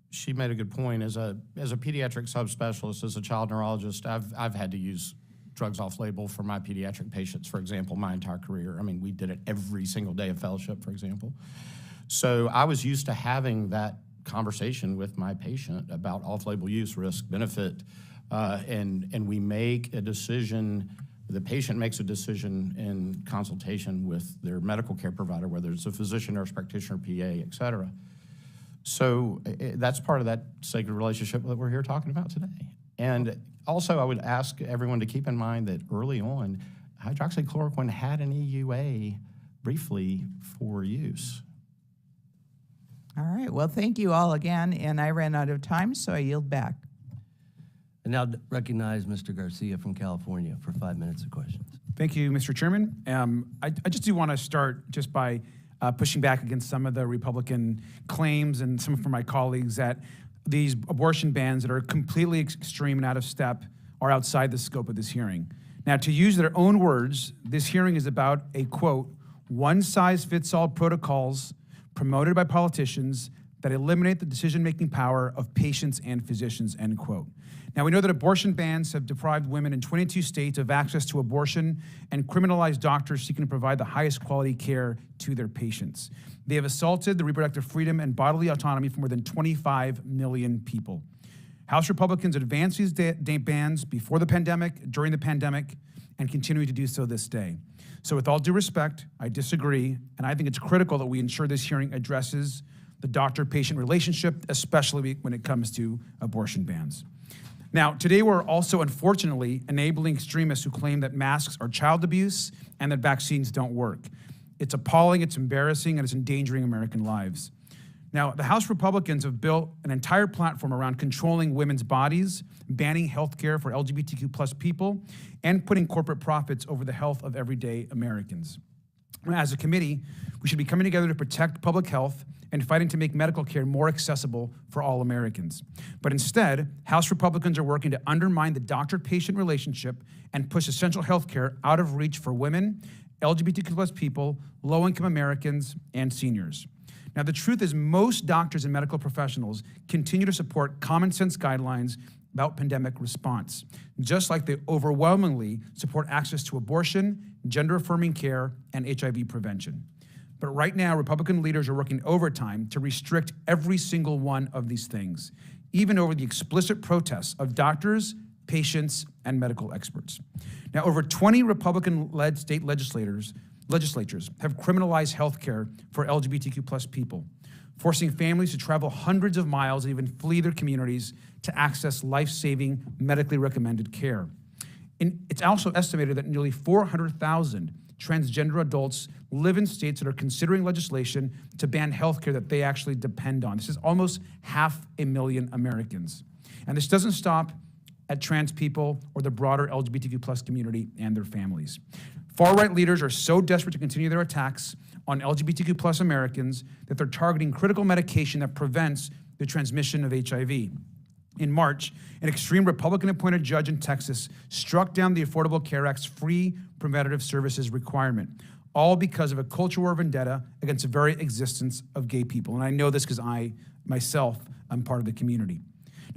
She made a good point. As a pediatric subspecialist, as a child neurologist, I've had to use drugs off-label for my pediatric patients, for example, my entire career. I mean, we did it every single day of fellowship, for example. So I was used to having that conversation with my patient about off-label use, risk, benefit, and we make a decision. The patient makes a decision in consultation with their medical care provider, whether it's a physician, nurse practitioner, PA, et cetera. So that's part of that sacred relationship that we're here talking about today. And also, I would ask everyone to keep in mind that early on, hydroxychloroquine had an EUA briefly for use. All right, well, thank you all again, and I ran out of time, so I yield back. And now recognize Mr. Garcia from California for 5 minutes of questions. Thank you, Mr. Chairman. I just do want to start just by pushing back against some of the Republican claims and some from my colleagues that these abortion bans that are completely extreme and out of step are outside the scope of this hearing. Now, to use their own words, this hearing is about a, quote, one-size-fits-all protocols promoted by politicians that eliminate the decision-making power of patients and physicians, end quote. Now, we know that abortion bans have deprived women in 22 states of access to abortion and criminalized doctors seeking to provide the highest quality care to their patients. They have assaulted the reproductive freedom and bodily autonomy for more than 25 million people. House Republicans advanced these bans before the pandemic, during the pandemic, and continue to do so this day. So with all due respect, I disagree, and I think it's critical that we ensure this hearing addresses the doctor-patient relationship, especially when it comes to abortion bans. Now, today we're also, unfortunately, enabling extremists who claim that masks are child abuse and that vaccines don't work. It's appalling, it's embarrassing, and it's endangering American lives. Now, the House Republicans have built an entire platform around controlling women's bodies, banning health care for LGBTQ plus people, and putting corporate profits over the health of everyday Americans. As a committee, we should be coming together to protect public health and fighting to make medical care more accessible for all Americans. But instead, House Republicans are working to undermine the doctor-patient relationship and push essential health care out of reach for women, LGBTQ plus people, low-income Americans, and seniors. Now, the truth is most doctors and medical professionals continue to support common sense guidelines about pandemic response, just like they overwhelmingly support access to abortion, gender-affirming care, and HIV prevention. But right now, Republican leaders are working overtime to restrict every single one of these things, even over the explicit protests of doctors, patients, and medical experts. Now, over 20 Republican-led state legislatures have criminalized health care for LGBTQ plus people, forcing families to travel hundreds of miles and even flee their communities to access life-saving, medically recommended care. And it's also estimated that nearly 400,000 transgender adults live in states that are considering legislation to ban health care that they actually depend on. This is almost 500,000 Americans. And this doesn't stop at trans people or the broader LGBTQ plus community and their families. Far-right leaders are so desperate to continue their attacks on LGBTQ plus Americans that they're targeting critical medication that prevents the transmission of HIV. In March, an extreme Republican-appointed judge in Texas struck down the Affordable Care Act's free preventative services requirement, all because of a cultural war vendetta against the very existence of gay people. And I know this because I, myself, am part of the community.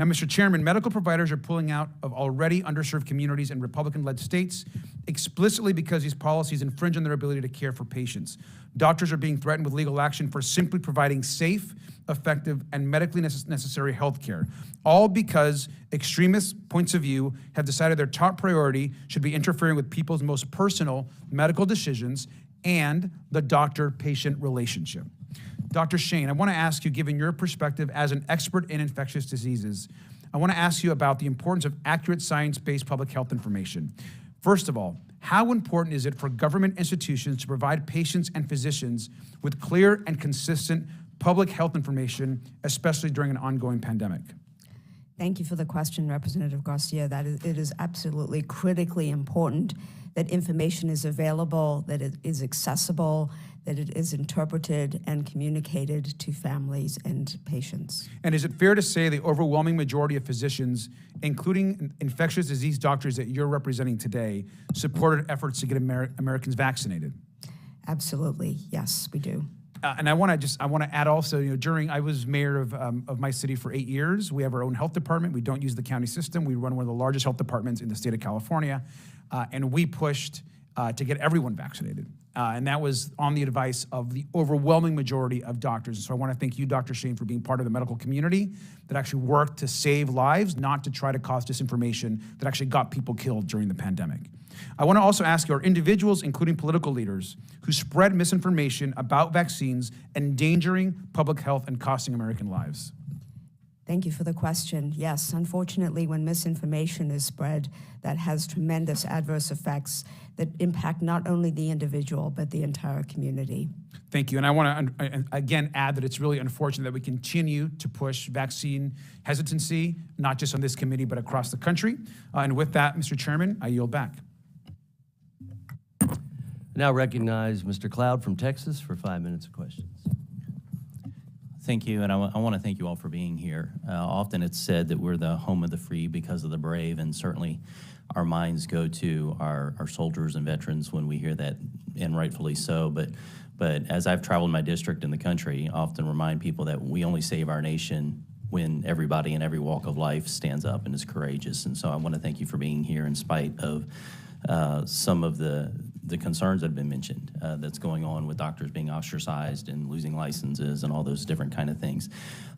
Now, Mr. Chairman, medical providers are pulling out of already underserved communities in Republican-led states explicitly because these policies infringe on their ability to care for patients. Doctors are being threatened with legal action for simply providing safe, effective, and medically necessary health care, all because extremist points of view have decided their top priority should be interfering with people's most personal medical decisions and the doctor-patient relationship. Dr. Shane, I want to ask you, given your perspective as an expert in infectious diseases, I want to ask you about the importance of accurate science-based public health information. First of all, how important is it for government institutions to provide patients and physicians with clear and consistent public health information, especially during an ongoing pandemic? Thank you for the question, Representative Garcia. It is absolutely critically important that information is available, that it is accessible, that it is interpreted and communicated to families and patients. And is it fair to say the overwhelming majority of physicians, including infectious disease doctors that you're representing today, supported efforts to get Americans vaccinated? Absolutely, yes, we do. And I want to add also, I was mayor of my city for 8 years. We have our own health department. We don't use the county system. We run one of the largest health departments in the state of California, and we pushed to get everyone vaccinated. And that was on the advice of the overwhelming majority of doctors. And so I want to thank you, Dr. Shane, for being part of the medical community that actually worked to save lives, not to try to cause disinformation that actually got people killed during the pandemic. I want to also ask you, are individuals, including political leaders, who spread misinformation about vaccines endangering public health and costing American lives? Thank you for the question. Yes, unfortunately, when misinformation is spread, that has tremendous adverse effects that impact not only the individual, but the entire community. Thank you. And I want to, again, add that it's really unfortunate that we continue to push vaccine hesitancy, not just on this committee, but across the country. And with that, Mr. Chairman, I yield back. Now recognize Mr. Cloud from Texas for 5 minutes of questions. Thank you, and I want to thank you all for being here. Often it's said that we're the home of the free because of the brave, and certainly our minds go to our soldiers and veterans when we hear that, and rightfully so. But as I've traveled my district in the country, I often remind people that we only save our nation when everybody in every walk of life stands up and is courageous. And so I want to thank you for being here in spite of some of the concerns that have been mentioned that's going on with doctors being ostracized and losing licenses and all those different kind of things.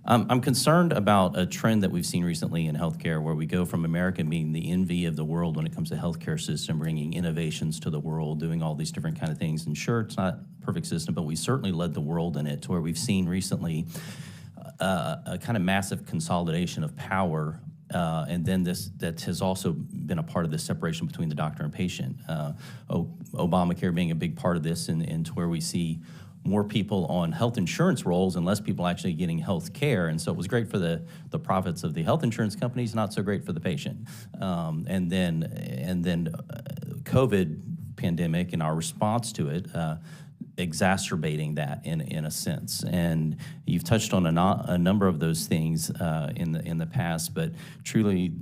I'm concerned about a trend that we've seen recently in healthcare where we go from America being the envy of the world when it comes to healthcare system, bringing innovations to the world, doing all these different kind of things. And sure, it's not a perfect system, but we certainly led the world in it to where we've seen recently a kind of massive consolidation of power. And then that has also been a part of this separation between the doctor and patient. Obamacare being a big part of this, and to where we see more people on health insurance rolls and less people actually getting health care. And so it was great for the profits of the health insurance companies, not so great for the patient. And then COVID pandemic and our response to it, exacerbating that in a sense. And you've touched on a number of those things in the past, but truly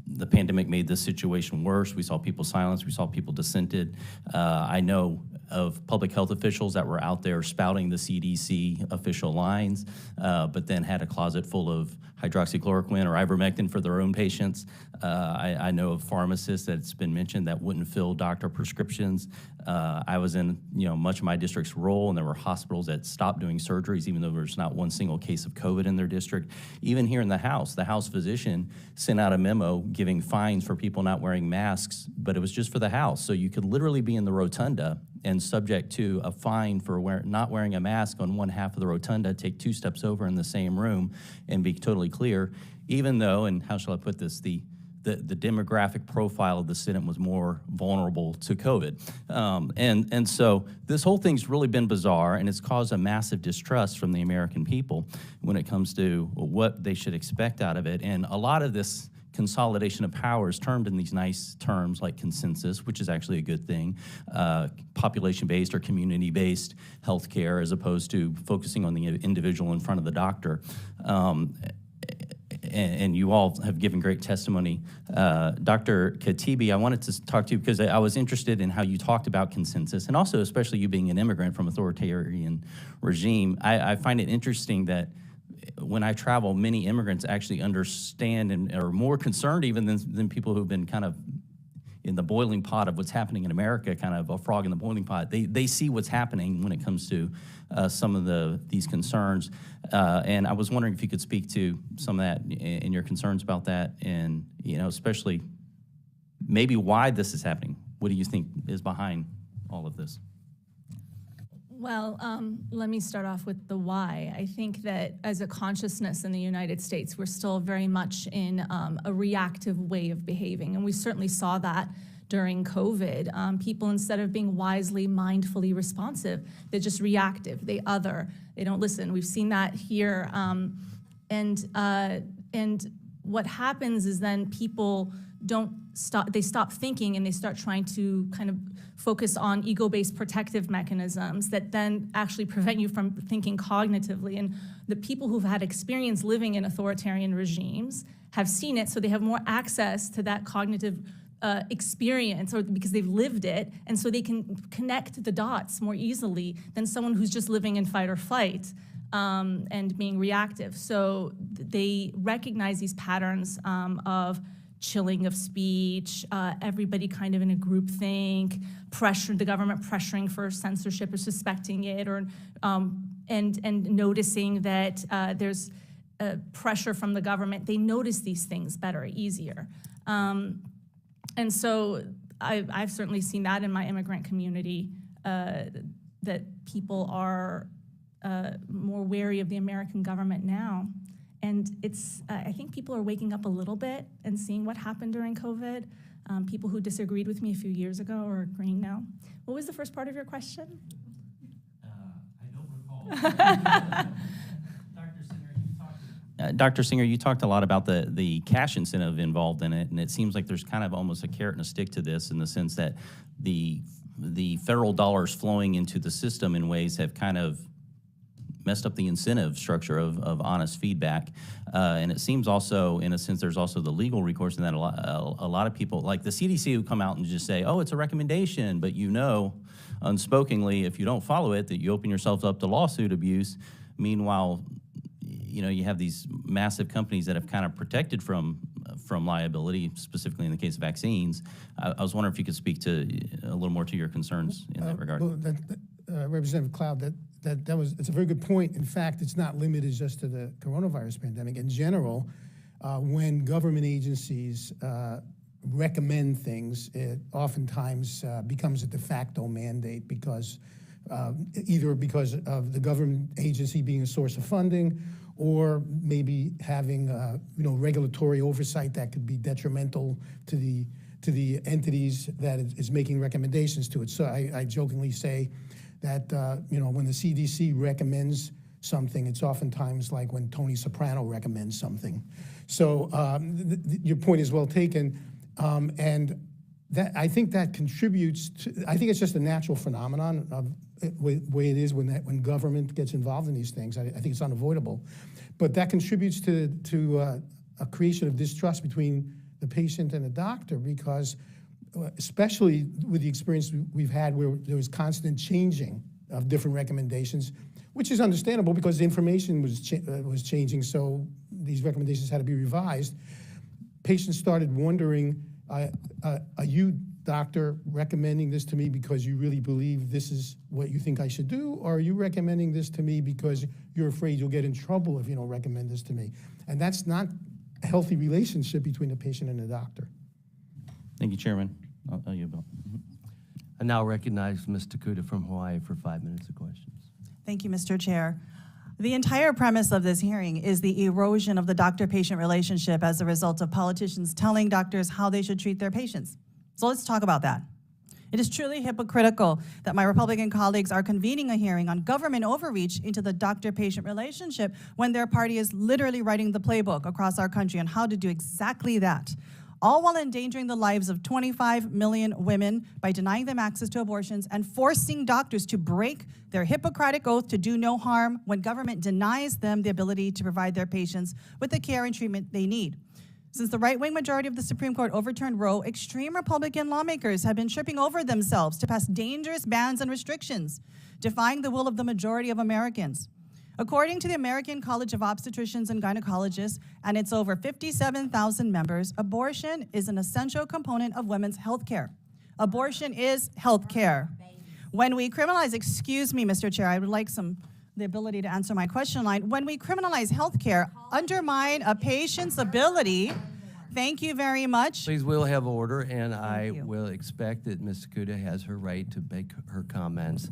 the pandemic made this situation worse. We saw people silenced, we saw people dissented. I know of public health officials that were out there spouting the CDC official lines, but then had a closet full of hydroxychloroquine or ivermectin for their own patients. I know of pharmacists that's been mentioned that wouldn't fill doctor prescriptions. I was in much of my district's role, and there were hospitals that stopped doing surgeries even though there's not one single case of COVID in their district. Even here in the House physician sent out a memo giving fines for people not wearing masks, but it was just for the House. So you could literally be in the rotunda and subject to a fine for not wearing a mask on one half of the rotunda, take 2 steps over in the same room and be totally clear, even though, and how shall I put this, the demographic profile of the Senate was more vulnerable to COVID. And so this whole thing's really been bizarre, and it's caused a massive distrust from the American people when it comes to what they should expect out of it. And a lot of this consolidation of power is termed in these nice terms like consensus, which is actually a good thing, population-based or community-based healthcare as opposed to focusing on the individual in front of the doctor. And you all have given great testimony. Dr. Katibi, I wanted to talk to you because I was interested in how you talked about consensus, and also especially you being an immigrant from authoritarian regime. I find it interesting that when I travel, many immigrants actually understand and are more concerned even than people who've been kind of in the boiling pot of what's happening in America, kind of a frog in the boiling pot. They see what's happening when it comes to some of these concerns. And I was wondering if you could speak to some of that and your concerns about that, and especially maybe why this is happening. What do you think is behind all of this? Well, let me start off with the why. I think that as a consciousness in the United States, we're still very much in a reactive way of behaving, and we certainly saw that during COVID. People, instead of being wisely, mindfully responsive, they're just reactive. They other. They don't listen. We've seen that here, and what happens is then people don't stop. They stop thinking and they start trying to kind of focus on ego-based protective mechanisms that then actually prevent you from thinking cognitively. And the people who've had experience living in authoritarian regimes have seen it, so they have more access to that cognitive experience, or because they've lived it, and so they can connect the dots more easily than someone who's just living in fight or flight and being reactive. So they recognize these patterns of chilling of speech, everybody kind of in a group think, pressure, the government pressuring for censorship or suspecting it, or and noticing that there's pressure from the government. They notice these things better, easier. And so I've certainly seen that in my immigrant community, that people are more wary of the American government now. And I think people are waking up a little bit and seeing what happened during COVID. People who disagreed with me a few years ago are agreeing now. What was the first part of your question? I don't recall. Dr. Singer, you talked a lot about the cash incentive involved in it, and it seems like there's kind of almost a carrot and a stick to this, in the sense that the federal dollars flowing into the system in ways have kind of messed up the incentive structure of honest feedback. And it seems also, in a sense, there's also the legal recourse in that a lot of people, like the CDC, who come out and just say, oh, it's a recommendation, but unspokenly, if you don't follow it, that you open yourself up to lawsuit abuse. Meanwhile, you have these massive companies that have kind of protected from liability, specifically in the case of vaccines. I was wondering if you could speak to a little more to your concerns in that regard. Well, Representative Cloud, it's a very good point. In fact, it's not limited just to the coronavirus pandemic. In general, when government agencies recommend things, it oftentimes becomes a de facto mandate, because either because of the government agency being a source of funding, or maybe having regulatory oversight that could be detrimental to the entities that is making recommendations to it. So I jokingly say that when the CDC recommends something, it's oftentimes like when Tony Soprano recommends something. So your point is well taken, and that, I think that contributes to, I think it's just a natural phenomenon of the way it is when government gets involved in these things. I think it's unavoidable. But that contributes to a creation of distrust between the patient and the doctor, because especially with the experience we've had where there was constant changing of different recommendations, which is understandable because the information was changing, so these recommendations had to be revised. Patients started wondering, are you, doctor, recommending this to me because you really believe this is what you think I should do, or are you recommending this to me because you're afraid you'll get in trouble if you don't recommend this to me? And that's not a healthy relationship between the patient and the doctor. Thank you, Chairman. I'll yield. I now recognize Ms. Takuda from Hawaii for 5 minutes of questions. Thank you, Mr. Chair. The entire premise of this hearing is the erosion of the doctor-patient relationship as a result of politicians telling doctors how they should treat their patients. So let's talk about that. It is truly hypocritical that my Republican colleagues are convening a hearing on government overreach into the doctor-patient relationship when their party is literally writing the playbook across our country on how to do exactly that, all while endangering the lives of 25 million women by denying them access to abortions and forcing doctors to break their Hippocratic oath to do no harm when government denies them the ability to provide their patients with the care and treatment they need. Since the right-wing majority of the Supreme Court overturned Roe, extreme Republican lawmakers have been tripping over themselves to pass dangerous bans and restrictions, defying the will of the majority of Americans. According to the American College of Obstetricians and Gynecologists and its over 57,000 members, abortion is an essential component of women's health care. Abortion is health care. When we criminalize, excuse me, Mr. Chair, I would like the ability to answer my question line. When we criminalize health care, undermine a patient's ability. Thank you very much. Please, we'll have order, and I you. will expect that Ms. Kuda has her right to make her comments.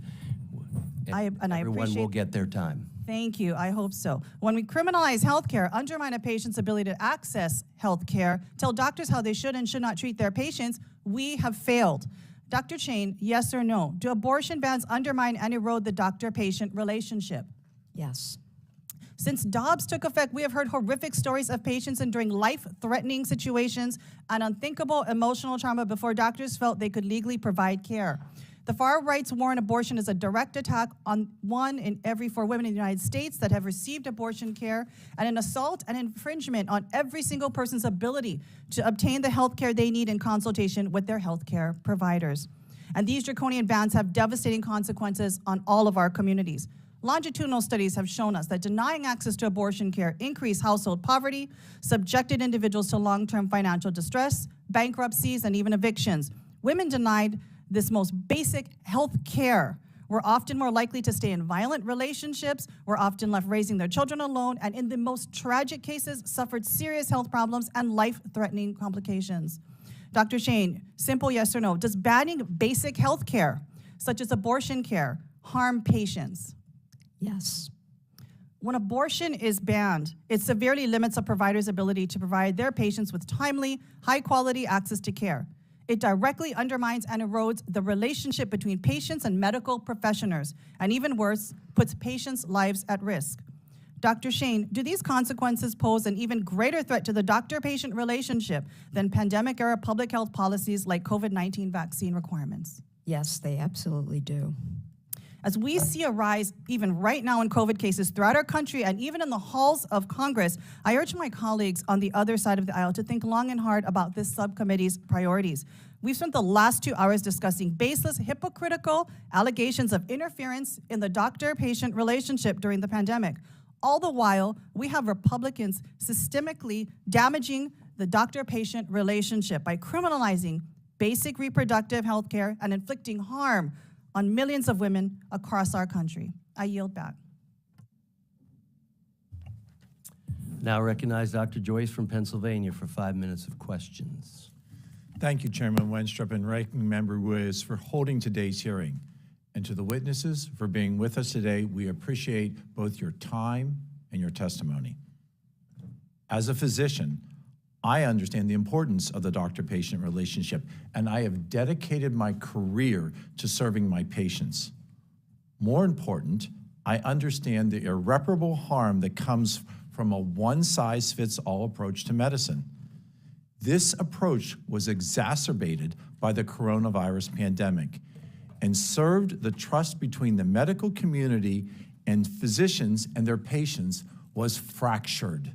I Everyone will appreciate- get their time. Thank you. I hope so. When we criminalize healthcare, undermine a patient's ability to access healthcare, tell doctors how they should and should not treat their patients, we have failed. Dr. Chain, yes or no? Do abortion bans undermine and erode the doctor-patient relationship? Yes. Since Dobbs took effect, we have heard horrific stories of patients enduring life-threatening situations and unthinkable emotional trauma before doctors felt they could legally provide care. The far right's war on abortion is a direct attack on 1 in every 4 women in the United States that have received abortion care, and an assault and infringement on every single person's ability to obtain the health care they need in consultation with their health care providers. And these draconian bans have devastating consequences on all of our communities. Longitudinal studies have shown us that denying access to abortion care increased household poverty, subjected individuals to long-term financial distress, bankruptcies, and even evictions. Women denied this most basic health care were often more likely to stay in violent relationships, were often left raising their children alone, and in the most tragic cases, suffered serious health problems and life-threatening complications. Dr. Shane, simple yes or no, does banning basic health care, such as abortion care, harm patients? Yes. When abortion is banned, it severely limits a provider's ability to provide their patients with timely, high-quality access to care. It directly undermines and erodes the relationship between patients and medical professionals, and even worse, puts patients' lives at risk. Dr. Shane, do these consequences pose an even greater threat to the doctor-patient relationship than pandemic-era public health policies like COVID-19 vaccine requirements? Yes, they absolutely do. As we see a rise even right now in COVID cases throughout our country and even in the halls of Congress, I urge my colleagues on the other side of the aisle to think long and hard about this subcommittee's priorities. We've spent the last 2 hours discussing baseless, hypocritical allegations of interference in the doctor-patient relationship during the pandemic. All the while, we have Republicans systemically damaging the doctor-patient relationship by criminalizing basic reproductive health care and inflicting harm on millions of women across our country. I yield back. Now recognize Dr. Joyce from Pennsylvania for 5 minutes of questions. Thank you, Chairman Wenstrup and Ranking Member Wiz, for holding today's hearing. And to the witnesses for being with us today, we appreciate both your time and your testimony. As a physician, I understand the importance of the doctor-patient relationship, and I have dedicated my career to serving my patients. More important, I understand the irreparable harm that comes from a one-size-fits-all approach to medicine. This approach was exacerbated by the coronavirus pandemic and served the trust between the medical community and physicians and their patients was fractured.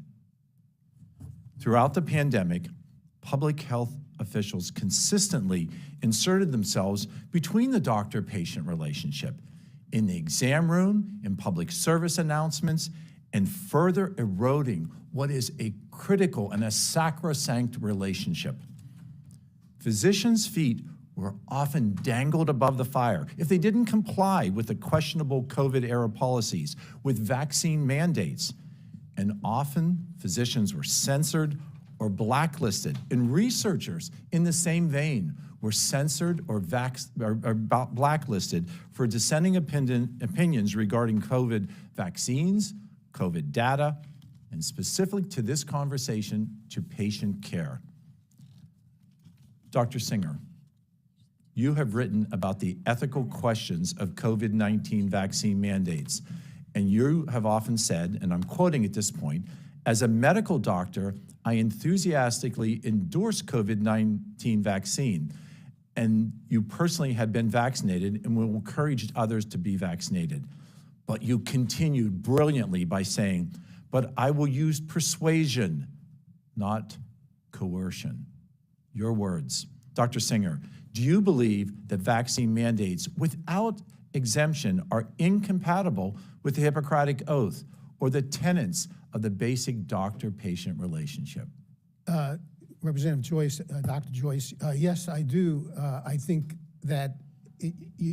Throughout the pandemic, public health officials consistently inserted themselves between the doctor-patient relationship, in the exam room, in public service announcements, and further eroding what is a critical and a sacrosanct relationship. Physicians' feet were often dangled above the fire if they didn't comply with the questionable COVID-era policies, with vaccine mandates. And often, physicians were censored or blacklisted, and researchers in the same vein were censored or blacklisted for dissenting opinions regarding COVID vaccines, COVID data, and specific to this conversation, to patient care. Dr. Singer, you have written about the ethical questions of COVID-19 vaccine mandates, and you have often said, and I'm quoting at this point, as a medical doctor, I enthusiastically endorse COVID-19 vaccine, and you personally had been vaccinated and will encourage others to be vaccinated. But you continued brilliantly by saying, but I will use persuasion, not coercion. Your words. Dr. Singer, do you believe that vaccine mandates without exemption are incompatible with the Hippocratic Oath or the tenets of the basic doctor-patient relationship? Representative Joyce, Dr. Joyce, yes, I do. I think that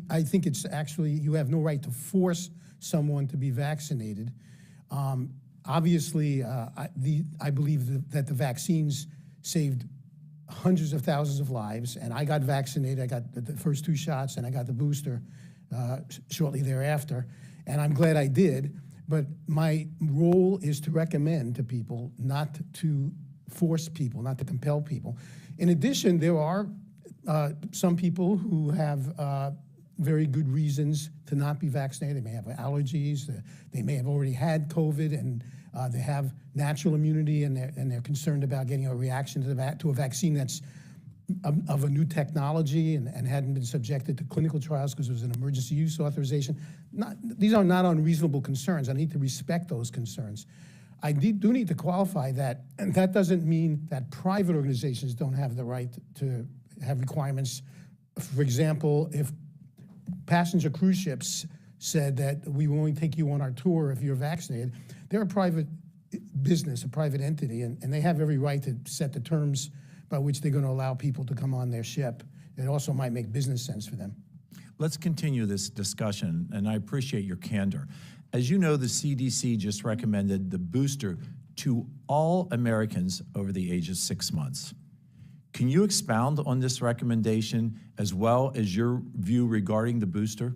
I think it's actually, you have no right to force someone to be vaccinated. Obviously, I believe that the vaccines saved hundreds of thousands of lives, and I got vaccinated. I got the first 2 shots, and I got the booster shortly thereafter, and I'm glad I did. But my role is to recommend to people, not to force people, not to compel people. In addition, there are some people who have very good reasons to not be vaccinated. They may have allergies, they may have already had COVID, and they have natural immunity, and they're concerned about getting a reaction to a vaccine that's of a new technology and hadn't been subjected to clinical trials because it was an emergency use authorization. These are not unreasonable concerns. I need to respect those concerns. I do need to qualify that, and that doesn't mean that private organizations don't have the right to have requirements. For example, if passenger cruise ships said that we will only take you on our tour if you're vaccinated, they're a private business, a private entity, and they have every right to set the terms by which they're going to allow people to come on their ship. It also might make business sense for them. Let's continue this discussion, and I appreciate your candor. As you know, the CDC just recommended the booster to all Americans over the age of 6 months. Can you expound on this recommendation as well as your view regarding the booster?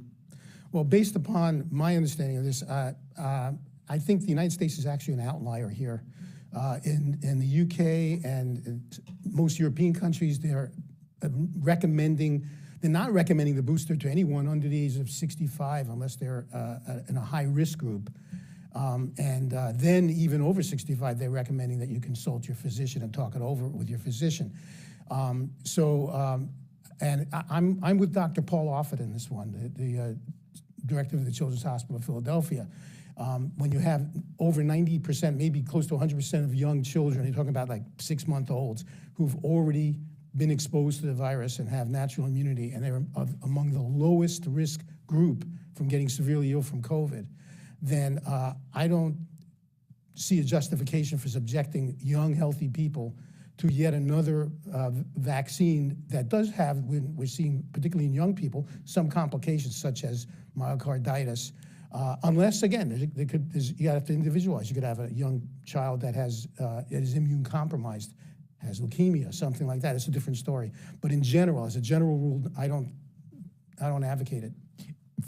Well, based upon my understanding of this, I think the United States is actually an outlier here. In the UK and most European countries, they're not recommending the booster to anyone under the age of 65 unless they're in a high-risk group. Then even over 65, they're recommending that you consult your physician and talk it over with your physician. And I'm with Dr. Paul Offit in this one, the director of the Children's Hospital of Philadelphia. When you have over 90%, maybe close to 100% of young children, you're talking about like 6-month-olds, who've already been exposed to the virus and have natural immunity, and they're among the lowest risk group from getting severely ill from COVID, then I don't see a justification for subjecting young, healthy people to yet another vaccine that does have, we're seeing, particularly in young people, some complications such as myocarditis. Unless, again, you have to individualize. You could have a young child that is immune compromised, has leukemia, something like that. It's a different story. But in general, as a general rule, I don't advocate it.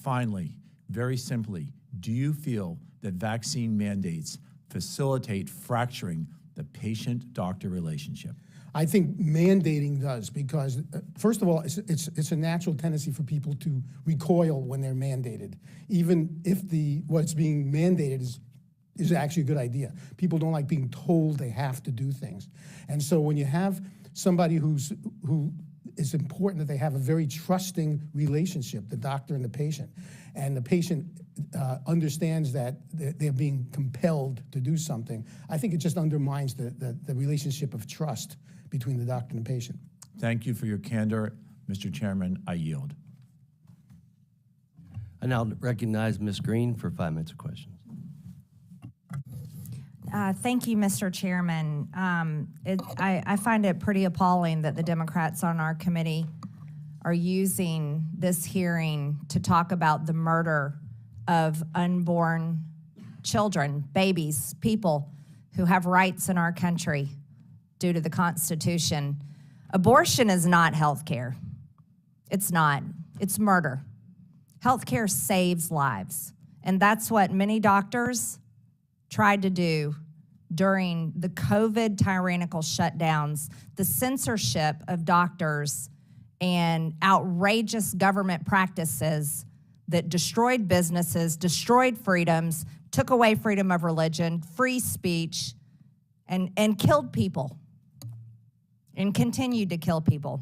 Finally, very simply, do you feel that vaccine mandates facilitate fracturing the patient-doctor relationship? I think mandating does, because first of all, it's a natural tendency for people to recoil when they're mandated, even if what's being mandated is actually a good idea. People don't like being told they have to do things. And so when you have somebody who it's important that they have a very trusting relationship, the doctor and the patient understands that they're being compelled to do something, I think it just undermines the relationship of trust between the doctor and the patient. Thank you for your candor. Mr. Chairman, I yield. I now recognize Ms. Green for 5 minutes of questions. Thank you, Mr. Chairman. I find it pretty appalling that the Democrats on our committee are using this hearing to talk about the murder of unborn children, babies, people who have rights in our country due to the Constitution. Abortion is not health care. It's not. It's murder. Health care saves lives. And that's what many doctors tried to do during the COVID tyrannical shutdowns, the censorship of doctors, and outrageous government practices that destroyed businesses, destroyed freedoms, took away freedom of religion, free speech, and killed people, and continued to kill people.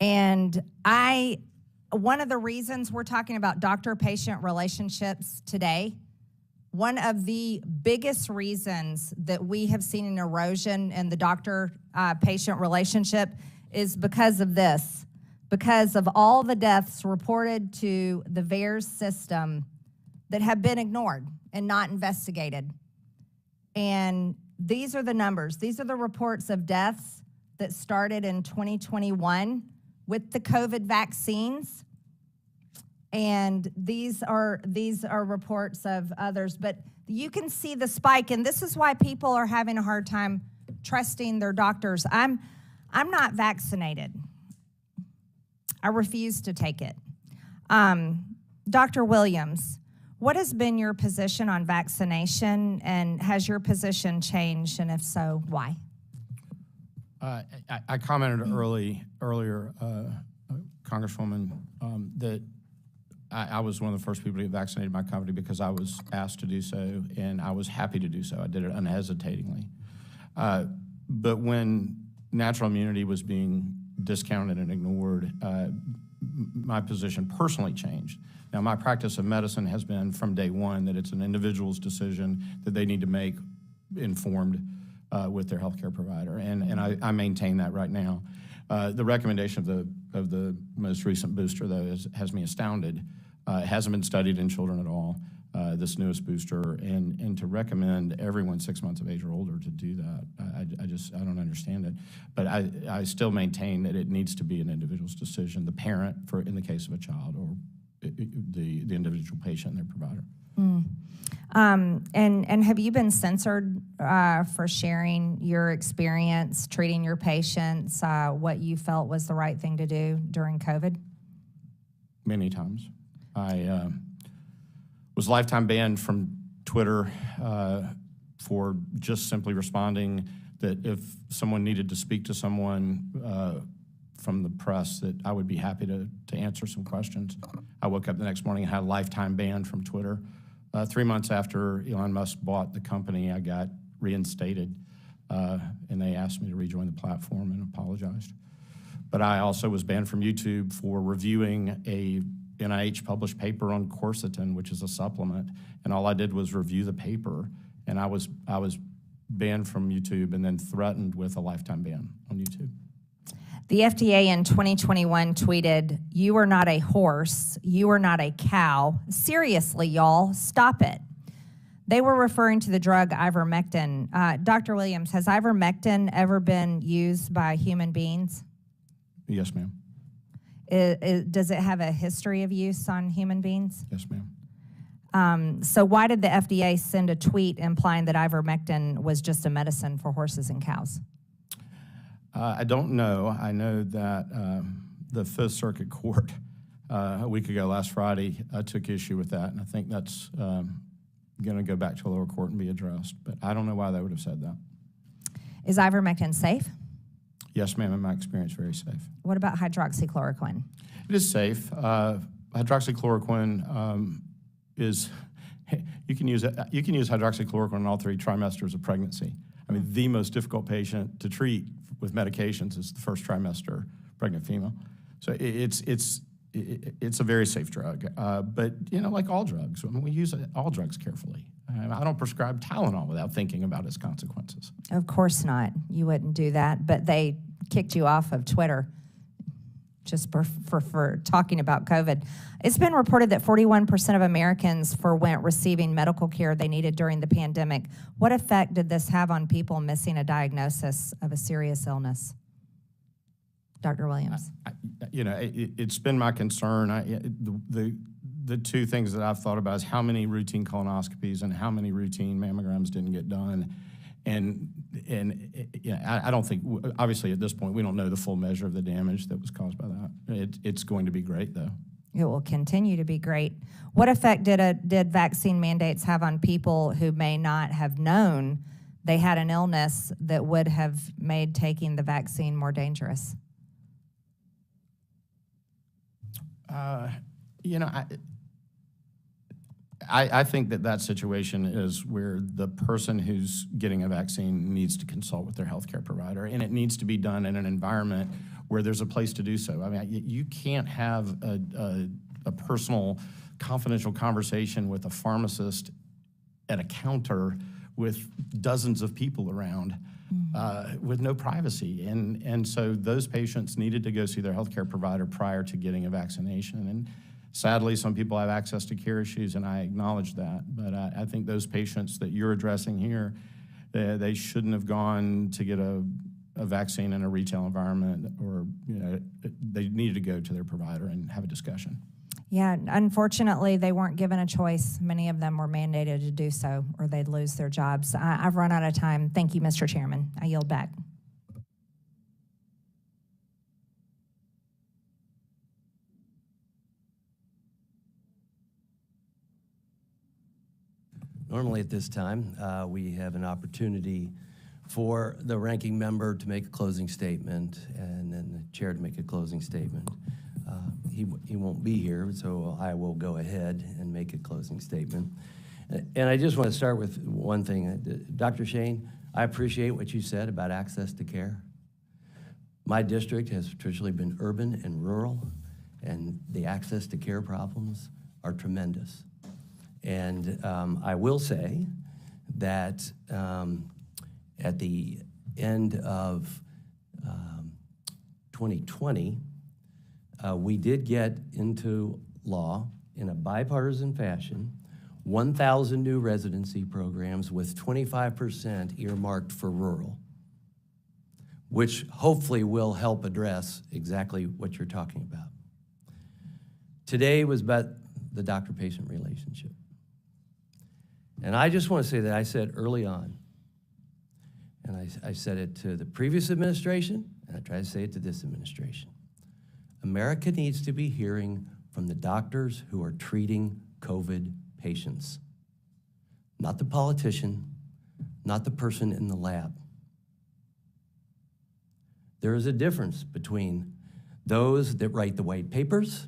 And one of the reasons we're talking about doctor-patient relationships today, one of the biggest reasons that we have seen an erosion in the doctor-patient relationship is because of this, because of all the deaths reported to the VAERS system that have been ignored and not investigated. And these are the numbers. These are the reports of deaths that started in 2021 with the COVID vaccines. And these are reports of others, but you can see the spike, and this is why people are having a hard time trusting their doctors. I'm not vaccinated. I refuse to take it. Dr. Williams, what has been your position on vaccination, and has your position changed, and if so, why? I commented earlier, Congresswoman, that I was one of the first people to get vaccinated in my company because I was asked to do so, and I was happy to do so. I did it unhesitatingly. But when natural immunity was being discounted and ignored, my position personally changed. Now, my practice of medicine has been from day one that it's an individual's decision that they need to make informed with their healthcare provider, and I maintain that right now. The recommendation of the most recent booster, though, has me astounded. It hasn't been studied in children at all, this newest booster, and to recommend everyone 6 months of age or older to do that, I don't understand it. But I still maintain that it needs to be an individual's decision, the parent, in the case of a child, or the individual patient and their provider. And have you been censored for sharing your experience treating your patients, what you felt was the right thing to do during COVID? Many times. I was lifetime banned from Twitter for just simply responding that if someone needed to speak to someone from the press, that I would be happy to answer some questions. I woke up the next morning and had a lifetime ban from Twitter. 3 months after Elon Musk bought the company, I got reinstated, and they asked me to rejoin the platform and apologized. But I also was banned from YouTube for reviewing a NIH-published paper on quercetin, which is a supplement, and all I did was review the paper, and I was banned from YouTube and then threatened with a lifetime ban on YouTube. The FDA in 2021 tweeted, "You are not a horse, you are not a cow. Seriously, y'all, stop it." They were referring to the drug ivermectin. Dr. Williams, has ivermectin ever been used by human beings? Yes, ma'am. Does it have a history of use on human beings? Yes, ma'am. So why did the FDA send a tweet implying that ivermectin was just a medicine for horses and cows? I don't know. I know that the Fifth Circuit Court a week ago, last Friday, took issue with that, and I think that's going to go back to a lower court and be addressed. But I don't know why they would have said that. Is ivermectin safe? Yes, ma'am, in my experience, very safe. What about hydroxychloroquine? It is safe. Hydroxychloroquine is, you can use hydroxychloroquine in all 3 trimesters of pregnancy. I mean, the most difficult patient to treat with medications is the first trimester pregnant female. So it's a very safe drug. But, like all drugs, we use all drugs carefully. I don't prescribe Tylenol without thinking about its consequences. Of course not. You wouldn't do that. But they kicked you off of Twitter just for talking about COVID. It's been reported that 41% of Americans forwent receiving medical care they needed during the pandemic. What effect did this have on people missing a diagnosis of a serious illness? Dr. Williams. It's been my concern. The 2 things that I've thought about is how many routine colonoscopies and how many routine mammograms didn't get done. And I don't think, obviously at this point, we don't know the full measure of the damage that was caused by that. It's going to be great, though. It will continue to be great. What effect did vaccine mandates have on people who may not have known they had an illness that would have made taking the vaccine more dangerous? I think that situation is where the person who's getting a vaccine needs to consult with their healthcare provider, and it needs to be done in an environment where there's a place to do so. I mean, you can't have a personal, confidential conversation with a pharmacist at a counter with dozens of people around. with no privacy. And so those patients needed to go see their healthcare provider prior to getting a vaccination. And sadly, some people have access to care issues, and I acknowledge that. But I think those patients that you're addressing here, they shouldn't have gone to get a vaccine in a retail environment, or they needed to go to their provider and have a discussion. Yeah, unfortunately, they weren't given a choice. Many of them were mandated to do so, or they'd lose their jobs. I've run out of time. Thank you, Mr. Chairman. I yield back. Normally at this time, we have an opportunity for the ranking member to make a closing statement and then the chair to make a closing statement. He won't be here, so I will go ahead and make a closing statement. And I just want to start with one thing. Dr. Shane, I appreciate what you said about access to care. My district has traditionally been urban and rural, and the access to care problems are tremendous. And I will say that at the end of 2020, we did get into law in a bipartisan fashion 1,000 new residency programs with 25% earmarked for rural, which hopefully will help address exactly what you're talking about. Today was about the doctor-patient relationship. And I just want to say that I said early on, and I said it to the previous administration, and I try to say it to this administration. America needs to be hearing from the doctors who are treating COVID patients, not the politician, not the person in the lab. There is a difference between those that write the white papers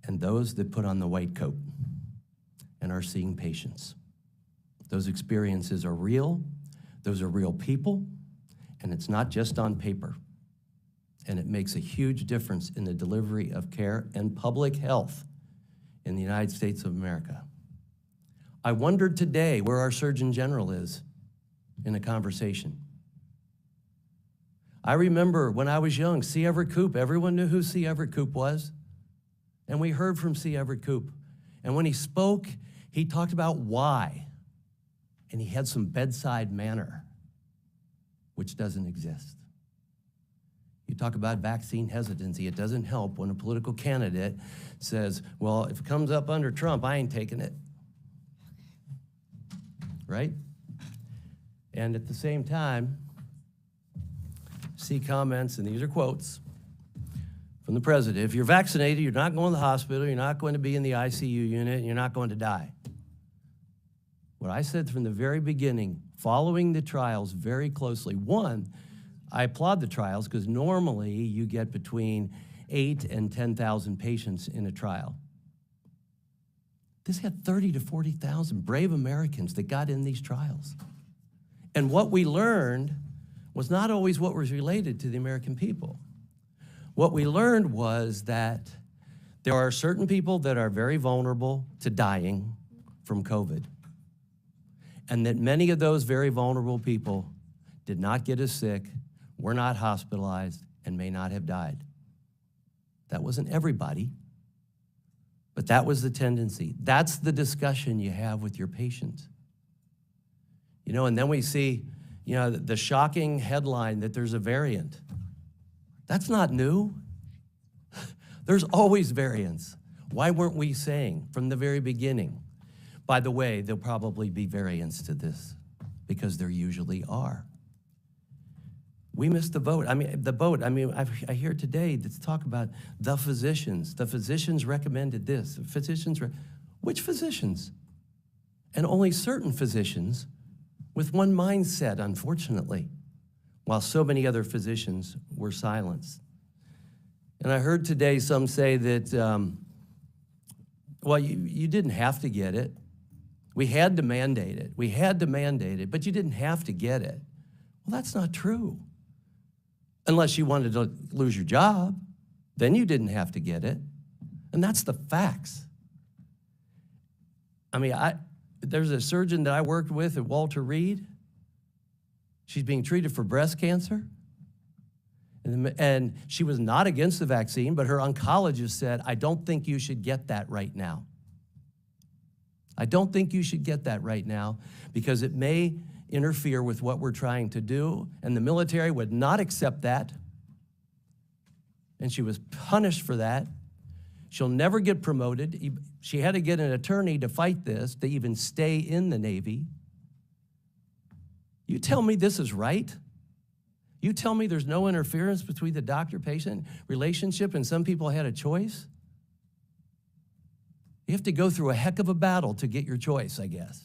and those that put on the white coat and are seeing patients. Those experiences are real, those are real people, and it's not just on paper. And it makes a huge difference in the delivery of care and public health in the United States of America. I wondered today where our Surgeon General is in a conversation. I remember when I was young, C. Everett Koop, everyone knew who C. Everett Koop was. And we heard from C. Everett Koop. And when he spoke, he talked about why. And he had some bedside manner, which doesn't exist. You talk about vaccine hesitancy. It doesn't help when a political candidate says, well, if it comes up under Trump, I ain't taking it. Right? And at the same time, see comments, and these are quotes from the president. If you're vaccinated, you're not going to the hospital, you're not going to be in the ICU unit, and you're not going to die. What I said from the very beginning, following the trials very closely, one, I applaud the trials because normally you get between 8,000 and 10,000 patients in a trial. This had 30,000 to 40,000 brave Americans that got in these trials. And what we learned was not always what was related to the American people. What we learned was that there are certain people that are very vulnerable to dying from COVID, and that many of those very vulnerable people did not get as sick, were not hospitalized, and may not have died. That wasn't everybody, but that was the tendency. That's the discussion you have with your patient. You know, and then we see, you know, the shocking headline that there's a variant. That's not new. There's always variants. Why weren't we saying from the very beginning, by the way, there'll probably be variants to this, because there usually are. We missed the vote. I hear today that's talk about the physicians. The physicians recommended this. Which physicians? And only certain physicians with one mindset, unfortunately, while so many other physicians were silenced. And I heard today some say that, well, you didn't have to get it. We had to mandate it. We had to mandate it, but you didn't have to get it. Well, that's not true. Unless you wanted to lose your job, then you didn't have to get it. And that's the facts. I mean, there's a surgeon that I worked with at Walter Reed. She's being treated for breast cancer. And she was not against the vaccine, but her oncologist said, I don't think you should get that right now. I don't think you should get that right now because it may interfere with what we're trying to do, and the military would not accept that. And she was punished for that. She'll never get promoted. She had to get an attorney to fight this, to even stay in the Navy. You tell me this is right? You tell me there's no interference between the doctor-patient relationship and some people had a choice? You have to go through a heck of a battle to get your choice, I guess,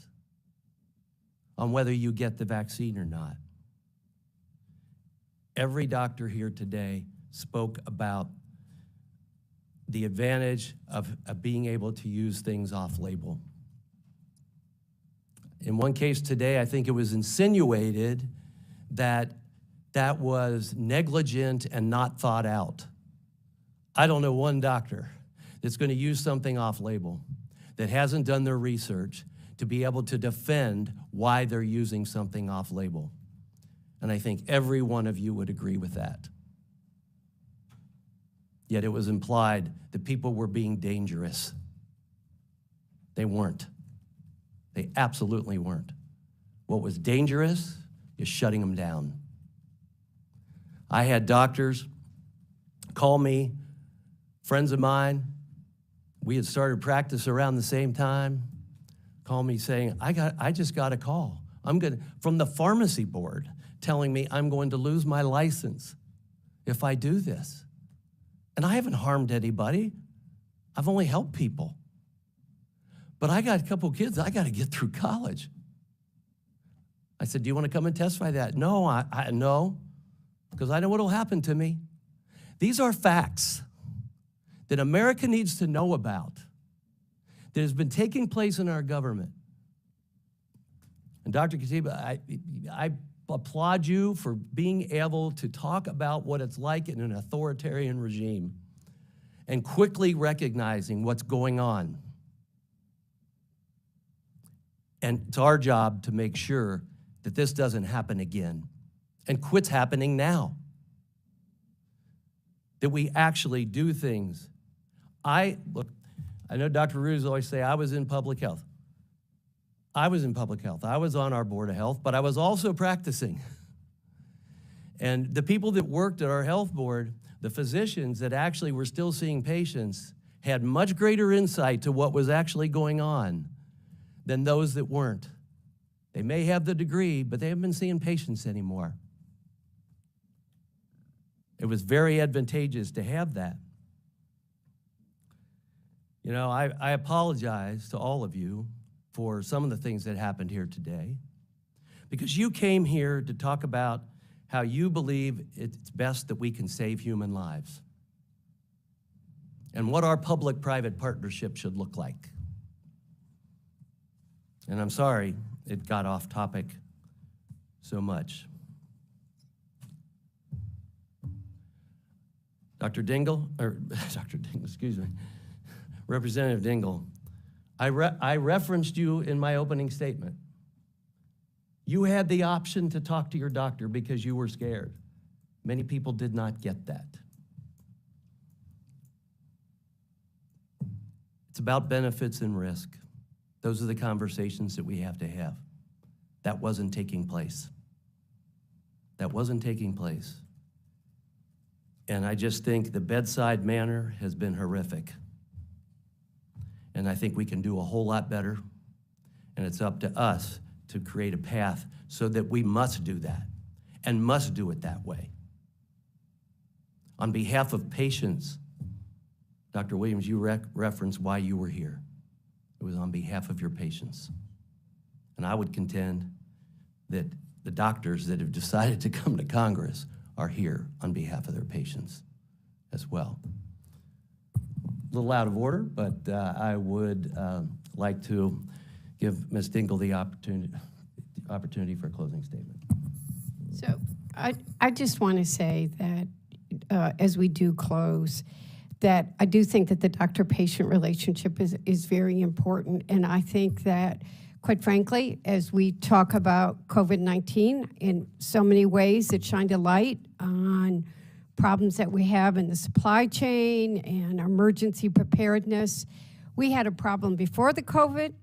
on whether you get the vaccine or not. Every doctor here today spoke about the advantage of being able to use things off-label. In one case today, I think it was insinuated that that was negligent and not thought out. I don't know one doctor that's going to use something off-label that hasn't done their research to be able to defend why they're using something off-label. And I think every one of you would agree with that. Yet it was implied that people were being dangerous. They weren't. They absolutely weren't. What was dangerous is shutting them down. I had doctors call me, friends of mine, we had started practice around the same time, call me saying, I just got a call. From the pharmacy board telling me I'm going to lose my license if I do this. And I haven't harmed anybody. I've only helped people. But I got a couple kids, I got to get through college. I said, do you want to come and testify that? No, no, because I know what will happen to me. These are facts that America needs to know about, that has been taking place in our government. And Dr. Katiba, I applaud you for being able to talk about what it's like in an authoritarian regime and quickly recognizing what's going on. And it's our job to make sure that this doesn't happen again and quits happening now. That we actually do things. Look, I know Dr. Ruiz always say I was in public health. I was in public health. I was on our board of health, but I was also practicing. And the people that worked at our health board, the physicians that actually were still seeing patients, had much greater insight to what was actually going on than those that weren't. They may have the degree, but they haven't been seeing patients anymore. It was very advantageous to have that. You know, I apologize to all of you for some of the things that happened here today, because you came here to talk about how you believe it's best that we can save human lives and what our public-private partnership should look like. And I'm sorry it got off topic so much. Dr. Dingell, excuse me, Representative Dingell, I referenced you in my opening statement. You had the option to talk to your doctor because you were scared. Many people did not get that. It's about benefits and risk. Those are the conversations that we have to have. That wasn't taking place. That wasn't taking place. And I just think the bedside manner has been horrific. And I think we can do a whole lot better. And it's up to us to create a path so that we must do that and must do it that way. On behalf of patients, Dr. Williams, you referenced why you were here. It was on behalf of your patients. And I would contend that the doctors that have decided to come to Congress are here on behalf of their patients as well. A little out of order, but I would like to give Ms. Dingell the opportunity for a closing statement. So I just want to say that as we do close, that I do think that the doctor-patient relationship is very important, and I think that Quite frankly, as we talk about COVID-19, in so many ways it shined a light on problems that we have in the supply chain and emergency preparedness. We had a problem before the COVID,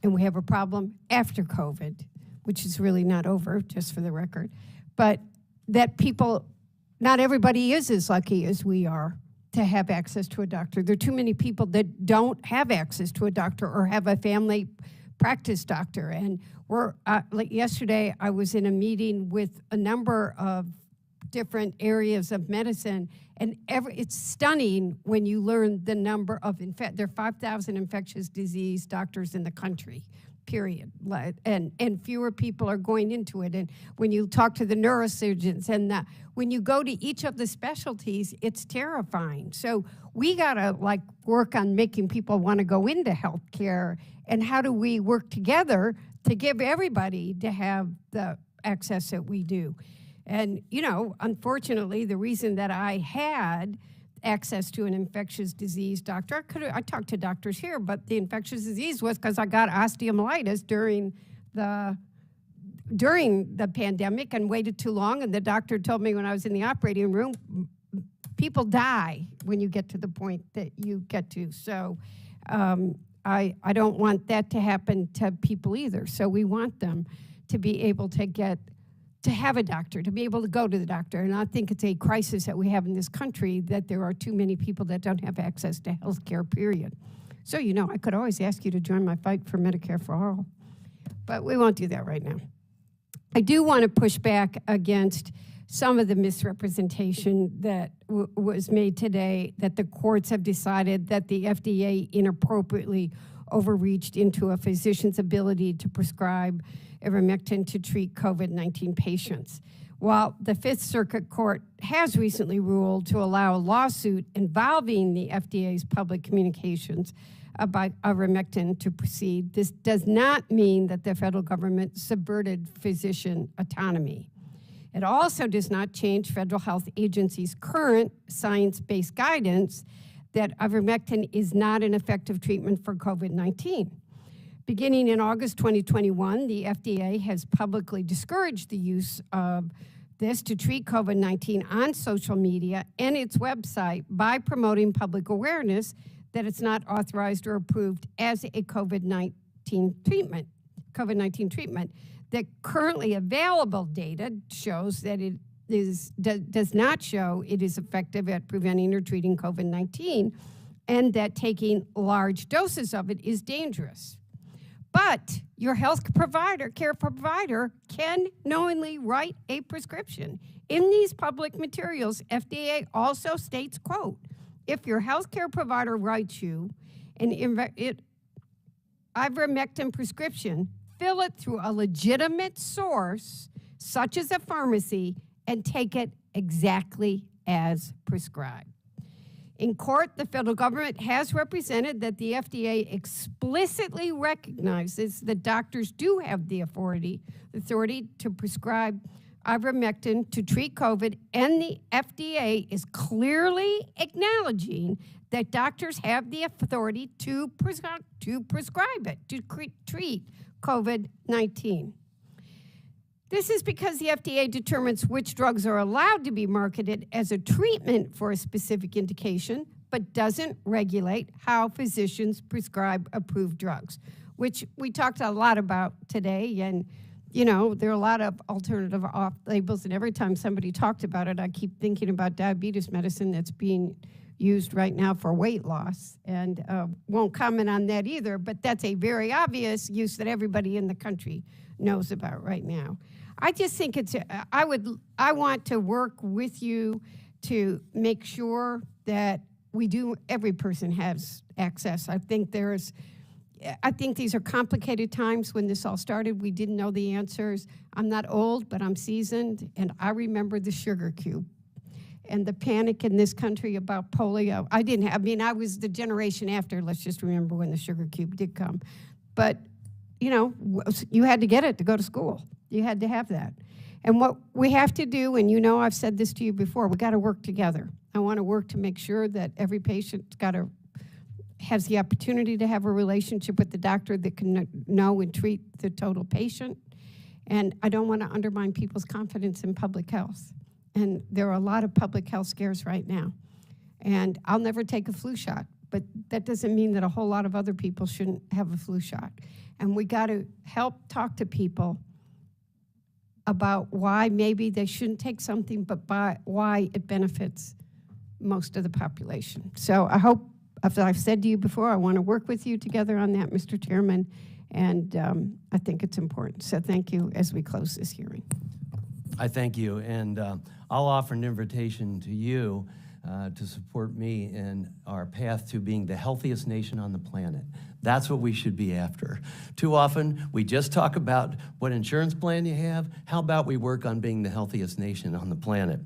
and we have a problem after COVID, which is really not over, just for the record. But that people, not everybody is as lucky as we are to have access to a doctor. There are too many people that don't have access to a doctor or have a family practice doctor. And like yesterday, I was in a meeting with a number of different areas of medicine, and it's stunning when you learn the number of, there are 5,000 infectious disease doctors in the country, period. And fewer people are going into it. And when you talk to the neurosurgeons and when you go to each of the specialties, it's terrifying. So we gotta work on making people wanna go into healthcare, and how do we work together to give everybody to have the access that we do. And, unfortunately, the reason that I had access to an infectious disease doctor, I talked to doctors here, but the infectious disease was because I got osteomyelitis during the pandemic and waited too long, and the doctor told me when I was in the operating room, people die when you get to the point that you get to. So I don't want that to happen to people either. So we want them to be able to have a doctor, to be able to go to the doctor. And I think it's a crisis that we have in this country, that there are too many people that don't have access to health care, period. So, I could always ask you to join my fight for Medicare for all, but we won't do that right now. I do want to push back against some of the misrepresentation that was made today, that the courts have decided that the FDA inappropriately overreached into a physician's ability to prescribe ivermectin to treat COVID-19 patients. While the Fifth Circuit Court has recently ruled to allow a lawsuit involving the FDA's public communications about ivermectin to proceed, this does not mean that the federal government subverted physician autonomy. It also does not change federal health agencies' current science-based guidance that ivermectin is not an effective treatment for COVID-19. Beginning in August 2021, the FDA has publicly discouraged the use of this to treat COVID-19 on social media and its website by promoting public awareness that it's not authorized or approved as a COVID-19 treatment. The currently available data shows that it does not show it is effective at preventing or treating COVID-19, and that taking large doses of it is dangerous. But your care provider can knowingly write a prescription. In these public materials, FDA also states, quote, if your healthcare provider writes you an ivermectin prescription, fill it through a legitimate source, such as a pharmacy, and take it exactly as prescribed. In court, the federal government has represented that the FDA explicitly recognizes that doctors do have the authority to prescribe ivermectin to treat COVID, and the FDA is clearly acknowledging that doctors have the authority to prescribe it, to treat COVID-19. This is because the FDA determines which drugs are allowed to be marketed as a treatment for a specific indication, but doesn't regulate how physicians prescribe approved drugs, which we talked a lot about today. And, there are a lot of alternative off labels, and every time somebody talked about it, I keep thinking about diabetes medicine that's being used right now for weight loss, and won't comment on that either, but that's a very obvious use that everybody in the country knows about right now. I just think I want to work with you to make sure that every person has access. I think these are complicated times. When this all started, we didn't know the answers. I'm not old, but I'm seasoned, and I remember the sugar cube and the panic in this country about polio. I was the generation after, let's just remember when the sugar cube did come. But, you had to get it to go to school. You had to have that. And what we have to do, and I've said this to you before, we got to work together. I want to work to make sure that every patient's got has the opportunity to have a relationship with the doctor that can know and treat the total patient. And I don't want to undermine people's confidence in public health. And there are a lot of public health scares right now. And I'll never take a flu shot, but that doesn't mean that a whole lot of other people shouldn't have a flu shot. And we got to help talk to people about why maybe they shouldn't take something, but why it benefits most of the population. So I hope, as I've said to you before, I want to work with you together on that, Mr. Chairman, and I think it's important. So thank you as we close this hearing. I thank you, and I'll offer an invitation to you to support me in our path to being the healthiest nation on the planet. That's what we should be after. Too often, we just talk about what insurance plan you have. How about we work on being the healthiest nation on the planet?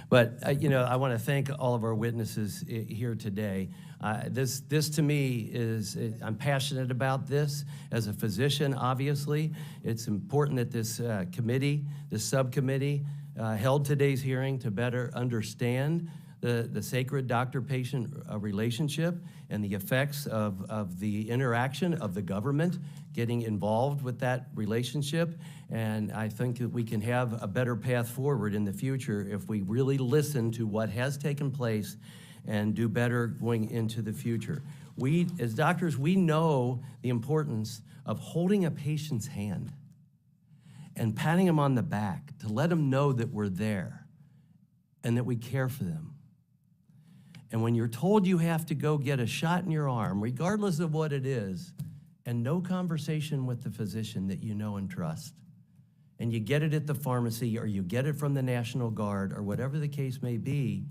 But, you know, I want to thank all of our witnesses here today. This to me is, I'm passionate about this as a physician, obviously. It's important that this committee, this subcommittee, held today's hearing to better understand the sacred doctor-patient relationship and the effects of the interaction of the government getting involved with that relationship. And I think that we can have a better path forward in the future if we really listen to what has taken place and do better going into the future. We, as doctors, we know the importance of holding a patient's hand and patting them on the back to let them know that we're there and that we care for them. And when you're told you have to go get a shot in your arm, regardless of what it is, and no conversation with the physician that you know and trust, and you get it at the pharmacy or you get it from the National Guard or whatever the case may be,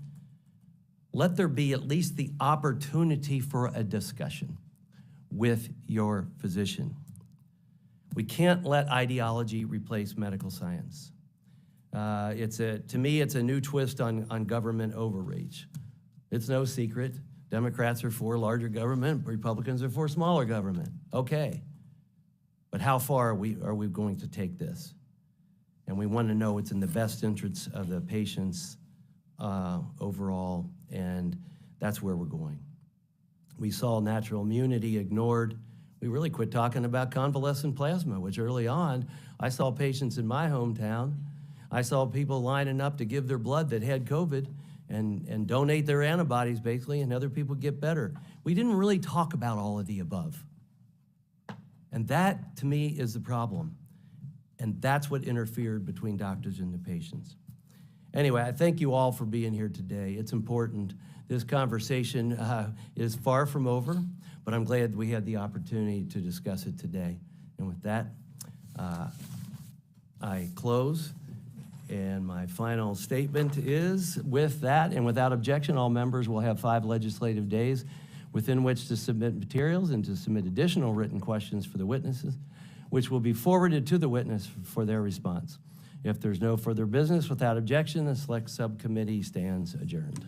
let there be at least the opportunity for a discussion with your physician. We can't let ideology replace medical science. To me, it's a new twist on government overreach. It's no secret. Democrats are for larger government, Republicans are for smaller government. Okay. But how far are we going to take this? And we want to know it's in the best interests of the patients overall, and that's where we're going. We saw natural immunity ignored. We really quit talking about convalescent plasma, which early on, I saw patients in my hometown. I saw people lining up to give their blood that had COVID and donate their antibodies, basically, and other people get better. We didn't really talk about all of the above. And that, to me, is the problem. And that's what interfered between doctors and the patients. Anyway, I thank you all for being here today. It's important. This conversation is far from over, but I'm glad we had the opportunity to discuss it today. And with that, I close. And my final statement is, with that and without objection, all members will have 5 legislative days within which to submit materials and to submit additional written questions for the witnesses, which will be forwarded to the witness for their response. If there's no further business, without objection, the Select Subcommittee stands adjourned.